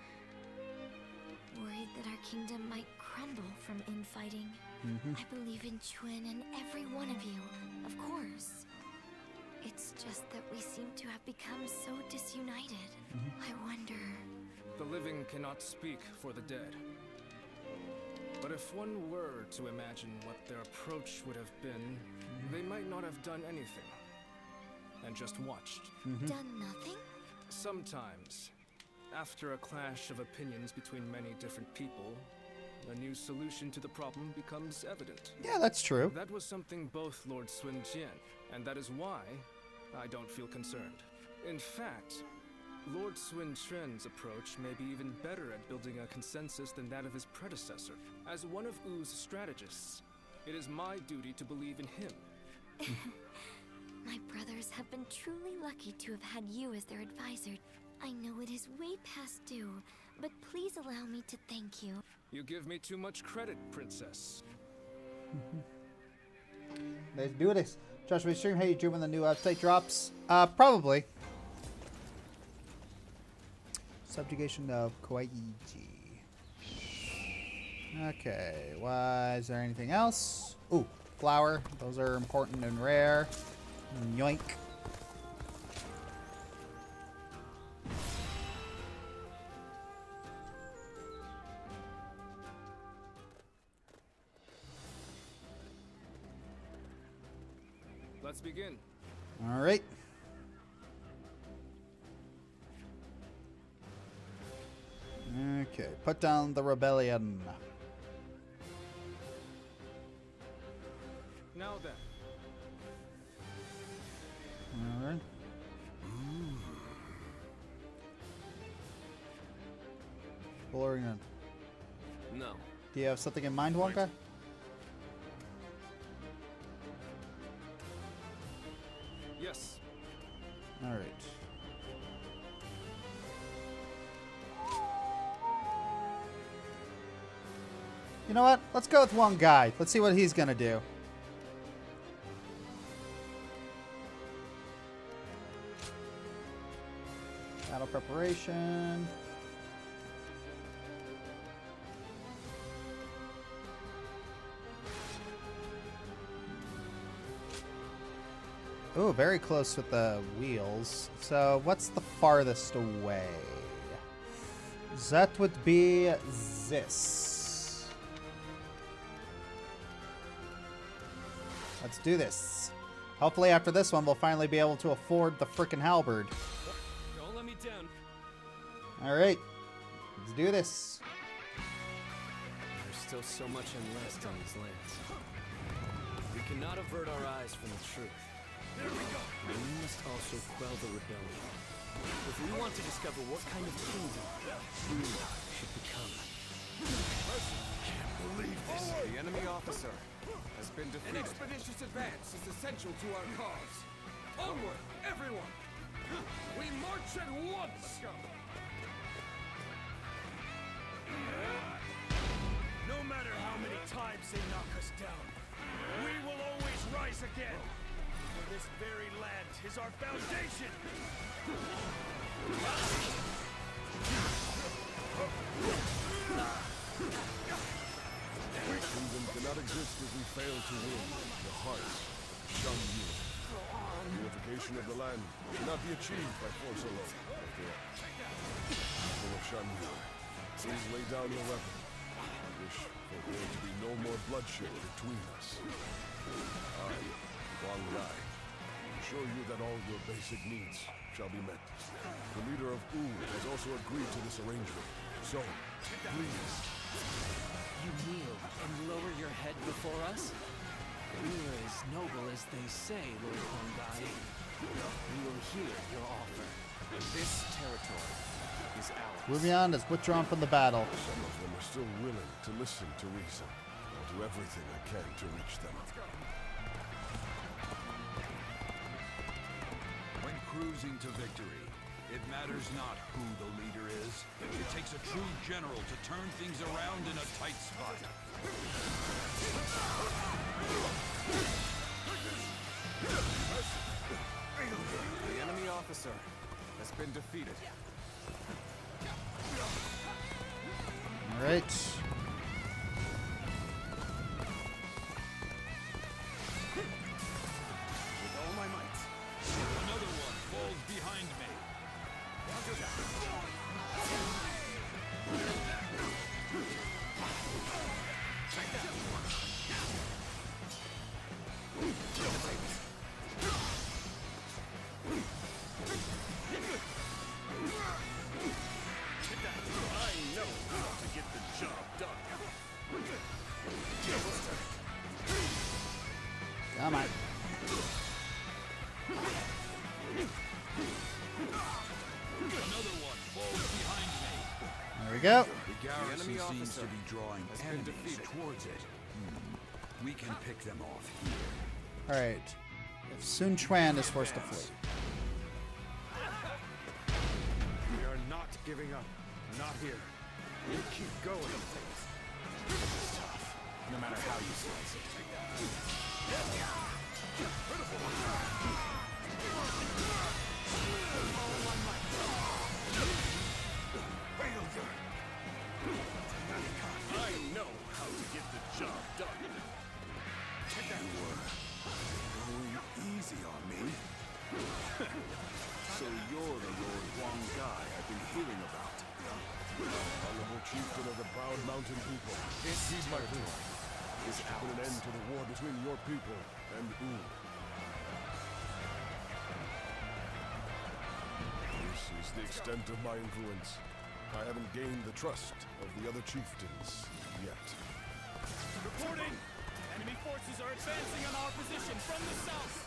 Worried that our kingdom might crumble from infighting. I believe in Quan and every one of you, of course. It's just that we seem to have become so disunited. I wonder... The living cannot speak for the dead. But if one were to imagine what their approach would have been, they might not have done anything. And just watched. Done nothing? Sometimes, after a clash of opinions between many different people, a new solution to the problem becomes evident. Yeah, that's true. That was something both Lord Sun Quan, and that is why I don't feel concerned. In fact, Lord Sun Quan's approach may be even better at building a consensus than that of his predecessor. As one of Wu's strategists, it is my duty to believe in him. My brothers have been truly lucky to have had you as their advisor. I know it is way past due, but please allow me to thank you. You give me too much credit, Princess. Let's do this. Josh, we stream Hey Drew when the new website drops? Probably. Subjugation of Kawaii-ji. Okay, is there anything else? Ooh, flower. Those are important and rare. Yoink. Let's begin. All right. Okay, put down the rebellion. Now then. All right. Blurring in. No. Do you have something in mind, Wonka? Yes. All right. You know what? Let's go with one guy. Let's see what he's gonna do. Battle preparation. Ooh, very close with the wheels. So what's the farthest away? That would be this. Let's do this. Hopefully after this one, we'll finally be able to afford the frickin' halberd. Don't let me down. All right, let's do this. There's still so much unrest on these lands. We cannot avert our eyes from the truth. We must also quell the rebellion. If we want to discover what kind of kingdom we should become. Can't believe this. The enemy officer has been defeated. An expeditious advance is essential to our cause. Onward, everyone! We march at once! Let's go. No matter how many times they knock us down, we will always rise again. For this very land is our foundation. Our kingdom cannot exist if we fail to win the hearts of Shan Yu. Unification of the land cannot be achieved by force alone, after all. People of Shan Yu, please lay down your weapon. I wish for there to be no more bloodshed between us. I, Wang Gai, assure you that all your basic needs shall be met. The leader of Wu has also agreed to this arrangement. So, please. You kneel and lower your head before us? We are as noble as they say, Lord Hongai. We will hear your offer. This territory is ours. Lujiang has withdrawn from the battle. Some of them are still willing to listen to reason. I'll do everything I can to reach them. When cruising to victory, it matters not who the leader is. It takes a true general to turn things around in a tight spot. The enemy officer has been defeated. All right. With all my might. Another one falls behind me. I know how to get the job done. Come on. Another one falls behind me. There we go. The garrison seems to be drawing enemies towards it. We can pick them off here. All right. If Sun Quan is forced to flee. We are not giving up. Not here. We keep going. This is tough, no matter how you slice it. I know how to get the job done. Going easy on me. So you're the Lord Wang Gai I've been hearing about. Honorable chieftain of the proud mountain people. This Heed my plea. This should put an end to the war between your people and Wu. This is the extent of my influence. I haven't gained the trust of the other chieftains yet. Reporting! Enemy forces are advancing on our position from the south!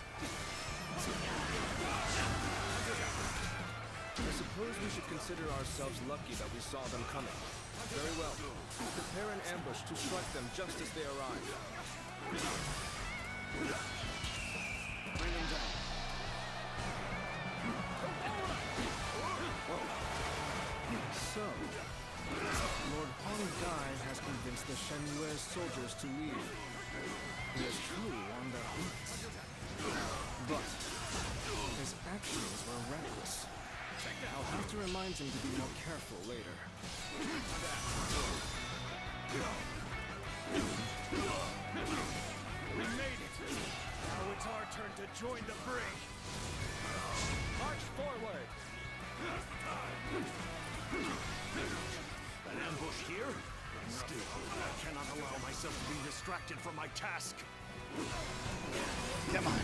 I suppose we should consider ourselves lucky that we saw them coming. Very well. Prepare an ambush to strike them just as they arrive. Bring them down. So, Lord Hongai has convinced the Shenhue soldiers to leave. He is truly on their hunts. But his actions were reckless. I'll have to remind him to be more careful later. We made it! Now it's our turn to join the fray! March forward! An ambush here? Still, I cannot allow myself to be distracted from my task. Come on.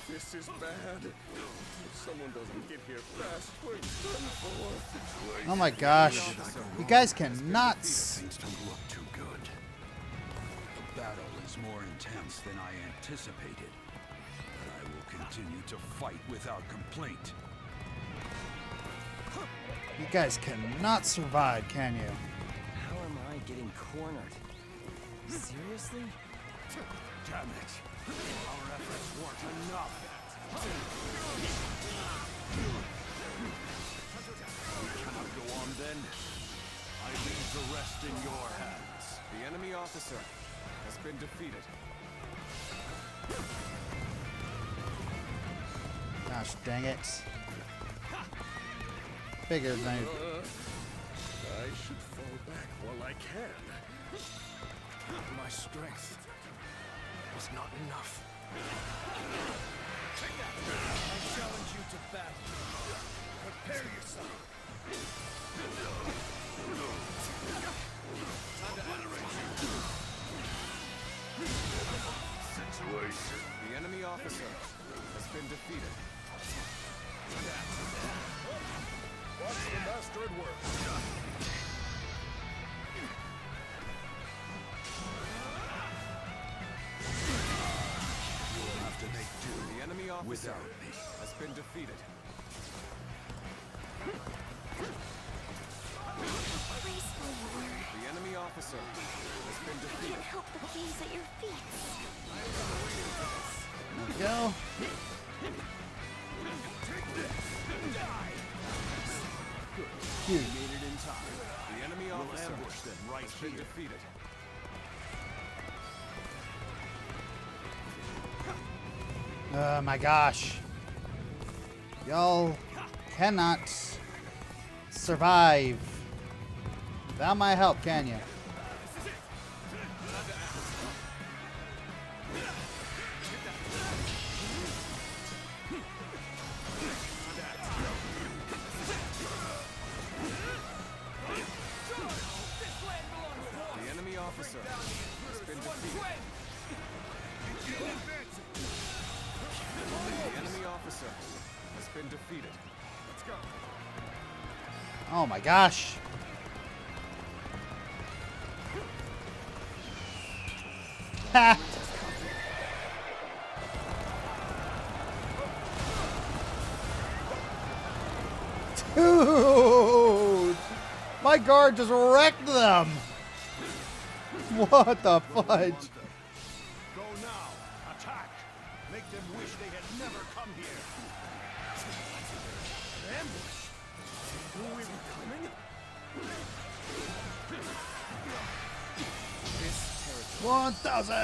This is bad. If someone doesn't get here fast, we're done for. Oh my gosh. You guys cannot. Things don't look too good. The battle is more intense than I anticipated. But I will continue to fight without complaint. You guys cannot survive, can you? How am I getting cornered? Seriously? Damn it! Our efforts weren't enough. We cannot go on then. I leave the rest in your hands. The enemy officer has been defeated. Gosh dang it. Figured I... I should fall back while I can. My strength is not enough. I challenge you to battle. Prepare yourself. Time to operate. Situation. The enemy officer has been defeated. Watch the master at work. You'll have to make do. The enemy officer without me. Has been defeated. Graceful you were. The enemy officer has been I defeated. can't help but gaze at your feet. There we go. You made it in time. The enemy We'll officer ambush them right has been here. defeated. Oh my gosh. Y'all cannot survive without my help, can you? The enemy officer has been defeated. The enemy officer has been defeated. Let's go. Oh my gosh. Ha! Dude! My guard just wrecked them! What the fudge? Go now. Attack. Make them wish they had never come here. Ambush. Who is coming? This territory. 1,000!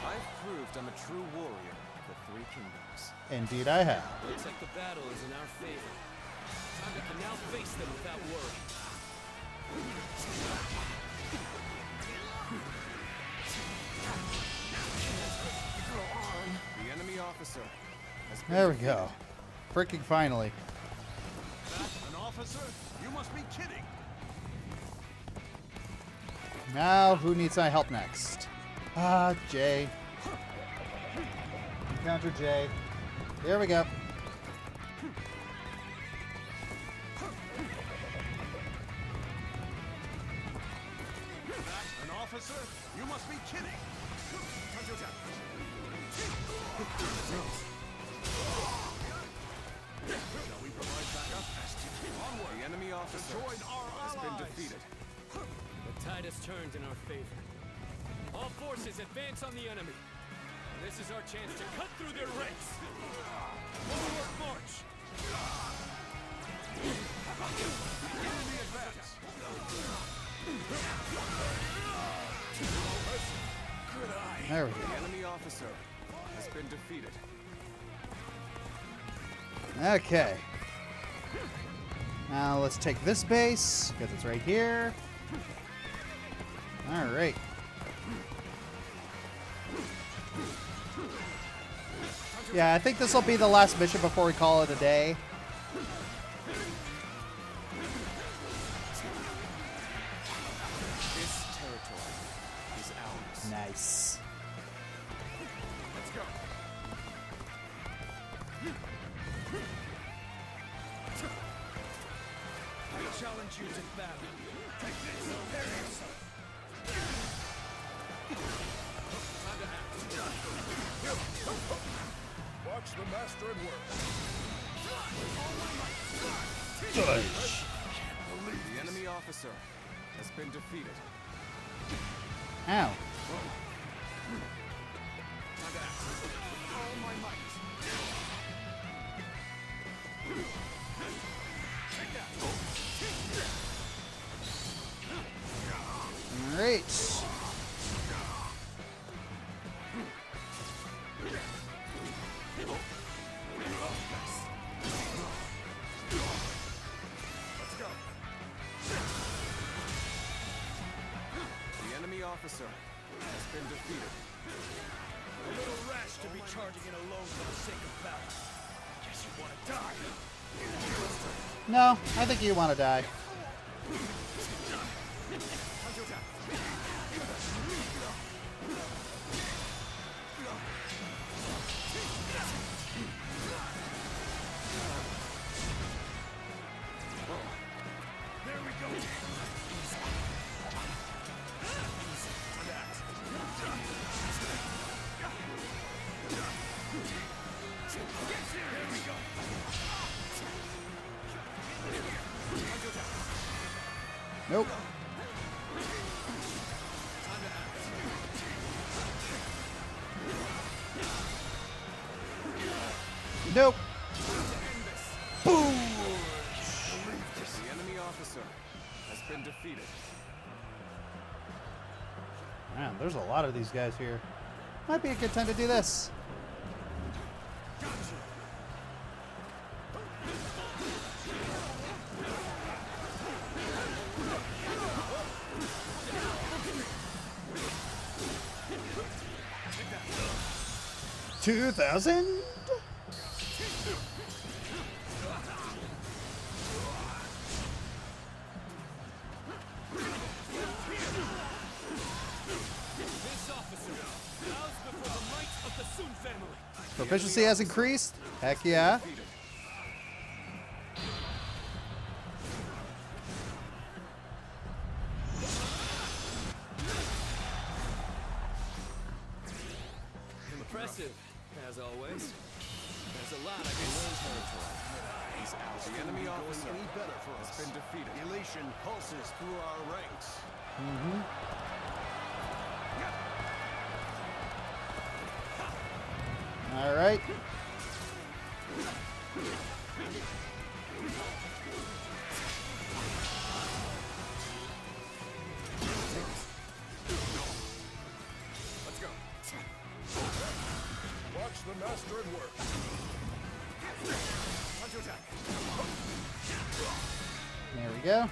I've proved I'm a true warrior of the Three Kingdoms. Indeed I have. Looks like the battle is in our favor. We can now face them without worry. The enemy officer has been There we defeated. go. Freaking finally. An officer? You must be kidding. Now, who needs my help next? Ah, Jay. Encounter Jay. Here we go. An officer? You must be kidding. Shall we provide backup? Onward. The enemy officer Join our has been allies. defeated. The tide has turned in our favor. All forces advance on the enemy. This is our chance to cut through their ranks. Forward march! Enemy advance. Good eye. There we go. The enemy officer has been defeated. Okay. Now let's take this base, because it's right here. Alright. Yeah, I think this will be the last mission before we call it a day. This territory is ours. I challenge you to battle. Take this. Prepare yourself. Watch the master at work. The enemy officer has been defeated. Ow. All my might. Take that. All right. Officer has been defeated. A little rash to be charging in alone for the sake of battle. Guess you want to die. No, I think you want to die. There we go. Nope. Nope. Boom. The enemy officer has been defeated. Man, there's a lot of these guys here. Might be a good time to do this. $2,000? Proficiency has increased? Heck yeah. Impressive, as always. There's a lot I can learn territory. He's out. The enemy officer Any better for has us. been defeated. Elation pulses through our ranks. Mm-hmm. All right. Let's go. Watch the master at work. Onto attack. There we go.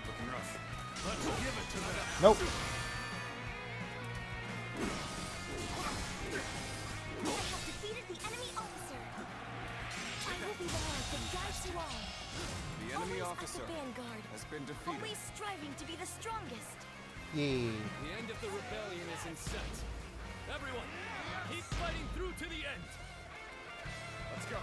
Looking rough. Let's give it to them. Nope. I have defeated the enemy officer. I will be the hand that guides you all. The enemy Always officer at the vanguard. has been defeated. Always striving to be the strongest. Yeah. The end of the rebellion is in sight. Everyone, keep fighting through to the end. Let's go.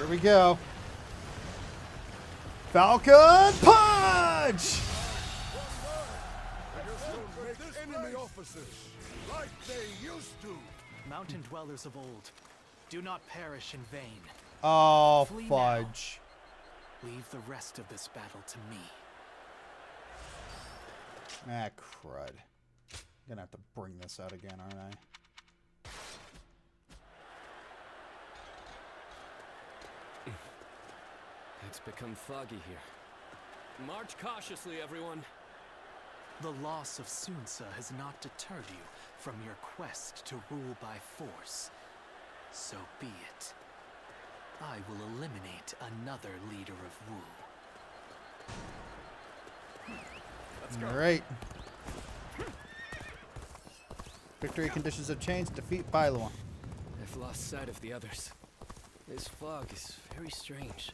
we go. Falcon Punch! Enemy officers, like they used to. Mountain dwellers of old, do not perish in vain. Oh, Flee fudge. Now. Leave the rest of this battle to me. Ah, crud. Gonna have to bring this out again, aren't I? It's become foggy here. March cautiously, everyone. The loss of Sunsa has not deterred you from your quest to rule by force. So be it. I will eliminate another leader of Wu. Let's go. All right. Victory conditions have changed. Defeat Bailuan. I've lost sight of the others. This fog is very strange.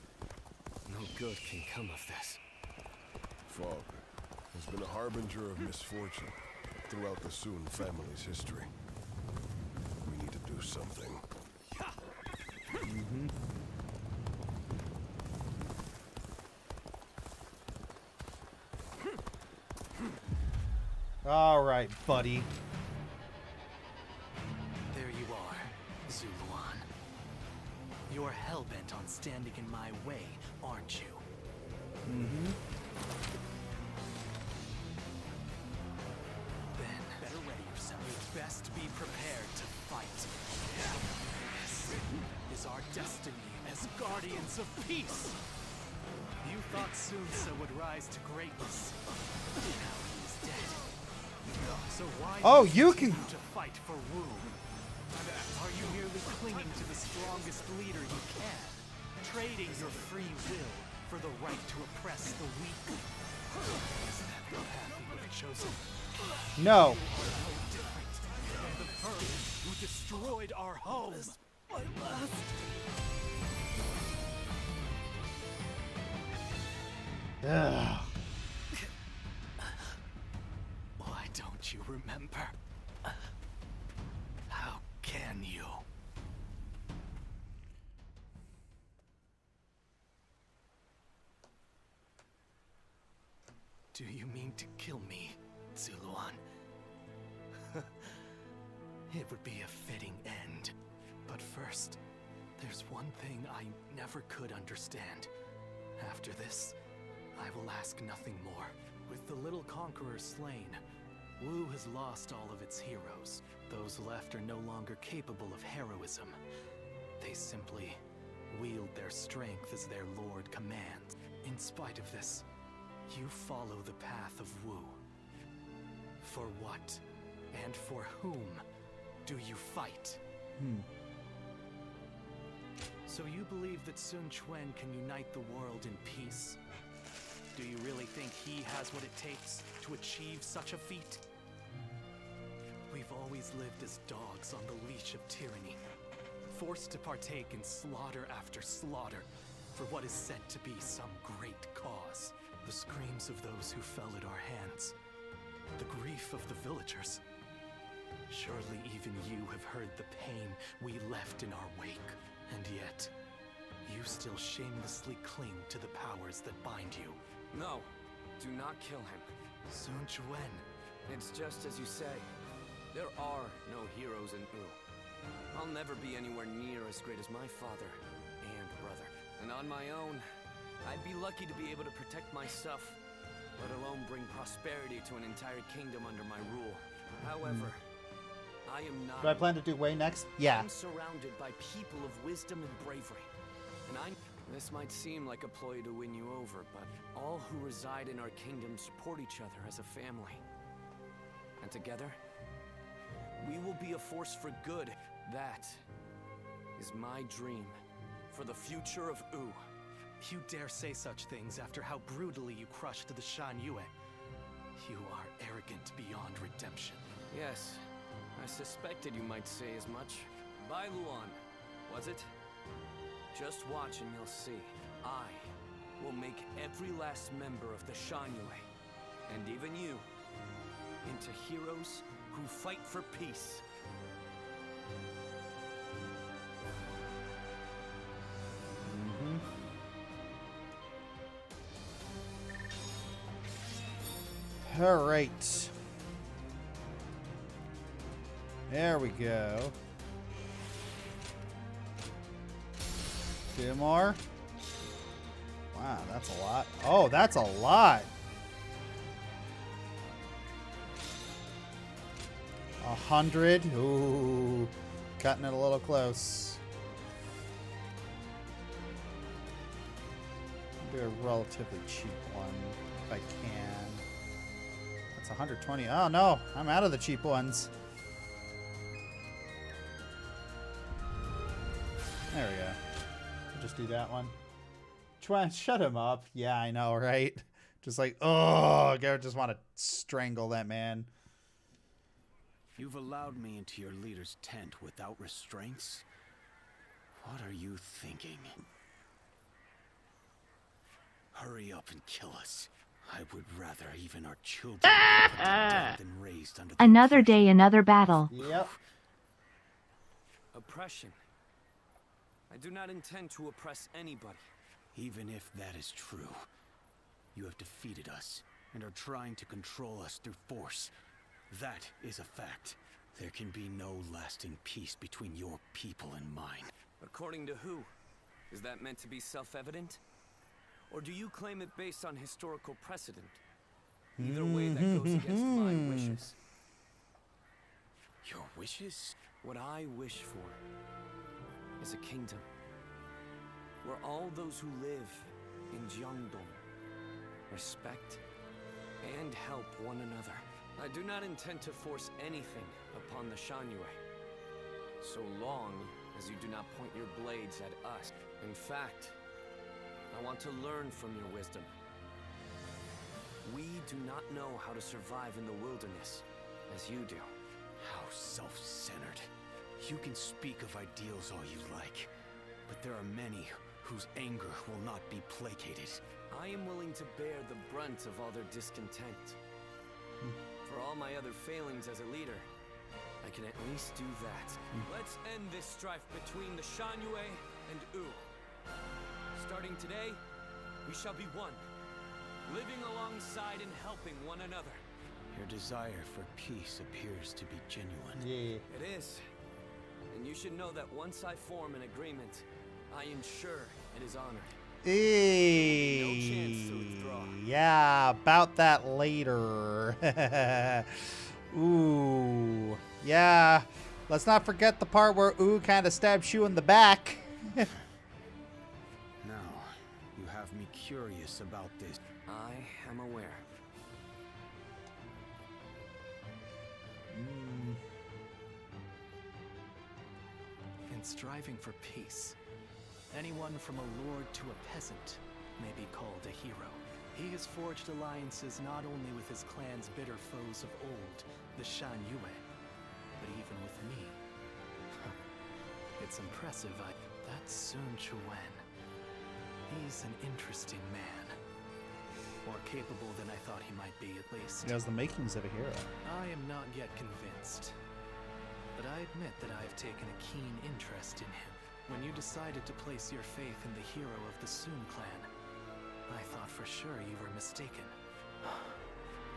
No good can come of this. Fog has been a harbinger of misfortune throughout the Sun family's history. We need to do something. Mm-hmm. All right, buddy. There you are, Zuluan. You're hell-bent on standing in my way, aren't you? Mm-hmm. Then, better ready yourself. You'd best be prepared to fight. This is our destiny as guardians of peace. You thought Sunsa would rise to greatness. Now he's dead. So why you can to fight for Wu? Are you merely clinging to the strongest leader you can, trading your free will for the right to oppress the weak? Is that the path you would have chosen? No. You are no different than the vermin who destroyed our home. My last. Ugh. Why don't you remember? How can you? Do you mean to kill me, Zuluan? It would be a fitting end. But first, there's one thing I never could understand. After this, I will ask nothing more. With the little conqueror slain, Wu has lost all of its heroes. Those left are no longer capable of heroism. They simply wield their strength as their lord commands. In spite of this, you follow the path of Wu. For what, and for whom, do you fight? So you believe that Sun Quan can unite the world in peace? Do you really think he has what it takes to achieve such a feat? We've always lived as dogs on the leash of tyranny, forced to partake in slaughter after slaughter for what is said to be some great cause. The screams of those who fell at our hands, the grief of the villagers. Surely even you have heard the pain we left in our wake, and yet you still shamelessly cling to the powers that bind you. No, do not kill him. Sun Quan. It's just as you say. There are no heroes in Wu. I'll never be anywhere near as great as my father and brother. And on my own, I'd be lucky to be able to protect myself, let alone bring prosperity to an entire kingdom under my rule. However, I am not... Do I plan to do Wei next? Yeah. I'm surrounded by people of wisdom and bravery. And this might seem like a ploy to win you over, but all who reside in our kingdom support each other as a family. And together, we will be a force for good. That is my dream for the future of Wu. You dare say such things after how brutally you crushed the Shan Yue. You are arrogant beyond redemption. Yes, I suspected you might say as much. Bailuan, was it? Just watch and you'll see. I will make every last member of the Shan Yue, and even you, into heroes who fight for peace. All right. There we go. 2 more. Wow, that's a lot. Oh, that's a lot. 100. Ooh, cutting it a little close. Do a relatively cheap one if I can. That's 120. Oh no, I'm out of the cheap ones. There we go. I'll just do that one. Try and shut him up. Yeah, I know, right? Just like, oh, I just want to strangle that man. You've allowed me into your leader's tent without restraints? What are you thinking? Hurry up and kill us. I would rather even our children be put to death than raised under the Another day, another battle. Yep. Oppression. I do not intend to oppress anybody. Even if that is true, you have defeated us and are trying to control us through force. That is a fact. There can be no lasting peace between your people and mine. According to who? Is that meant to be self-evident? Or do you claim it based on historical precedent? Either way, that goes against my wishes. Your wishes? What I wish for is a kingdom where all those who live in Jiangdong respect and help one another. I do not intend to force anything upon the Shanyue, so long as you do not point your blades at us. In fact, I want to learn from your wisdom. We do not know how to survive in the wilderness as you do. How self-centered. You can speak of ideals all you like, but there are many whose anger will not be placated. I am willing to bear the brunt of all their discontent. For all my other failings as a leader, I can at least do that. Let's end this strife between the Shanyue and Wu. Starting today, we shall be one, living alongside and helping one another. Your desire for peace appears to be genuine. Yeah. It is. And you should know that once I form an agreement, I ensure it is honored. Hey, no chance to withdraw. Yeah, about that later. Ooh, yeah. Let's not forget the part where Ooh kind of stabs you in the back. Now, you have me curious about this. I am aware. In striving for peace, anyone from a lord to a peasant may be called a hero. He has forged alliances not only with his clan's bitter foes of old, the Shanyue, but even with me. It's impressive. That's Sun Quan. He's an interesting man. More capable than I thought he might be, at least. He has the makings of a hero. I am not yet convinced, but I admit that I have taken a keen interest in him. When you decided to place your faith in the hero of the Sun clan, I thought for sure you were mistaken.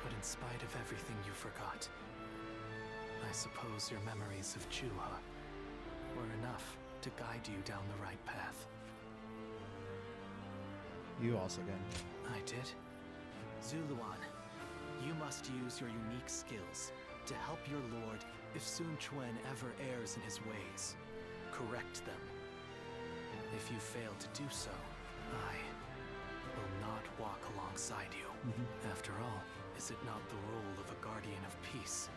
But in spite of everything you forgot, I suppose your memories of Juha were enough to guide you down the right path. You also can. I did. Zuluan, you must use your unique skills to help your lord if Sun Quan ever errs in his ways. Correct them. If you fail to do so, I will not walk alongside you. After all, is it not the role of a guardian of peace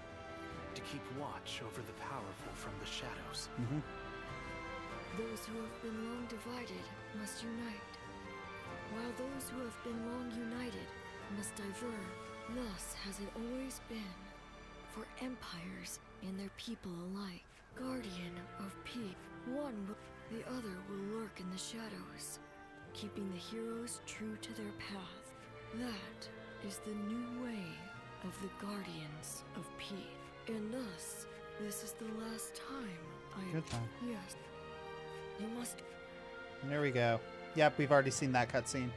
to keep watch over the powerful from the shadows? Those who have been long divided must unite, while those who have been long united must diverge. Thus has it always been for empires and their people alike. Guardian of peace, one will, the other will lurk in the shadows, keeping the heroes true to their path. That is the new way of the Guardians of Peace. And thus, this is the last time I... Good time. Yes. You must... There we go. Yep, we've already seen that cutscene.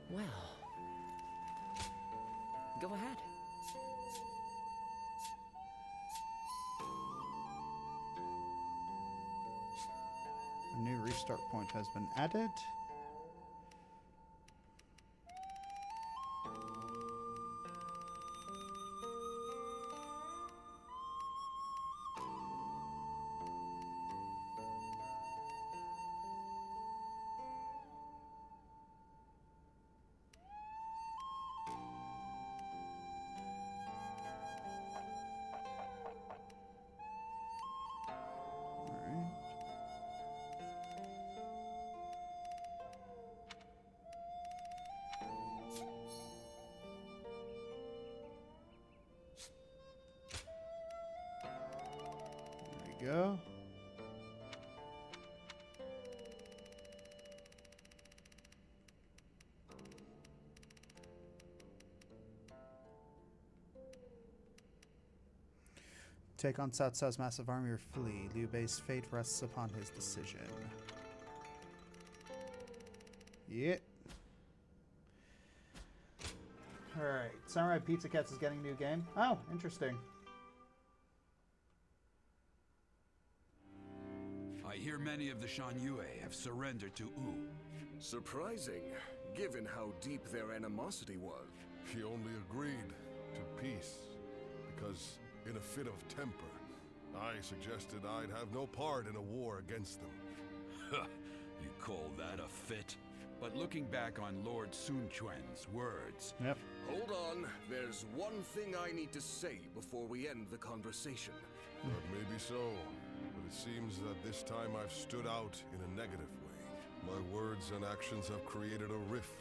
Well, Go ahead. A new restart point has been added. Go. Take on Cao Cao's massive army or flee. Liu Bei's fate rests upon his decision. Yeah. Alright. Samurai Pizza Cats is getting a new game. Oh, interesting. I hear many of the Shan Yue have surrendered to Wu. Surprising, given how deep their animosity was. He only agreed to peace because, in a fit of temper, I suggested I'd have no part in a war against them. You call that a fit? But looking back on Lord Sun Quan's words... Yep. Hold on, there's one thing I need to say before we end the conversation. That may be so, but it seems that this time I've stood out in a negative way. My words and actions have created a rift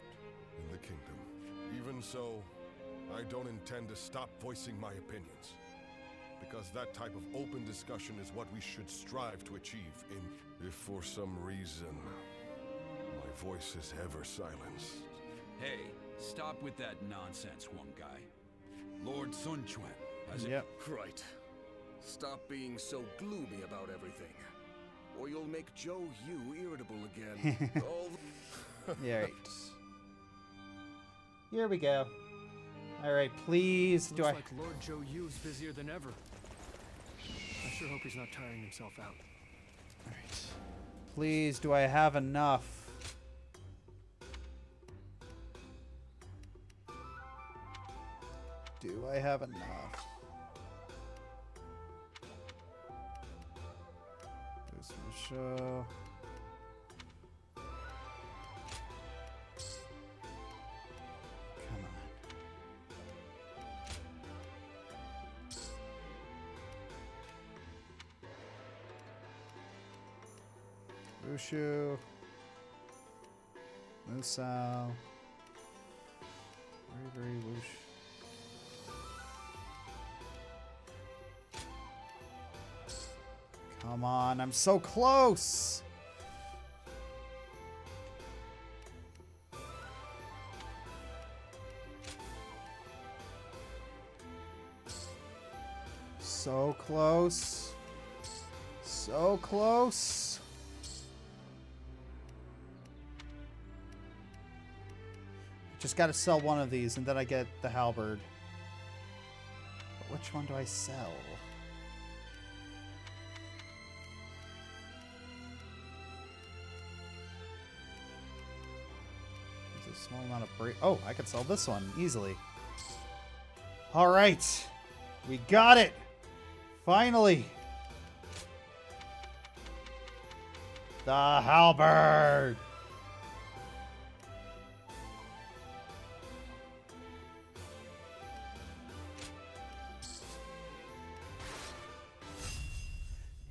in the kingdom. Even so, I don't intend to stop voicing my opinions. Because that type of open discussion is what we should strive to achieve if for some reason my voice is ever silenced. Hey, stop with that nonsense, one guy. Lord Sun Quan has Yep. Right. Stop being so gloomy about everything, or you'll make Joe Yu irritable again. Yeah, right. Here we go. All right, please. Looks like Lord Joe Yu's busier than ever. I sure hope he's not tiring himself out. All right. Please, do I have enough? Do I have enough? This will show. Come on. Musou. Musou. Very whoosh. Come on, I'm so close. So close. So close. Just got to sell one of these and then I get the halberd. But which one do I sell? There's a small amount of oh, I could sell this one easily. All right. We got it. Finally. The halberd.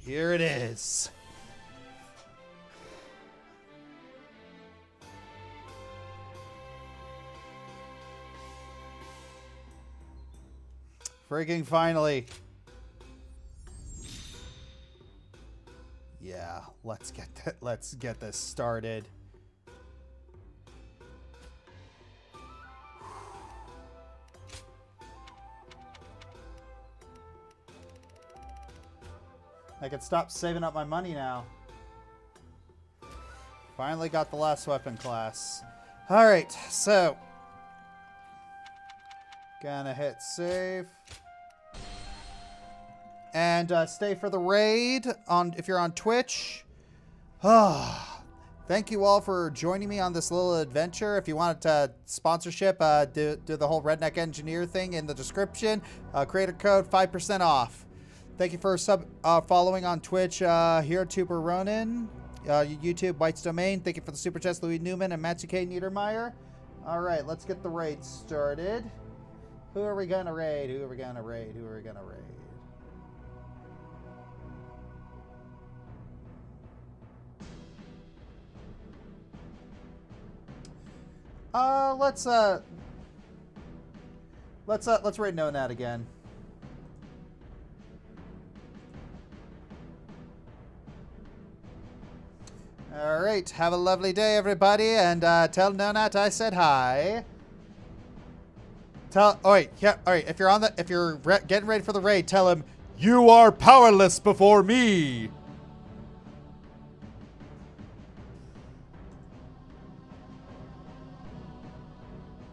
Here it is. Freaking finally. Yeah, let's get this started. I can stop saving up my money now. Finally got the last weapon class. Alright, so. Gonna hit save. And stay for the raid on if you're on Twitch. Thank you all for joining me on this little adventure. If you wanted to sponsorship, do the whole Redneck Engineer thing in the description. Creator code 5% off. Thank you for following on Twitch, HeroTuber Ronin. YouTube, White's Domain. Thank you for the super chats, Louis Newman and Matsuke Niedermeyer. All right, let's get the raid started. Who are we gonna raid? Who are we gonna raid? Who are we gonna raid? Let's raid Nonat again. All right, have a lovely day, everybody, and tell Nonat I said hi. All right, if you're getting ready for the raid, tell him you are powerless before me.